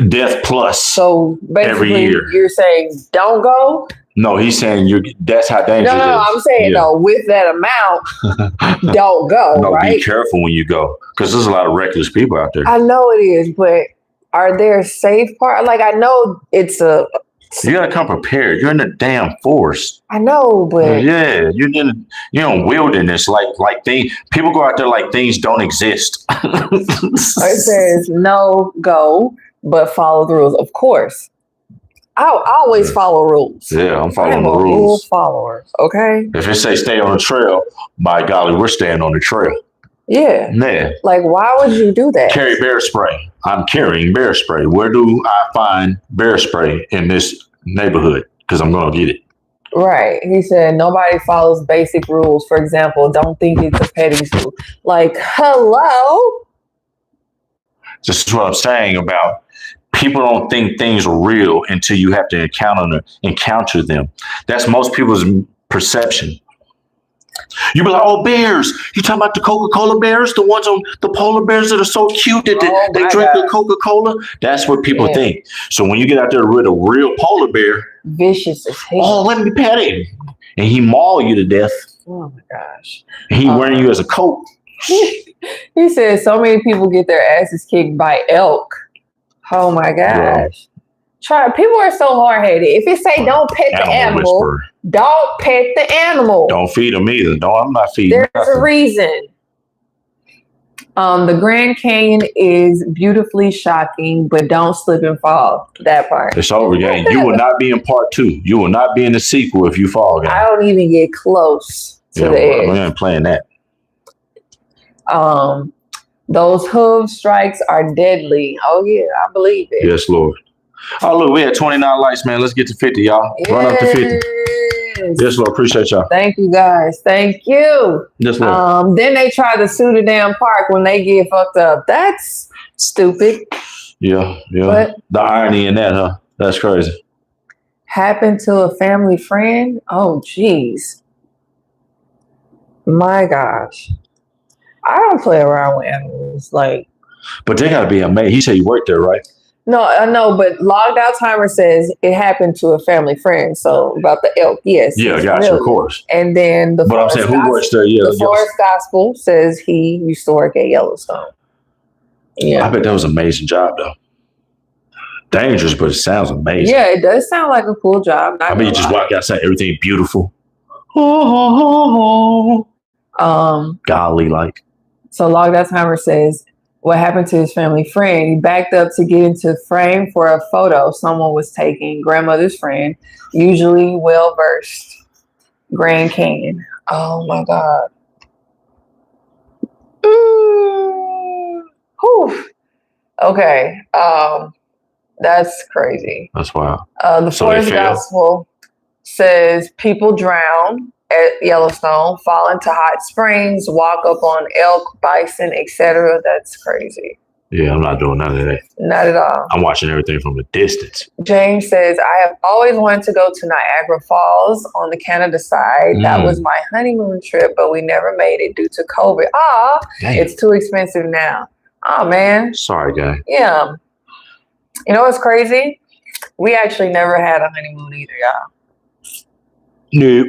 death plus. So every basically, year. you're saying don't go. No, he's saying that's how dangerous it is. No, I'm saying though, with that amount, don't go. No, right? Be careful when you go, because there's a lot of reckless people out there. I know it is, but are there safe parts? Like, I know it's a. You gotta come prepared. You're in the damn forest. I know, but yeah, you're in wilderness. Like people go out there like things don't exist. it says no go, but follow the rules. Of course, I always follow rules. Yeah, I'm following the rules. rule follower. Okay. If it say stay on the trail, by golly, we're staying on the trail. Yeah. Like, why would you do that? Carry bear spray. I'm carrying bear spray. Where do I find bear spray in this neighborhood? Because I'm going to get it. Right. He said nobody follows basic rules. For example, don't think it's a petting zoo. Like, hello? This is what I'm saying about people don't think things are real until you have to encounter them. That's most people's perception. You be like, oh, bears. You talking about the Coca-Cola bears? The ones on the polar bears that are so cute that they drink the Coca-Cola? That's what people think. So when you get out there with a real polar bear, vicious as hell. Oh, let me pet him. And he maul you to death. Oh my gosh. And he wearing you as a coat. He said so many people get their asses kicked by elk. Oh my gosh. People are so hard-headed. If it say don't pet the animal, don't pet the animal. Don't feed them either. No, I'm not feeding. There's nothing. a reason. The Grand Canyon is beautifully shocking, but don't slip and fall. That part. It's over, gang. You will not be in part 2. You will not be in the sequel if you fall, gang. I don't even get close to the edge. We ain't playing that. Those hoof strikes are deadly. Oh yeah, I believe it. Yes, Lord. Oh, look, we had 29 likes, man. Let's get to 50, y'all. Yes. Run up to 50. Yes, Lord. Appreciate y'all. Thank you, guys. Thank you. Yes, Lord. Then they try to sue the damn park when they get fucked up. That's stupid. Yeah. But the irony in that, huh? That's crazy. Happened to a family friend? Oh, geez. My gosh. I don't play around with animals. But they got to be amazing. He said you worked there, right? No, I know, but Logged Out Timer says it happened to a family friend. So about the elk, yes. Yeah, gotcha, of course. And then but I'm saying who works there? Yeah, the Forest Gospel says he used to work at Yellowstone. Yeah, I bet that was an amazing job though. Dangerous, but it sounds amazing. Yeah, it does sound like a cool job. I mean, you just walk outside, everything beautiful. Golly, like. So Logged Out Timer says, what happened to his family friend? He backed up to get into frame for a photo someone was taking. Grandmother's friend, usually well-versed. Grand Canyon. Oh, my God. Whew. Okay. That's crazy. That's wild. The Forest Gospel says people drown at Yellowstone, fall into hot springs, walk up on elk, bison, etc. That's crazy. Yeah, I'm not doing none of that. Not at all. I'm watching everything from a distance. James says, I have always wanted to go to Niagara Falls on the Canada side. That was my honeymoon trip, but we never made it due to COVID. It's too expensive now. Oh, man. Sorry, guy. Yeah. You know what's crazy? We actually never had a honeymoon either, y'all. Nope.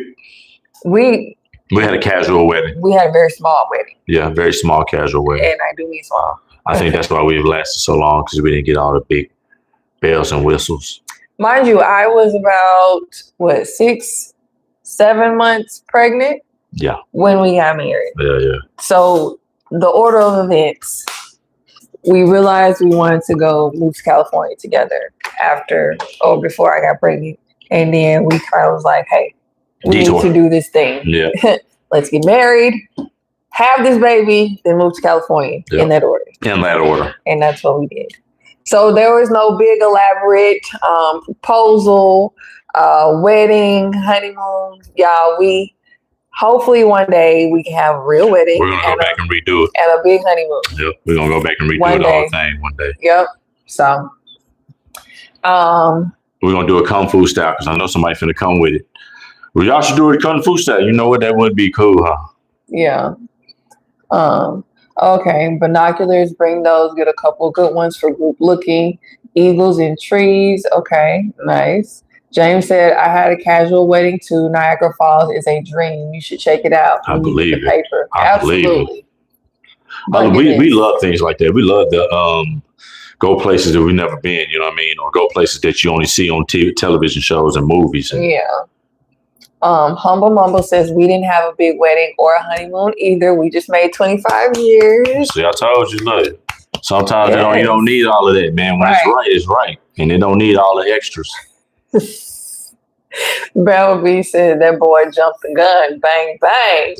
We had a casual wedding. We had a very small wedding. Yeah, very small casual wedding. And I do mean small. I think that's why we've lasted so long, because we didn't get all the big bells and whistles. Mind you, I was about, 6, 7 months pregnant? Yeah. When we got married. Yeah. So the order of events, we realized we wanted to go move to California together before I got pregnant. And then we kind of was like, hey, we need to do this thing. Yeah. Let's get married, have this baby, then move to California in that order. And that's what we did. So there was no big elaborate proposal, wedding, honeymoon. Y'all, hopefully one day we can have a real wedding. We're going to go back and redo it. And a big honeymoon. Yep. We're going to go back and redo the whole thing one day. Yep. So. We're going to do a Kung Fu style, because I know somebody finna come with it. Well, y'all should do it Kung Fu style. You know what? That would be cool, huh? Yeah. Okay. Binoculars, bring those. Get a couple good ones for group looking. Eagles in trees. Okay. Nice. James said, I had a casual wedding too. Niagara Falls is a dream. You should check it out. I believe the paper. I believe it. We love things like that. We love the go places that we've never been, you know what I mean? Or go places that you only see on television shows and movies. And, yeah. Humble Mumble says, we didn't have a big wedding or a honeymoon either. We just made 25 years. See, I told you, look. Sometimes you don't need all of that, man. When it's right. And they don't need all the extras. Bell B said, that boy jumped the gun. Bang, bang.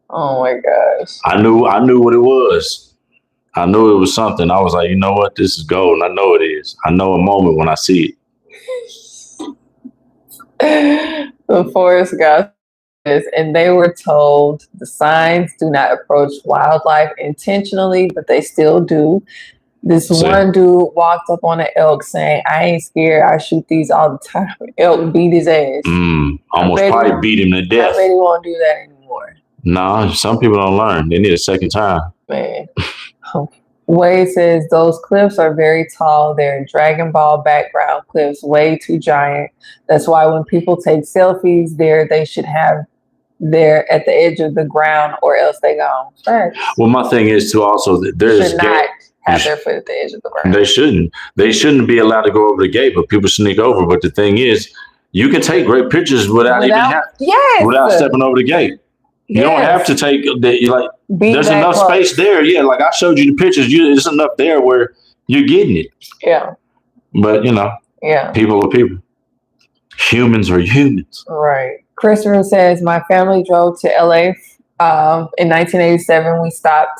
Oh, my gosh. I knew what it was. I knew it was something. I was like, you know what? This is gold. And I know it is. I know a moment when I see it. The forest got this, and they were told the signs do not approach wildlife intentionally, but they still do. This one dude walked up on an elk saying, I ain't scared. I shoot these all the time. Elk beat his ass. Almost probably beat him to death. I bet he won't do that anymore. Nah, some people don't learn. They need a second time. Man. Wade says, those cliffs are very tall. They're Dragon Ball background cliffs, way too giant. That's why when people take selfies there, they should have they're at the edge of the ground or else they gone. Right. Well, my thing is too also that there's should not have their foot at the edge of the ground. They shouldn't. They shouldn't be allowed to go over the gate, but people sneak over. But the thing is, you can take great pictures without stepping over the gate. You don't have to take there's enough space there. Yeah, like I showed you the pictures. There's enough there where you're getting it. Yeah. But people are people. Humans are humans. Right. Christopher says, my family drove to LA in 1987. We stopped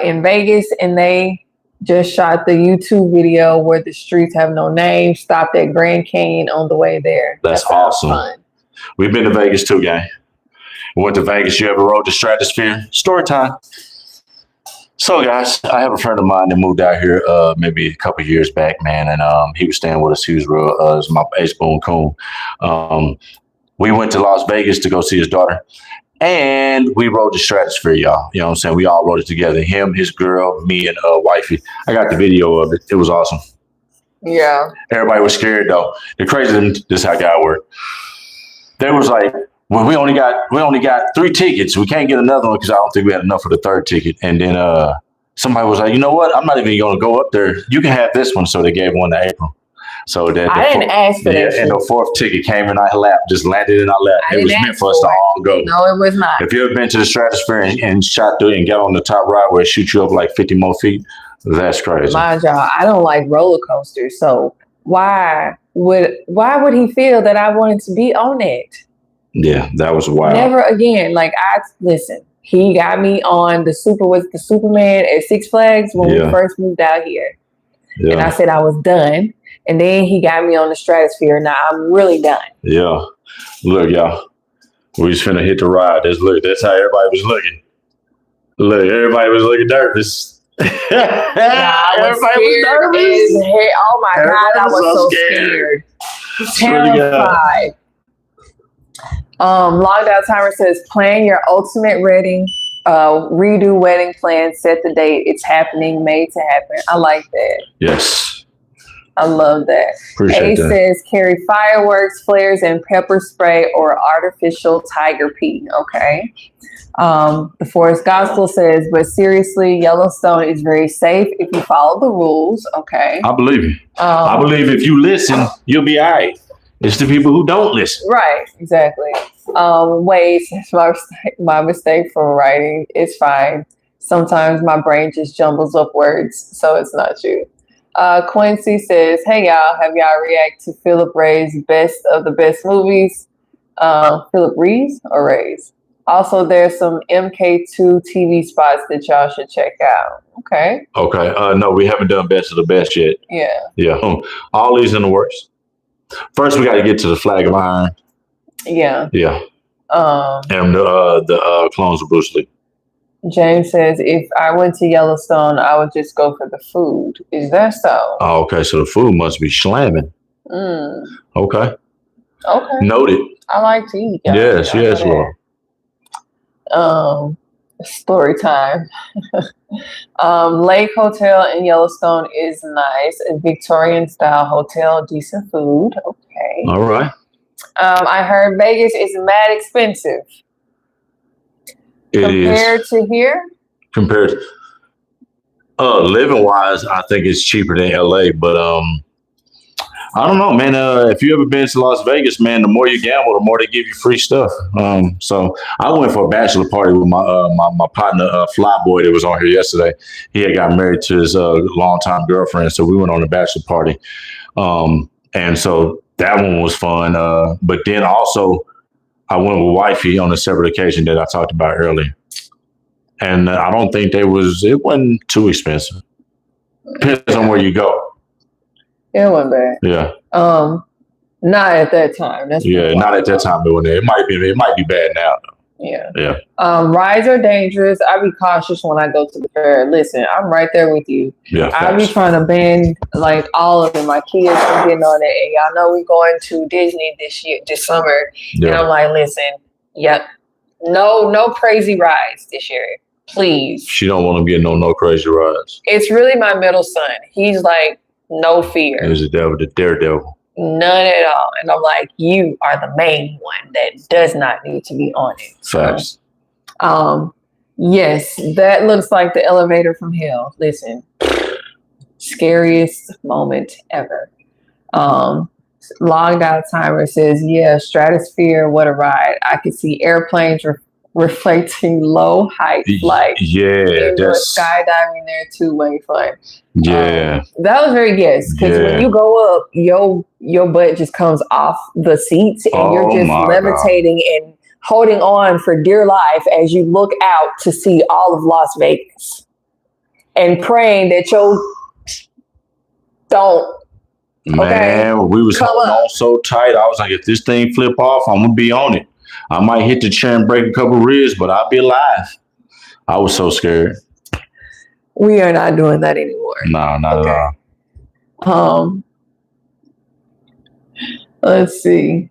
in Vegas and they just shot the YouTube video where the streets have no name. Stopped at Grand Canyon on the way there. That's awesome. Fun. We've been to Vegas too, gang. We went to Vegas. You ever rode the Stratosphere? Story time. So, guys, I have a friend of mine that moved out here maybe a couple of years back, man, and he was staying with us. He was real, was my ace-boon coon. We went to Las Vegas to go see his daughter, and we rode the Stratosphere, y'all. You know what I'm saying? We all rode it together. Him, his girl, me, and wifey. I got the video of it. It was awesome. Yeah. Everybody was scared, though. The crazy thing, this is how God worked. They was like, well, we only got 3 tickets. We can't get another one because I don't think we had enough for the 3rd ticket. And then somebody was like, you know what? I'm not even going to go up there. You can have this one. So they gave one to Apryl. So that I didn't ask for that. And the 4th ticket came in our lap, just landed in our lap. It was meant for us to all go. No, it was not. If you ever been to the Stratosphere and shot through and got on the top ride where it shoots you up like 50 more feet, that's crazy. Mind y'all, I don't like roller coasters. So why would he feel that I wanted to be on it? Yeah, that was wild. Never again. Like listen, he got me on the Superman at Six Flags when we first moved out here. Yeah. And I said I was done. And then he got me on the Stratosphere. Now I'm really done. Yeah. Look, y'all. We just finna hit the ride. That's how everybody was looking. Look, everybody was looking nervous. Everybody was nervous. Oh my God, I was so scared. Terrified. Lockdown Timer says, plan your ultimate wedding, redo wedding plan, set the date. It's happening, made to happen. I like that. Yes. I love that. Appreciate that. Says, carry fireworks, flares, and pepper spray or artificial tiger pee. Okay. The Forest Gospel says, but seriously, Yellowstone is very safe if you follow the rules. Okay. I believe you. I believe if you listen, you'll be all right. It's the people who don't listen. Right, exactly. Wade says, my mistake for writing. It's fine. Sometimes my brain just jumbles up words, so it's not you. Quincy says, hey, y'all, have y'all react to Philip Ray's best of the best movies? Philip Reeves or Ray's? Also, there's some MK2 TV spots that y'all should check out. Okay. No, we haven't done best of the best yet. Yeah. All these in the works. First, we got to get to the Flag of Iron. Yeah. Yeah. And the Clones of Bruce Lee. James says, if I went to Yellowstone, I would just go for the food. Is that so? Oh, okay. So the food must be slamming. Okay. Okay. Noted. I like to eat. Yes, Lord. Story time. Lake Hotel in Yellowstone is nice. A Victorian style hotel, decent food. Okay. All right. I heard Vegas is mad expensive. Compared to here? Compared to living wise, I think it's cheaper than LA, but I don't know, man. If you ever been to Las Vegas, man, the more you gamble, the more they give you free stuff. So I went for a bachelor party with my partner, Flyboy, that was on here yesterday. He had got married to his longtime girlfriend, so we went on a bachelor party, and so that one was fun. But then also, I went with wifey on a separate occasion that I talked about earlier, and I don't think it wasn't too expensive. Depends on where you go. It wasn't bad. Yeah. Not at that time. That's not at that time. It might be bad now. Yeah. Yeah. Rides are dangerous. I be cautious when I go to the fair. Listen, I'm right there with you. Yeah. I be trying to band like all of them. My kids are getting on it. And y'all know we going to Disney this summer. Yeah. And I'm like, listen, yep. No crazy rides this year. Please. She don't want to get no crazy rides. It's really my middle son. He's like, no fear. He's the daredevil. None at all. And I'm like, you are the main one that does not need to be on it. Facts. Yes, that looks like the elevator from hell. Listen, scariest moment ever. Logged out timer says, yeah, stratosphere, what a ride. I could see airplanes reflecting low height flight. Yeah, that's skydiving there too. Way fun. Yeah, that was very yes. Because when you go up, your butt just comes off the seats, and you're just levitating and holding on for dear life as you look out to see all of Las Vegas, and praying that don't. Man, we was holding on so tight. I was like, if this thing flip off, I'm gonna be on it. I might hit the chair and break a couple ribs, but I'll be alive. I was so scared. We are not doing that anymore. No, not at all. Let's see.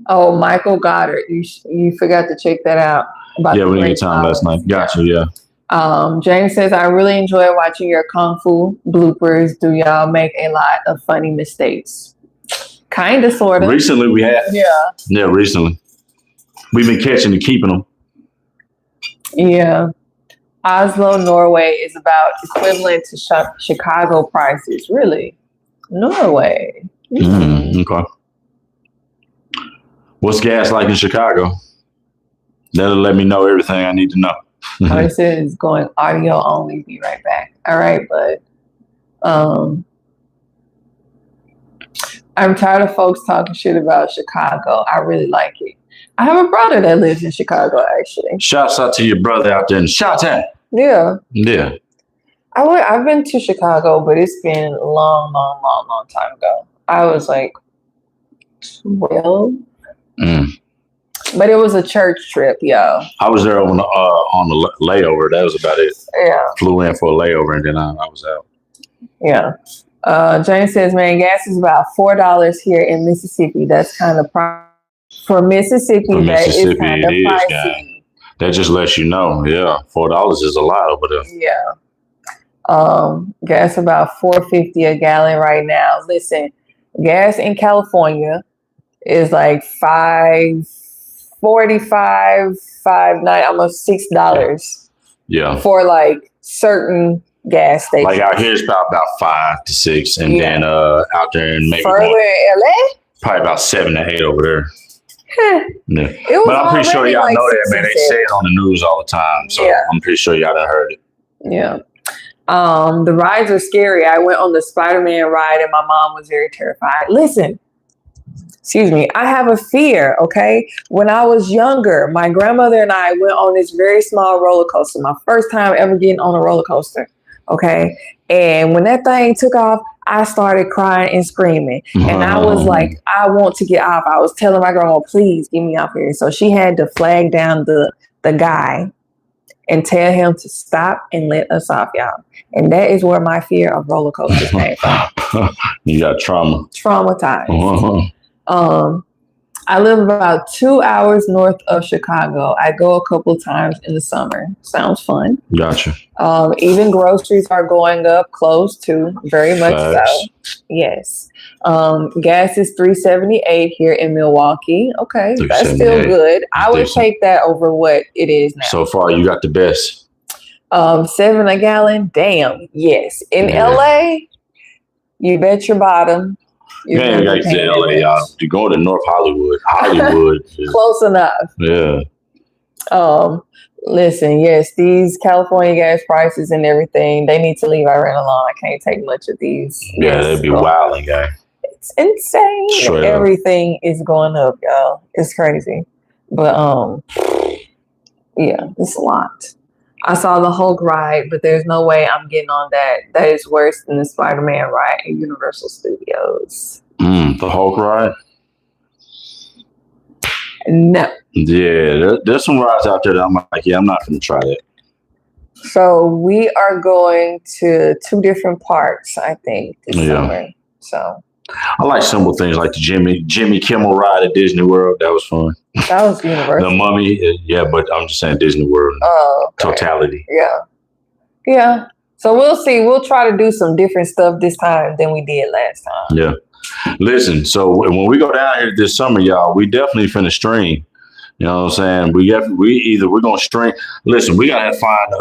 Oh, Michael Goddard. You forgot to check that out. We didn't get time last night. Gotcha, yeah. James says, I really enjoy watching your Kung Fu bloopers. Do y'all make a lot of funny mistakes? Kind of, sort of. Recently we have. Yeah, recently. We've been catching and keeping them. Yeah. Oslo, Norway is about equivalent to Chicago prices. Really? Norway. Okay. What's gas like in Chicago? That'll let me know everything I need to know. It says going audio only. Be right back. All right, but I'm tired of folks talking shit about Chicago. I really like it. I have a brother that lives in Chicago, actually. Shouts out to your brother out there in Chi-Town. Yeah. Yeah. I've been to Chicago, but it's been a long time ago. I was like 12. But it was a church trip, yo. I was there on the layover. That was about it. Yeah. Flew in for a layover and then I was out. Yeah. James says, man, gas is about $4 here in Mississippi. That's kind of for Mississippi. That is kind of pricey. Guy. That just lets you know. Yeah. $4 is a lot over there. Yeah. Gas about $4.50 a gallon right now. Listen, gas in California is like $5.45, $5.90, almost $6. Yeah. For like certain gas stations. Like out here it's about 5 to 6, and then out there in maybe further in LA, probably about 7 to 8 over there. Yeah. But I'm pretty sure y'all know that, man. They say it on the news all the time, so I'm pretty sure y'all done heard it. Yeah. The rides are scary. I went on the Spider-Man ride and my mom was very terrified. Listen, excuse me, I have a fear, okay? When I was younger, my grandmother and I went on this very small roller coaster, my first time ever getting on a roller coaster, okay? And when that thing took off, I started crying and screaming. And I was like, I want to get off. I was telling my grandma, please get me off here. So she had to flag down the guy and tell him to stop and let us off, y'all. And that is where my fear of roller coasters came from. You got trauma. Traumatized. I live about 2 hours north of Chicago. I go a couple times in the summer. Sounds fun. Gotcha. Even groceries are going up close too. Very much Facts. so. Yes. Gas is $3.78 here in Milwaukee. Okay, that's still good. I would take that over what it is now. So far, you got the best. 7 a gallon. Damn. Yes. In LA, you bet your bottom. Yeah, like to LA, y'all. You go to North Hollywood. Hollywood is close enough. Yeah. Listen, yes, these California gas prices and everything, they need to leave Iran alone. I can't take much of these. Yeah, that'd be wilding, guy. It's insane. Straight everything is going up, y'all. It's crazy. But yeah, it's a lot. I saw the Hulk ride, but there's no way I'm getting on that. That is worse than the Spider-Man ride at Universal Studios. The Hulk ride? No. Yeah, there's some rides out there that I'm like, yeah, I'm not going to try that. So we are going to 2 different parks, I think, this summer. So I like simple things like the Jimmy Kimmel ride at Disney World. That was fun. That was Universal. The Mummy, yeah, but I'm just saying Disney World. Totality. Yeah. Yeah. So we'll see. We'll try to do some different stuff this time than we did last time. Yeah. Listen, so when we go down here this summer, y'all, we definitely finna stream. You know what I'm saying? We're gonna stream. Listen, we gotta find.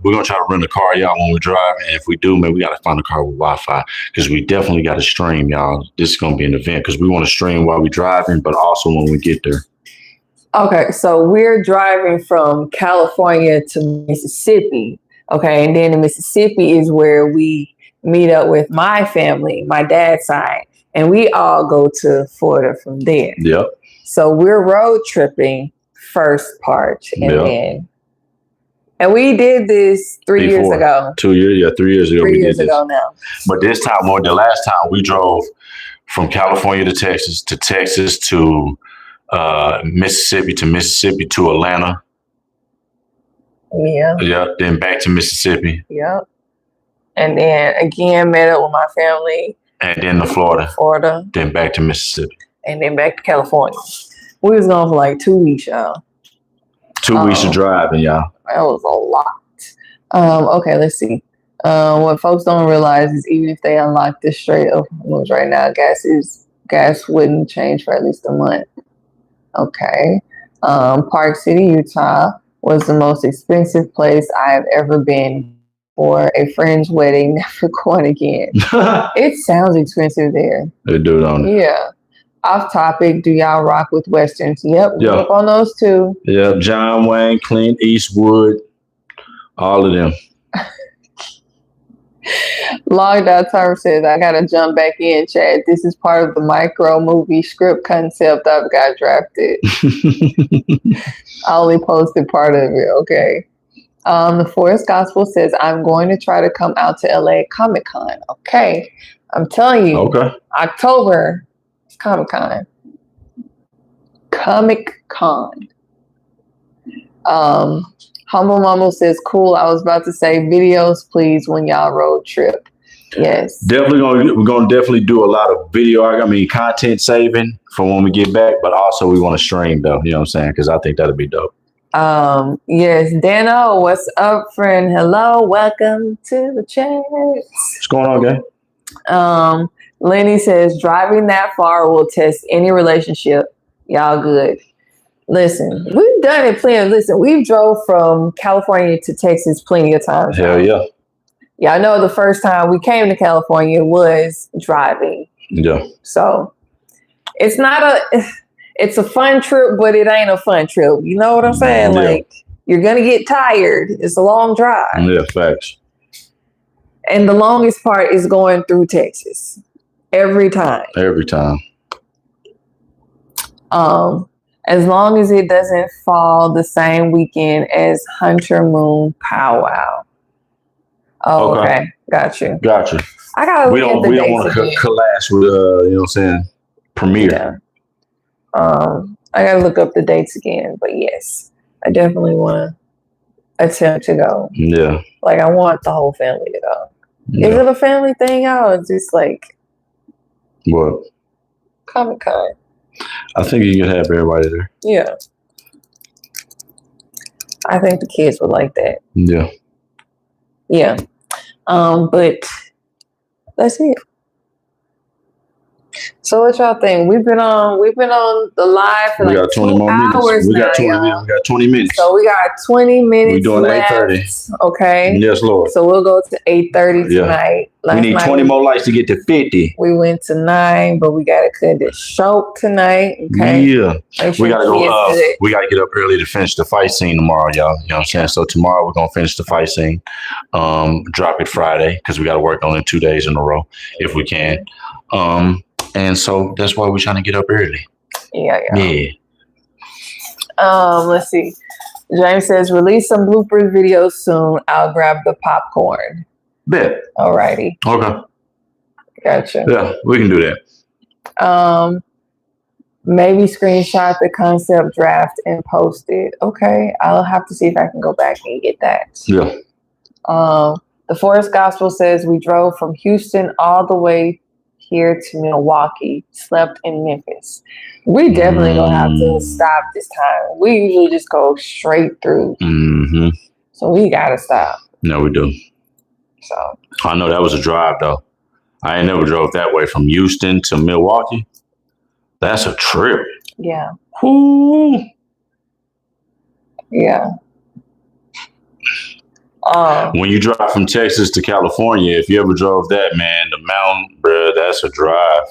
We're gonna try to rent a car, y'all, when we drive. And if we do, man, we gotta find a car with Wi-Fi because we definitely gotta stream, y'all. This is gonna be an event because we want to stream while we're driving, but also when we get there. Okay, so we're driving from California to Mississippi. Okay, and then in Mississippi is where we meet up with my family, my dad's side, and we all go to Florida from there. Yep. So we're road tripping first part, and we did this 3 years ago. 2 years, yeah, 3 years ago. 3 years ago now. But this time, more the last time we drove from California to Texas to Mississippi to Atlanta. Yeah. Yeah. Then back to Mississippi. Yep. And then again met up with my family. And then to Florida. Then back to Mississippi. And then back to California. We was gone for like 2 weeks, y'all. 2 weeks of driving, y'all. That was a lot. Okay, let's see. What folks don't realize is even if they unlock this straight up right now, gas wouldn't change for at least a month. Okay. Park City, Utah was the most expensive place I have ever been for a friend's wedding. Never going again. It sounds expensive there. They do, don't it? Yeah. Off topic, do y'all rock with Westerns? Yep, we're up on those too. Yep, John Wayne, Clint Eastwood, all of them. Logged out Term says, I gotta jump back in, Chad. This is part of the micro movie script concept I've got drafted. I only posted part of it, okay. The Forest Gospel says, I'm going to try to come out to LA Comic-Con. Okay. I'm telling you, October, Comic-Con. Humble Mumble says, cool. I was about to say videos, please, when y'all road trip. Yes. We're gonna definitely do a lot of content saving for when we get back, but also we want to stream though, you know what I'm saying? Because I think that'd be dope. Yes, Dano, what's up, friend? Hello, welcome to the chat. What's going on, gang? Lenny says, driving that far will test any relationship. Y'all good. Listen, we've done it plenty. Listen, we've drove from California to Texas plenty of times. Hell yeah. Yeah, I know the first time we came to California was driving. Yeah. So it's a fun trip, but it ain't a fun trip. You know what I'm saying? Yeah. Like, you're going to get tired. It's a long drive. Yeah, facts. And the longest part is going through Texas. Every time. As long as it doesn't fall the same weekend as Hunter Moon Powwow. Oh, okay. Got you. I gotta we don't want to clash with you know what I'm saying, premiere. Yeah. I gotta look up the dates again, but yes, I definitely want to attempt to go. Yeah. Like, I want the whole family to go. Yeah. Is it a family thing out? It's just like what? Comic-Con. I think you could have everybody there. Yeah. I think the kids would like that. Yeah. Yeah. But that's it. So what y'all think? We've been on the live for We like got 20 2 more hours minutes. We now, got 20 y'all. minutes. We got 20 minutes. So we got 20 minutes. We doing left, 8:30. Okay. Yes, Lord. So we'll go to 8:30 tonight. We need 20 more likes to get to 50. We went to 9, but we gotta cut it short tonight. Okay. Yeah. We gotta go. We gotta get up early to finish the fight scene tomorrow, y'all. You know what I'm saying? So tomorrow we're gonna finish the fight scene. Drop it Friday because we gotta work on it 2 days in a row if we can. And so that's why we're trying to get up early. Yeah. Yeah. Let's see. James says, release some bloopers videos soon. I'll grab the popcorn. Bet. Alrighty. Okay. Gotcha. Yeah, we can do that. Maybe screenshot the concept draft and post it. Okay. I'll have to see if I can go back and get that. Yeah. The Forest Gospel says we drove from Houston all the way here to Milwaukee, slept in Memphis. We definitely don't have to stop this time. We usually just go straight through. Mm-hmm. So we gotta stop. No, we do. So I know that was a drive though. I ain't never drove that way from Houston to Milwaukee. That's a trip. Yeah. Ooh. Yeah. When you drive from Texas to California, if you ever drove that, man, the mountain, bro, that's a drive.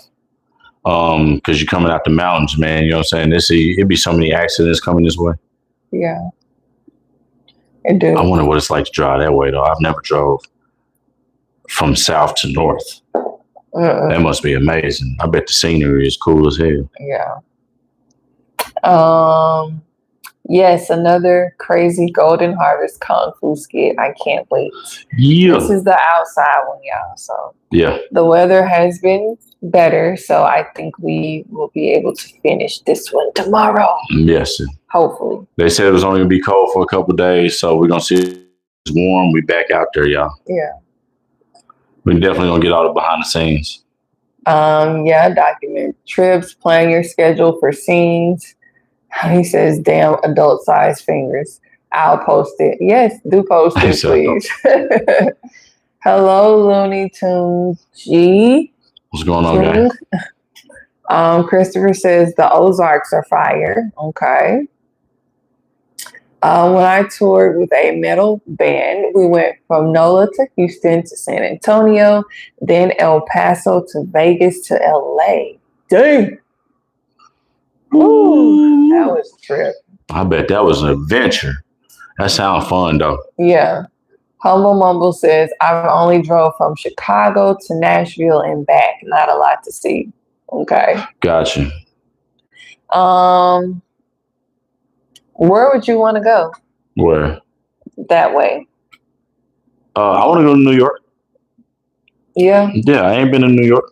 Because you're coming out the mountains, man. You know what I'm saying? It'd be so many accidents coming this way. Yeah. It do. I wonder what it's like to drive that way, though. I've never drove from south to north. That must be amazing. I bet the scenery is cool as hell. Yeah. Yes, another crazy Golden Harvest Kung Fu skit. I can't wait. Yeah. This is the outside one, y'all. So yeah, the weather has been better, so I think we will be able to finish this one tomorrow. Yes. Hopefully. They said it was only gonna be cold for a couple of days, so we're gonna see if it's warm. We back out there, y'all. Yeah. We're definitely gonna get all the behind the scenes. Yeah, document trips, plan your schedule for scenes. He says, damn adult size fingers. I'll post it. Yes, do post it, please. Hello, Looney Tunes G. What's going on, guys? Christopher says the Ozarks are fire. Okay. When I toured with a metal band, we went from NOLA to Houston to San Antonio, then El Paso to Vegas to LA. Dang. Ooh, that was a trip. I bet that was an adventure. That sounds fun, though. Yeah. Humble Mumble says, I only drove from Chicago to Nashville and back. Not a lot to see. Okay. Gotcha. Where would you want to go? Where? That way. I want to go to New York. Yeah. Yeah, I ain't been to New York.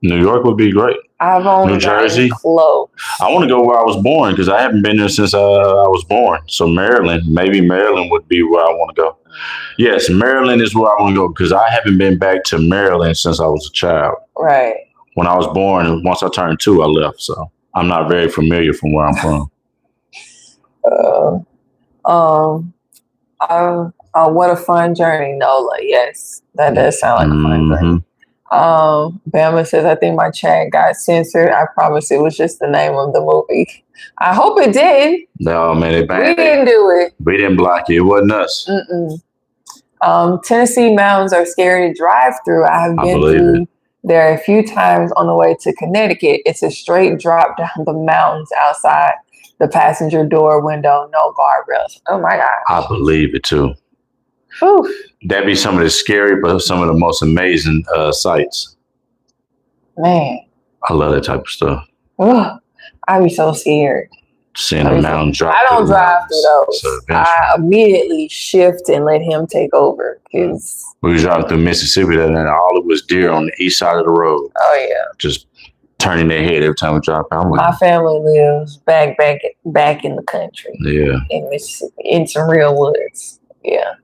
New York would be great. I've only New Jersey. Close. I want to go where I was born because I haven't been there since I was born. So Maryland, maybe Maryland would be where I want to go. Yes, Maryland is where I want to go because I haven't been back to Maryland since I was a child. Right. When I was born, and once I turned 2, I left. So I'm not very familiar from where I'm from. What a fun journey, Nola. Yes, that does sound like a fun journey. Bama says, I think my chat got censored. I promise it was just the name of the movie. I hope it did. No, man, we didn't do it. We didn't block it. It wasn't us. Tennessee mountains are scary to drive through. I have been through there a few times on the way to Connecticut. It's a straight drop down the mountains outside the passenger door window, no guardrails. Oh my God. I believe it too. Whew. That'd be some of the scary, but some of the most amazing sights. Man. I love that type of stuff. Ugh, I'd be so scared. Seeing the mountain drop. I don't drive through those. I immediately shift and let him take over. We were driving through Mississippi and all it was deer on the east side of the road. Oh yeah. Just turning their head every time we drive out. My family lives back in the country. Yeah. In Mississippi, in some real woods. Yeah.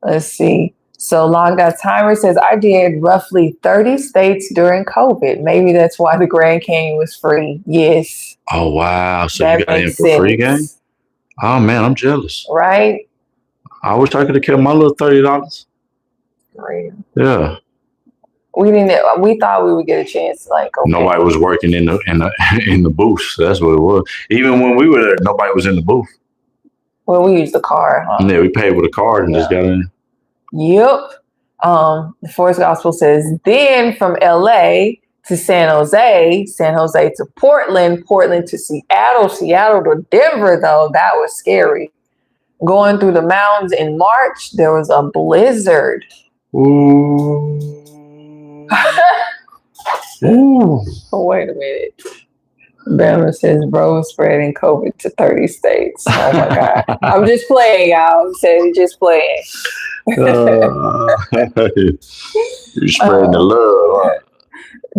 Let's see. So Logged Out Timer says, I did roughly 30 states during COVID. Maybe that's why the Grand Canyon was free. Yes. Oh, wow. So that you got in makes for sense. free game? Oh, man, I'm jealous. Right? I wish I could have kept my little $30. Right. Yeah. We didn't. We thought we would get a chance to like. Okay. Nobody was working in the booth. That's what it was. Even when we were there, nobody was in the booth. Well, we used the car. Huh? Yeah, we paid with a card and just got in. Yep. The Forest Gospel says, then from LA to San Jose to Portland, Portland to Seattle, Seattle to Denver, though, that was scary. Going through the mountains in March, there was a blizzard. Ooh. Ooh. Oh, wait a minute. Bama says, bro, spreading COVID to 30 states. Oh, my God. I'm just playing, y'all. I'm saying just playing. You're spreading the love. Huh?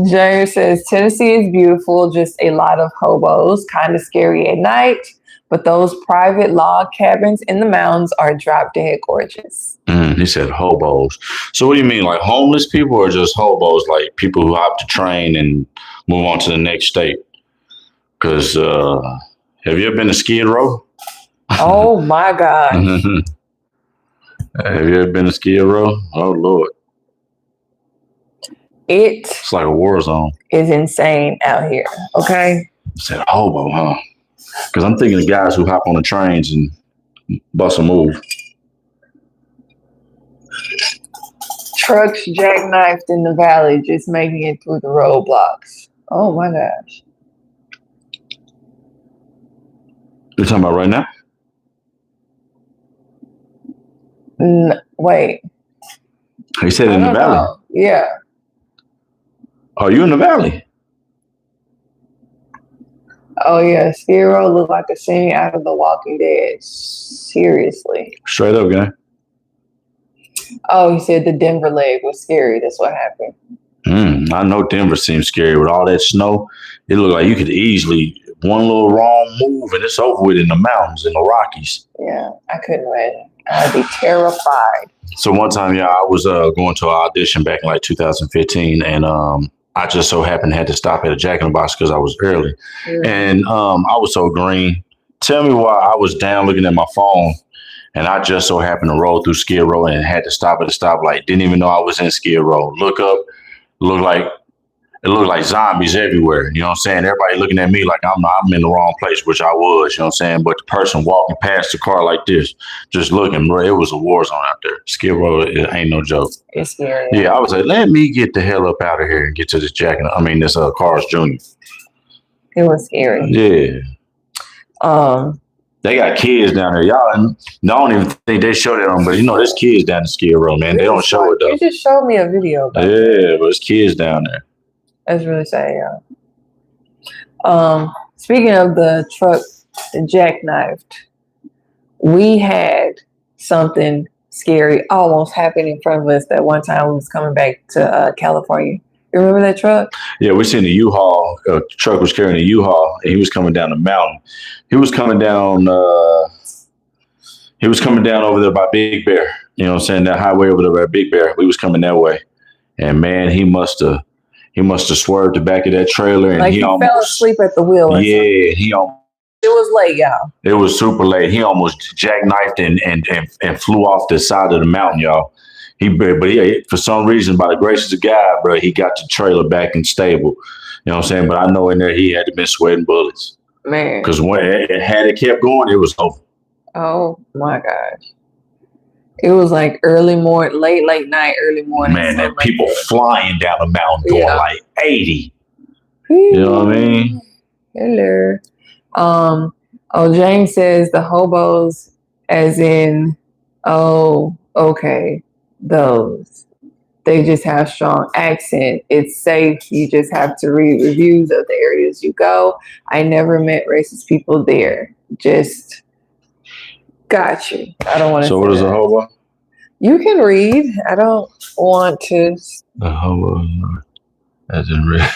James says, Tennessee is beautiful, just a lot of hobos, kind of scary at night, but those private log cabins in the mountains are drop dead gorgeous. He said hobos. So what do you mean, like homeless people or just hobos, like people who hop the train and move on to the next state? Because have you ever been to Skid Row? Oh, my God. Have you ever been to Skid Row? Oh, Lord. It's like a war zone. Is insane out here, okay? Said hobo, huh? Because I'm thinking of guys who hop on the trains and bust a move. Trucks jackknifed in the valley, just making it through the roadblocks. Oh, my gosh. You're talking about right now? Wait. He said in the valley. Know. Yeah. Are you in the valley? Oh, yeah. Skid Row looked like a scene out of The Walking Dead. Seriously. Straight up, guy. Oh, he said the Denver leg was scary. That's what happened. I know Denver seems scary with all that snow. It looked like you could easily, one little wrong move and it's over with in the mountains, in the Rockies. Yeah, I couldn't imagine. I'd be terrified. So one time, yeah, I was going to an audition back in like 2015, and I just so happened to had to stop at a Jack in the Box because I was early. Yeah. And I was so green. Tell me why I was down looking at my phone, and I just so happened to roll through Skid Row and had to stop at a stoplight. Didn't even know I was in Skid Row. Look up, it looked like zombies everywhere. You know what I'm saying? Everybody looking at me like I'm in the wrong place, which I was, you know what I'm saying? But the person walking past the car like this, just looking, bro, it was a war zone out there. Skid Row, it ain't no joke. It's scary. Yeah, I was like, let me get the hell up out of here and get to this this Carl's Jr. It was scary. Yeah. They got kids down there. Y'all, I don't even think they show that on, but there's kids down in Skid Row, man. They don't show it though. You just showed me a video. Yeah, but it's kids down there. That's really sad, yeah. Speaking of the truck jackknifed, we had something scary almost happen in front of us that one time we was coming back to California. You remember that truck? Yeah, we seen the U-Haul. Truck was carrying a U-Haul, and he was coming down the mountain. He was coming down. He was coming down over there by Big Bear. You know what I'm saying? That highway over there by Big Bear. We was coming that way, and man, he must have swerved the back of that trailer, and like he almost fell asleep at the wheel. Yeah, he almost. It was late, y'all. It was super late. He almost jackknifed and flew off the side of the mountain, y'all. But for some reason, by the grace of God, bro, he got the trailer back and stable. You know what I'm saying? But I know in there he had to been sweating bullets. Man. Because when it kept going, it was over. Oh, my gosh. It was like early morning, late night, early morning. Man, and people flying down the mountain going like 80. You know what I mean? Hello. James says the hobos as in, okay. Those. They just have strong accent. It's safe. You just have to read reviews of the areas you go. I never met racist people there. Just got you. I don't want to. So what is a hobo? You can read. I don't want to. A hobo. That's in red.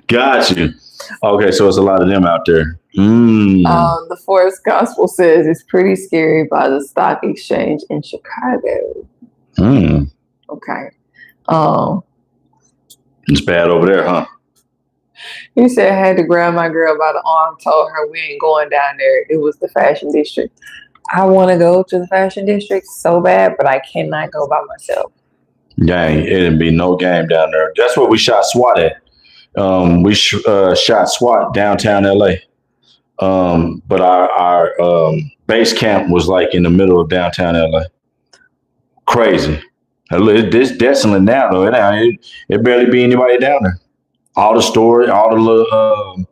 Got you. Okay, so it's a lot of them out there. The Forest Gospel says it's pretty scary by the stock exchange in Chicago. Okay. It's bad over there, huh? You said I had to grab my girl by the arm, told her we ain't going down there. It was the fashion district. I want to go to the fashion district so bad, but I cannot go by myself. Dang, it'd be no game down there. That's where we shot SWAT at. We shot SWAT downtown LA. But our base camp was like in the middle of downtown LA. Crazy. It's desolate now though. It barely be anybody down there. All the stores, all the little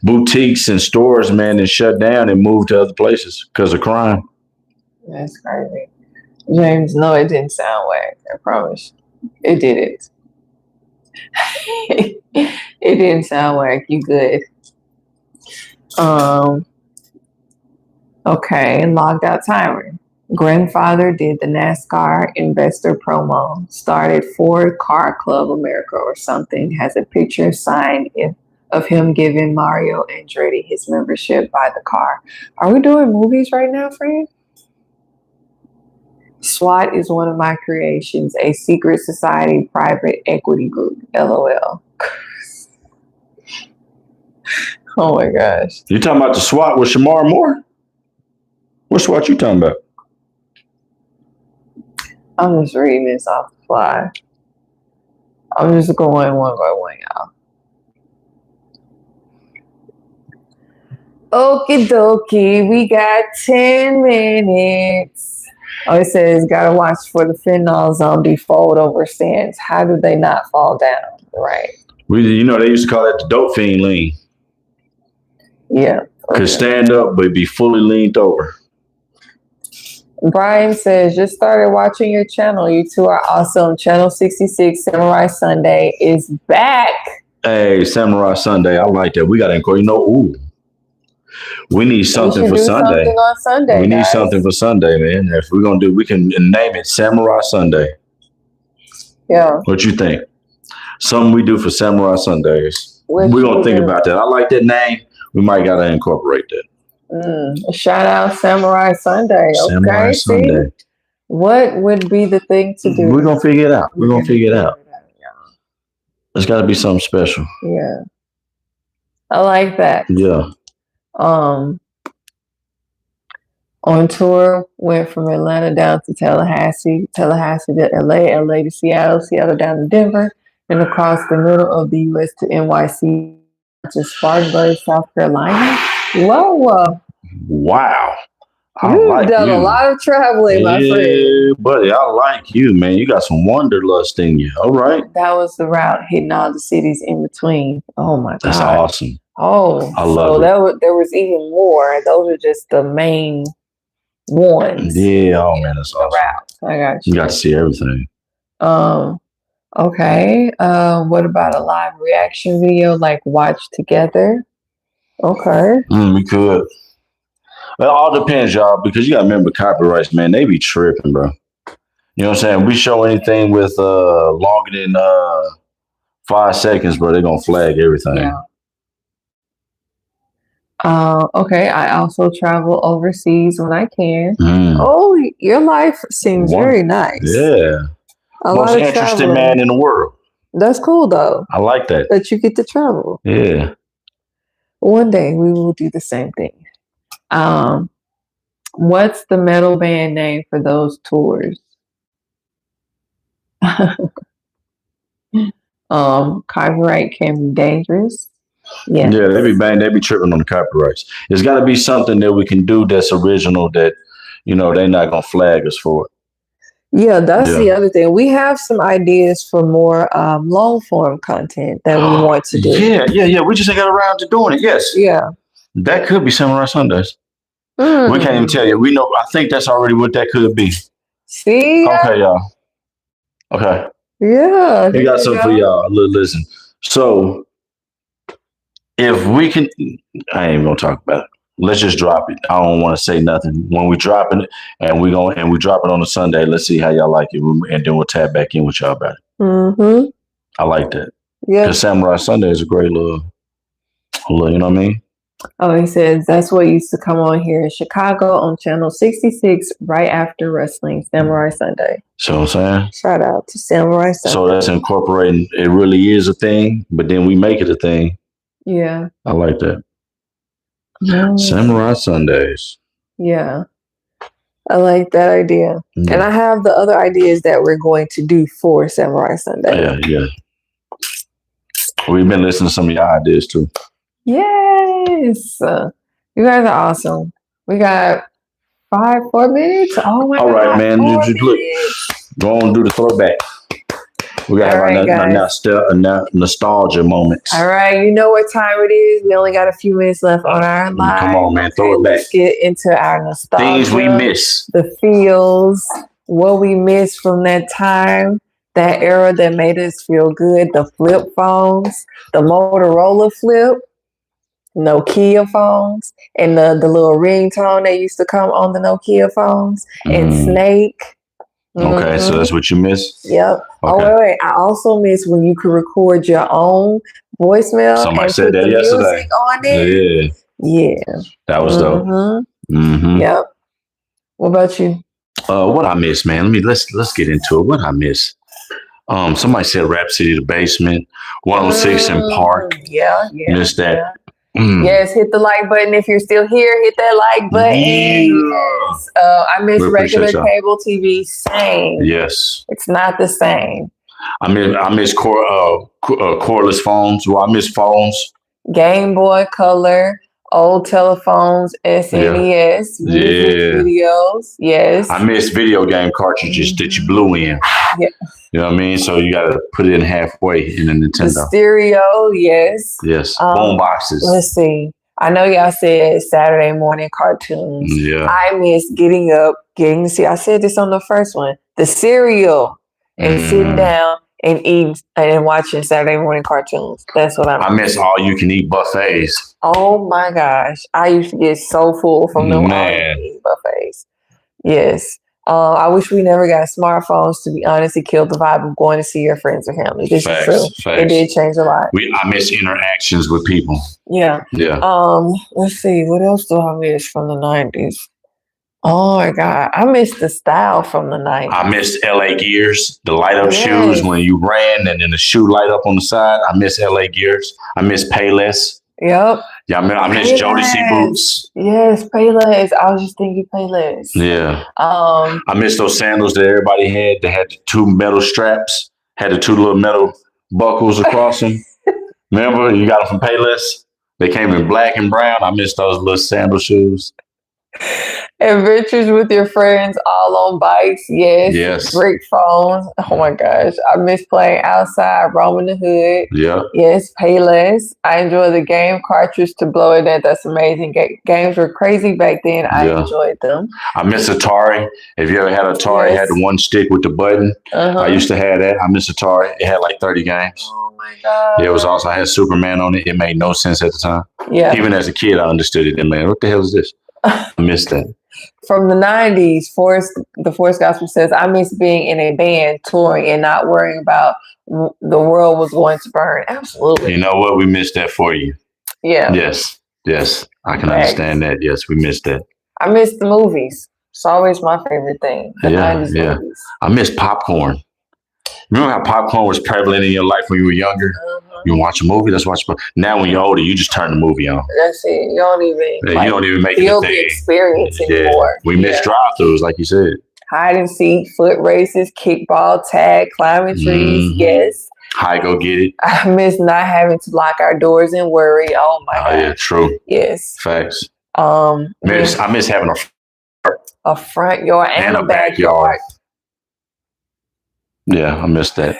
boutiques and stores, man, they shut down and moved to other places because of crime. That's crazy. James, no, it didn't sound whack. I promise. It didn't. It didn't sound whack. You good. Okay, logged out timer. Grandfather did the NASCAR investor promo. Started Ford Car Club America or something. Has a picture signed of him giving Mario Andretti his membership by the car. Are we doing movies right now, friend? SWAT is one of my creations, a secret society private equity group. LOL. Oh my gosh. You talking about the SWAT with Shamar Moore? What SWAT you talking about? I'm just reading this off the fly. I'm just going one by one, y'all. Okie dokie, we got 10 minutes. Oh, it says, gotta watch for the fentanyl zombie fold over stands. How do they not fall down? Right. They used to call that the dope fiend lean. Yeah. Could stand up, but be fully leaned over. Brian says, just started watching your channel. You two are awesome. Channel 66 Samurai Sunday is back. Hey, Samurai Sunday. I like that. We got to incorporate. We need something for Sunday. Something on Sunday. We need something for Sunday, man. If we're going to do, we can name it Samurai Sunday. Yeah. What you think? Something we do for Samurai Sundays. We're going to think about that. I like that name. We might got to incorporate that. Shout out Samurai Sunday. Samurai Sunday. What would be the thing to do? We're going to figure it out. We're going to figure it out. It's got to be something special. Yeah. I like that. Yeah. On tour, went from Atlanta down to Tallahassee to LA to Seattle down to Denver, and across the middle of the U.S. to NYC to Spartanburg, South Carolina. Whoa. Wow. You've done a lot of traveling, my friend. Yeah, buddy, I like you, man. You got some wanderlust in you. All right. That was the route, hitting all the cities in between. Oh, my God. That's awesome. Oh, I love it. There was even more. Those are just the main ones. Yeah, oh, man, that's awesome. Route. I got you. You got to see everything. Okay. What about a live reaction video, like watch together? Okay. We could. It all depends, y'all, because you got to remember copyrights, man. They be tripping, bro. You know what I'm saying? We show anything with longer than 5 seconds, bro, they're going to flag everything. Yeah. Okay. I also travel overseas when I can. Oh, your life seems very nice. Yeah. Most interesting man in the world. That's cool, though. I like that. That you get to travel. Yeah. One day we will do the same thing. What's the metal band name for those tours? Copyright can be dangerous. Yeah. Yeah, they be tripping on the copyrights. There's got to be something that we can do that's original that, they're not going to flag us for it. Yeah, that's the other thing. We have some ideas for more long form content that we want to do. Yeah. We just ain't got around to doing it. Yes. Yeah. That could be Samurai Sundays. We can't even tell you. We know. I think that's already what that could be. See? Okay, y'all. Okay. Yeah. We got something for y'all. Listen. So, if we can, I ain't even gonna talk about it. let's just drop it. I don't want to say nothing. When we drop it and we drop it on a Sunday, let's see how y'all like it. And then we'll tap back in with y'all about it. Mm-hmm. I like that. Yeah. Because Samurai Sunday is a great little, you know what I mean? Oh, he says that's what used to come on here in Chicago on channel 66 right after wrestling, Samurai Sunday. So I'm saying? Shout out to Samurai Sunday. So that's incorporating, it really is a thing, but then we make it a thing. Yeah. I like that. Mm. Samurai Sundays. Yeah. I like that idea. Yeah. And I have the other ideas that we're going to do for Samurai Sunday. Yeah. We've been listening to some of your ideas too. Yes. You guys are awesome. We got 4 minutes. Oh my God. All right, man. Look, go on and do the throwback. We got to have our nostalgia moments. All right. You know what time it is. We only got a few minutes left on our live. Come on, man. Throw it back. Let's get into our nostalgia. Things we miss. The feels. What we miss from that time. That era that made us feel good. The flip phones. The Motorola flip. Nokia phones. And the little ringtone that used to come on the Nokia phones. And Snake. Okay, so that's what you miss? Yep. Okay. Oh, wait. I also miss when you could record your own voicemail. Somebody said that yesterday. On it. Yeah. That was dope. Yep. What about you? What I miss, man? Let's get into it. What I miss? Somebody said Rap City, the Basement, 106 in Park. Yeah. Missed that. Yeah. Yes, hit the like button if you're still here. Hit that like button. Yeah. Yes. I miss regular cable TV. Same. Yes. It's not the same. I miss cordless phones. Well, I miss phones. Game Boy Color, old telephones, SNES, music videos. Yes. I miss video game cartridges that you blew in. Yeah. You know what I mean? So you got to put it in halfway in a Nintendo. The stereo, yes. Yes. Boom boxes. Let's see. I know y'all said Saturday morning cartoons. Yeah. I miss getting up, getting to see. I said this on the first one. The cereal and sitting down and eating and watching Saturday morning cartoons. That's what I miss all you can eat buffets. Oh my gosh. I used to get so full from them all you can eat buffets. Yes. I wish we never got smartphones, to be honest. It killed the vibe of going to see your friends or family. This is true. It did change a lot. I miss interactions with people. Yeah. Yeah. Let's see. What else do I miss from the 90s? Oh my God. I miss the style from the 90s. I miss LA Gears, the light up shoes when you ran and then the shoe light up on the side. I miss LA Gears. I miss Payless. Yep. Yeah, I miss Jodeci boots. Yes, Payless. I was just thinking Payless. Yeah. I miss those sandals that everybody had. They had the two metal straps, had the two little metal buckles across them. Remember, you got them from Payless? They came in black and brown. I miss those little sandal shoes. Adventures with your friends, all on bikes. Yes. Brick phones. Oh my gosh. I miss playing outside, roaming the hood. Yeah. Yes, Payless. I enjoy the game cartridge to blow it at. That's amazing. Games were crazy back then. I enjoyed them. I miss Atari. If you ever had Atari, it had the one stick with the button. I used to have that. I miss Atari. It had like 30 games. Oh my God. Yeah, it was awesome. I had Superman on it. It made no sense at the time. Yeah. Even as a kid, I understood it. And man, what the hell is this? I missed that. From the 90s, the Forest Gospel says, I miss being in a band, touring, and not worrying about the world was going to burn. Absolutely. You know what? We missed that for you. Yeah. Yes. I can understand that. Yes, we missed that. I miss the movies. It's always my favorite thing. The 90s movies. I miss popcorn. Remember how popcorn was prevalent in your life when you were younger? You watch a movie, let's watch. Now when you're older, you just turn the movie on. That's it. You don't even make feel the experience anymore. We miss drive-thrus, like you said. Hide and seek, foot races, kickball, tag, climbing trees. Yes. Hi, go get it. I miss not having to lock our doors and worry. Oh my God. Yeah, true. Yes. Facts. I miss having a front yard and a backyard. Yeah, I missed that.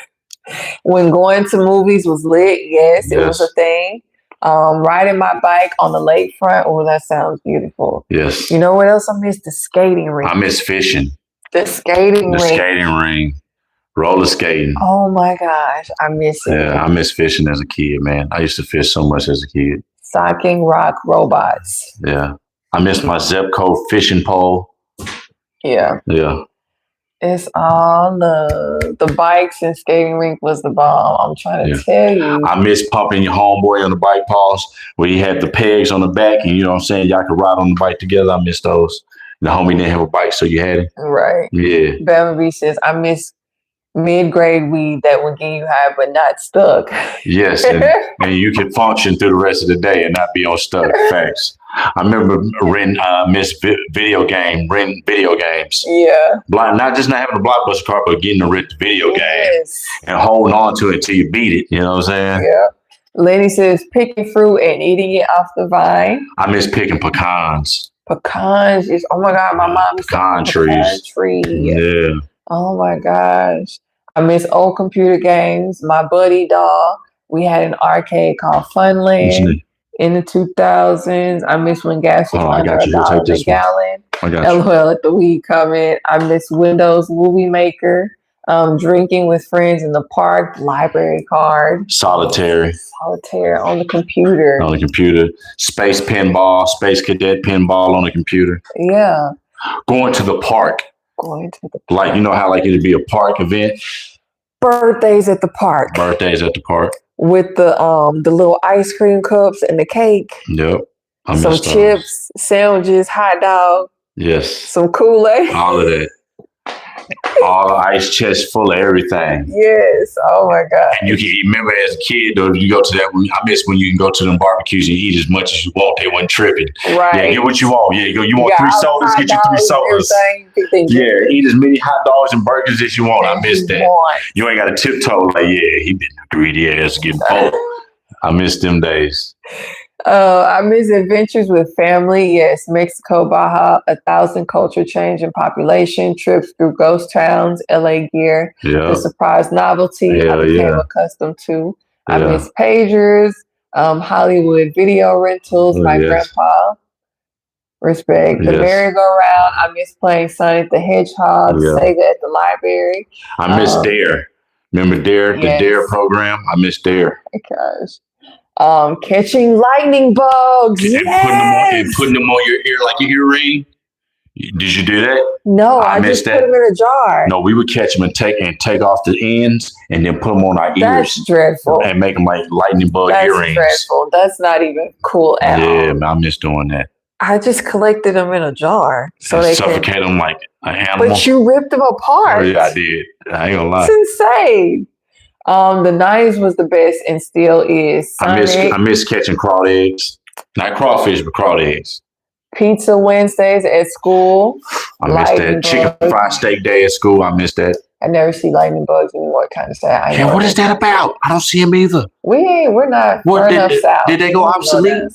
When going to movies was lit, yes, it was a thing. Riding my bike on the lakefront. Oh, that sounds beautiful. Yes. You know what else I miss? The skating ring. I miss fishing. The skating ring. Roller skating. Oh my gosh, I miss it. Yeah, I miss fishing as a kid, man. I used to fish so much as a kid. Stocking rock robots. Yeah. I miss my Zepco fishing pole. Yeah. Yeah. It's all the bikes and skating rink was the bomb. I'm trying to tell you. I miss pumping your homeboy on the bike paws where you had the pegs on the back and you know what I'm saying? Y'all could ride on the bike together. I miss those. The homie didn't have a bike, so you had it. Right. Yeah. Bama B says, I miss mid-grade weed that would get you high but not stuck. Yes, and you could function through the rest of the day and not be on stuck. Facts. I remember renting video games. Yeah. Not just not having a Blockbuster card, but getting to rent the video game and holding on to it until you beat it. You know what I'm saying? Yeah. Lenny says picking fruit and eating it off the vine. I miss picking pecans. Pecans is, oh my God, my mom used to pecan trees. Yeah. Oh my gosh. I miss old computer games. My buddy doll. We had an arcade called Funland in the 2000s. I miss when gas was under $1 a gallon. LOL at the weed comment. I miss Windows Movie Maker. Drinking with friends in the park. Library card. Solitaire on the computer. Space pinball. Space cadet pinball on the computer. Yeah. Going to the park. Like, you know how like it'd be a park event? Birthdays at the park. With the little ice cream cups and the cake. Yep. Some chips, sandwiches, hot dog. Yes. Some Kool-Aid. All of that. All the ice chest full of everything. Yes. Oh my God. And you can remember as a kid, though, you go to that. I miss when you can go to them barbecues and eat as much as you want. They weren't tripping. Right. Yeah, get what you want. Yeah, you want 3 sodas, get you 3 sodas. Yeah, eat as many hot dogs and burgers as you want. I miss that. You ain't got to tiptoe like, yeah, he been greedy ass getting full. I miss them days. I miss adventures with family. Yes, Mexico, Baja, 1,000 culture change in population, trips through ghost towns, LA gear, the surprise novelty I became accustomed to. I miss pagers, Hollywood video rentals, my grandpa. Respect. The merry-go-round. I miss playing Sonic the Hedgehog, Sega at the library. I miss Dare. Remember Dare, the Dare program? I miss Dare. Oh my gosh. Catching lightning bugs. And putting them on your ear like your earring. Did you do that? No, I just put them in a jar. No, we would catch them and take off the ends and then put them on our ears. That's dreadful. And make them like lightning bug earrings. That's dreadful. That's not even cool at all. Yeah, man, I miss doing that. I just collected them in a jar so they suffocate them like an animal. But you ripped them apart. Oh, yeah, I did. I ain't gonna lie. It's insane. The 90s was the best and still is. I miss catching crawled eggs. Not crawfish, but crawled eggs. Pizza Wednesdays at school. I miss that. Chicken fried steak day at school. I miss that. I never see lightning bugs anymore. Kind of sad. Yeah, what is that about? I don't see them either. We're not far enough south. Did they go obsolete?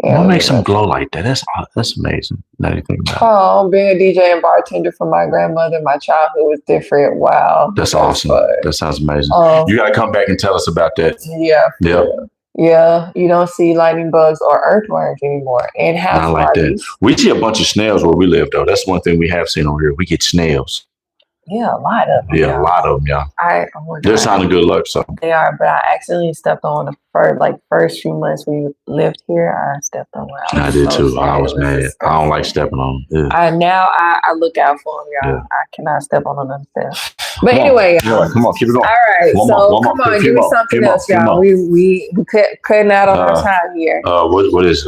Yeah, what makes them glow like that? That's amazing. Not anything about it. Oh, being a DJ and bartender for my grandmother, my childhood was different. Wow. That's awesome. That sounds amazing. You got to come back and tell us about that. Yeah. Yep. Yeah. You don't see lightning bugs or earthworms anymore. And house Not like that. We see a bunch of snails where we live, though. That's one thing we have seen over here. We get snails. Yeah, a lot of them. Yeah, a lot of them, yeah. They're signing good luck, so. They are, but I accidentally stepped on the first few months we lived here. I stepped on one. I did too. I was mad. I don't like stepping on them. Yeah. Now I look out for them, y'all. Yeah. I cannot step on them themselves. But anyway. Come on, keep it going. All right, come on, give me something else, y'all. We cutting out on our time here. What is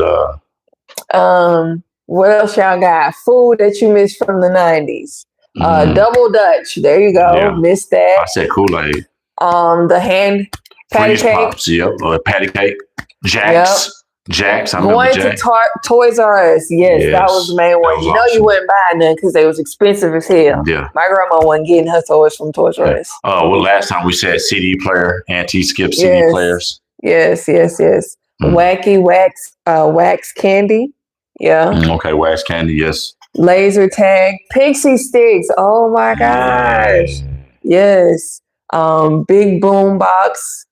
what else y'all got? Food that you missed from the 90s. Double Dutch. There you go. Yeah. Missed that. I said Kool-Aid. The hand patty cake. Pops, yep. Patty cake. Jacks. Yep. Jacks. I remember Jacks. Going to Toys R Us. Yes, that was the main one. You know awesome. You wouldn't buy none because they was expensive as hell. Yeah. My grandma wasn't getting her toys from Toys R Us. Last time we said CD player, anti-skip CD players. Yes. Wacky wax candy. Yeah. Okay, wax candy, yes. Laser tag, pixie sticks. Oh my gosh. Yes. Big boom box.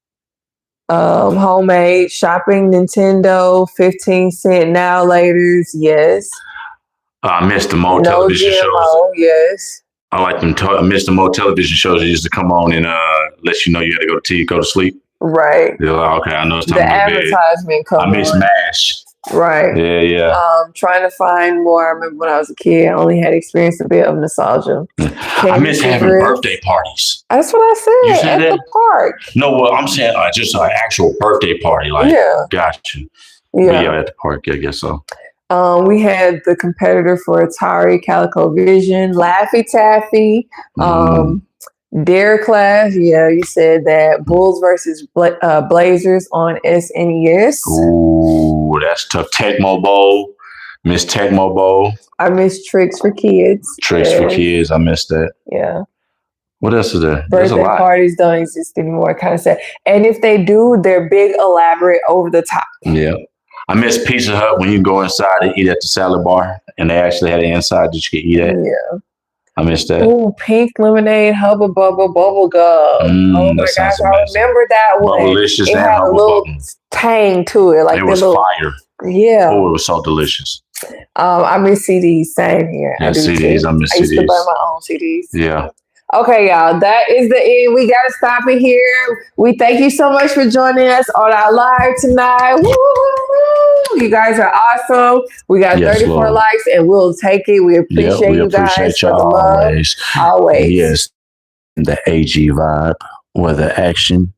Homemade shopping Nintendo, 15-cent now laters. Yes. I missed the Mo television shows. Yes. I like them. I missed the Mo television shows that used to come on and let you know you had to go to sleep. Right. Okay, I know it's time to go to bed. The advertisement comes. I miss MASH. Right. Yeah. Trying to find more. I remember when I was a kid, I only had experienced a bit of nostalgia. I miss having birthday parties. That's what I said. You said at that? the park. No, well, I'm saying just an actual birthday party. Like, gotcha. Yeah, at the park, I guess so. We had the competitor for Atari, CalicoVision, Laffy Taffy, Dare Class. Yeah, you said that. Bulls versus Blazers on SNES. Ooh, that's tough. Tecmo Bowl. Miss Tecmo Bowl. I miss Tricks for Kids. Tricks for Kids. I missed that. Yeah. What else is there? Birthday parties don't exist anymore. Kind of sad. And if they do, they're big, elaborate, over the top. Yeah. I miss Pizza Hut when you go inside and eat at the salad bar, and they actually had an inside that you could eat at. Yeah. I missed that. Ooh, pink lemonade, Hubba Bubba, bubble gum. Oh my gosh, I remember that one. Bubblicious it and had a little tang to it. Like it was fire. Yeah. Oh, it was so delicious. I miss CDs. Same here. Yeah, CDs. I miss CDs. I used to buy my own CDs. Yeah. Okay, y'all, that is the end. We got to stop it here. We thank you so much for joining us on our live tonight. Woo! You guys are awesome. We got 34 likes, and we'll take it. We appreciate you guys for the love. Always. Yes, the AG vibe, where the action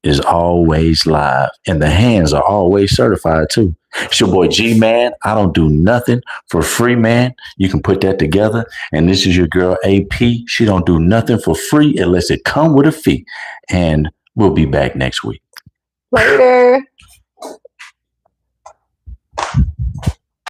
is always live, and the hands are always certified, too. It's your boy G-Man. I don't do nothing for free, man. You can put that together. And this is your girl AP. She don't do nothing for free unless it come with a fee. And we'll be back next week. Later.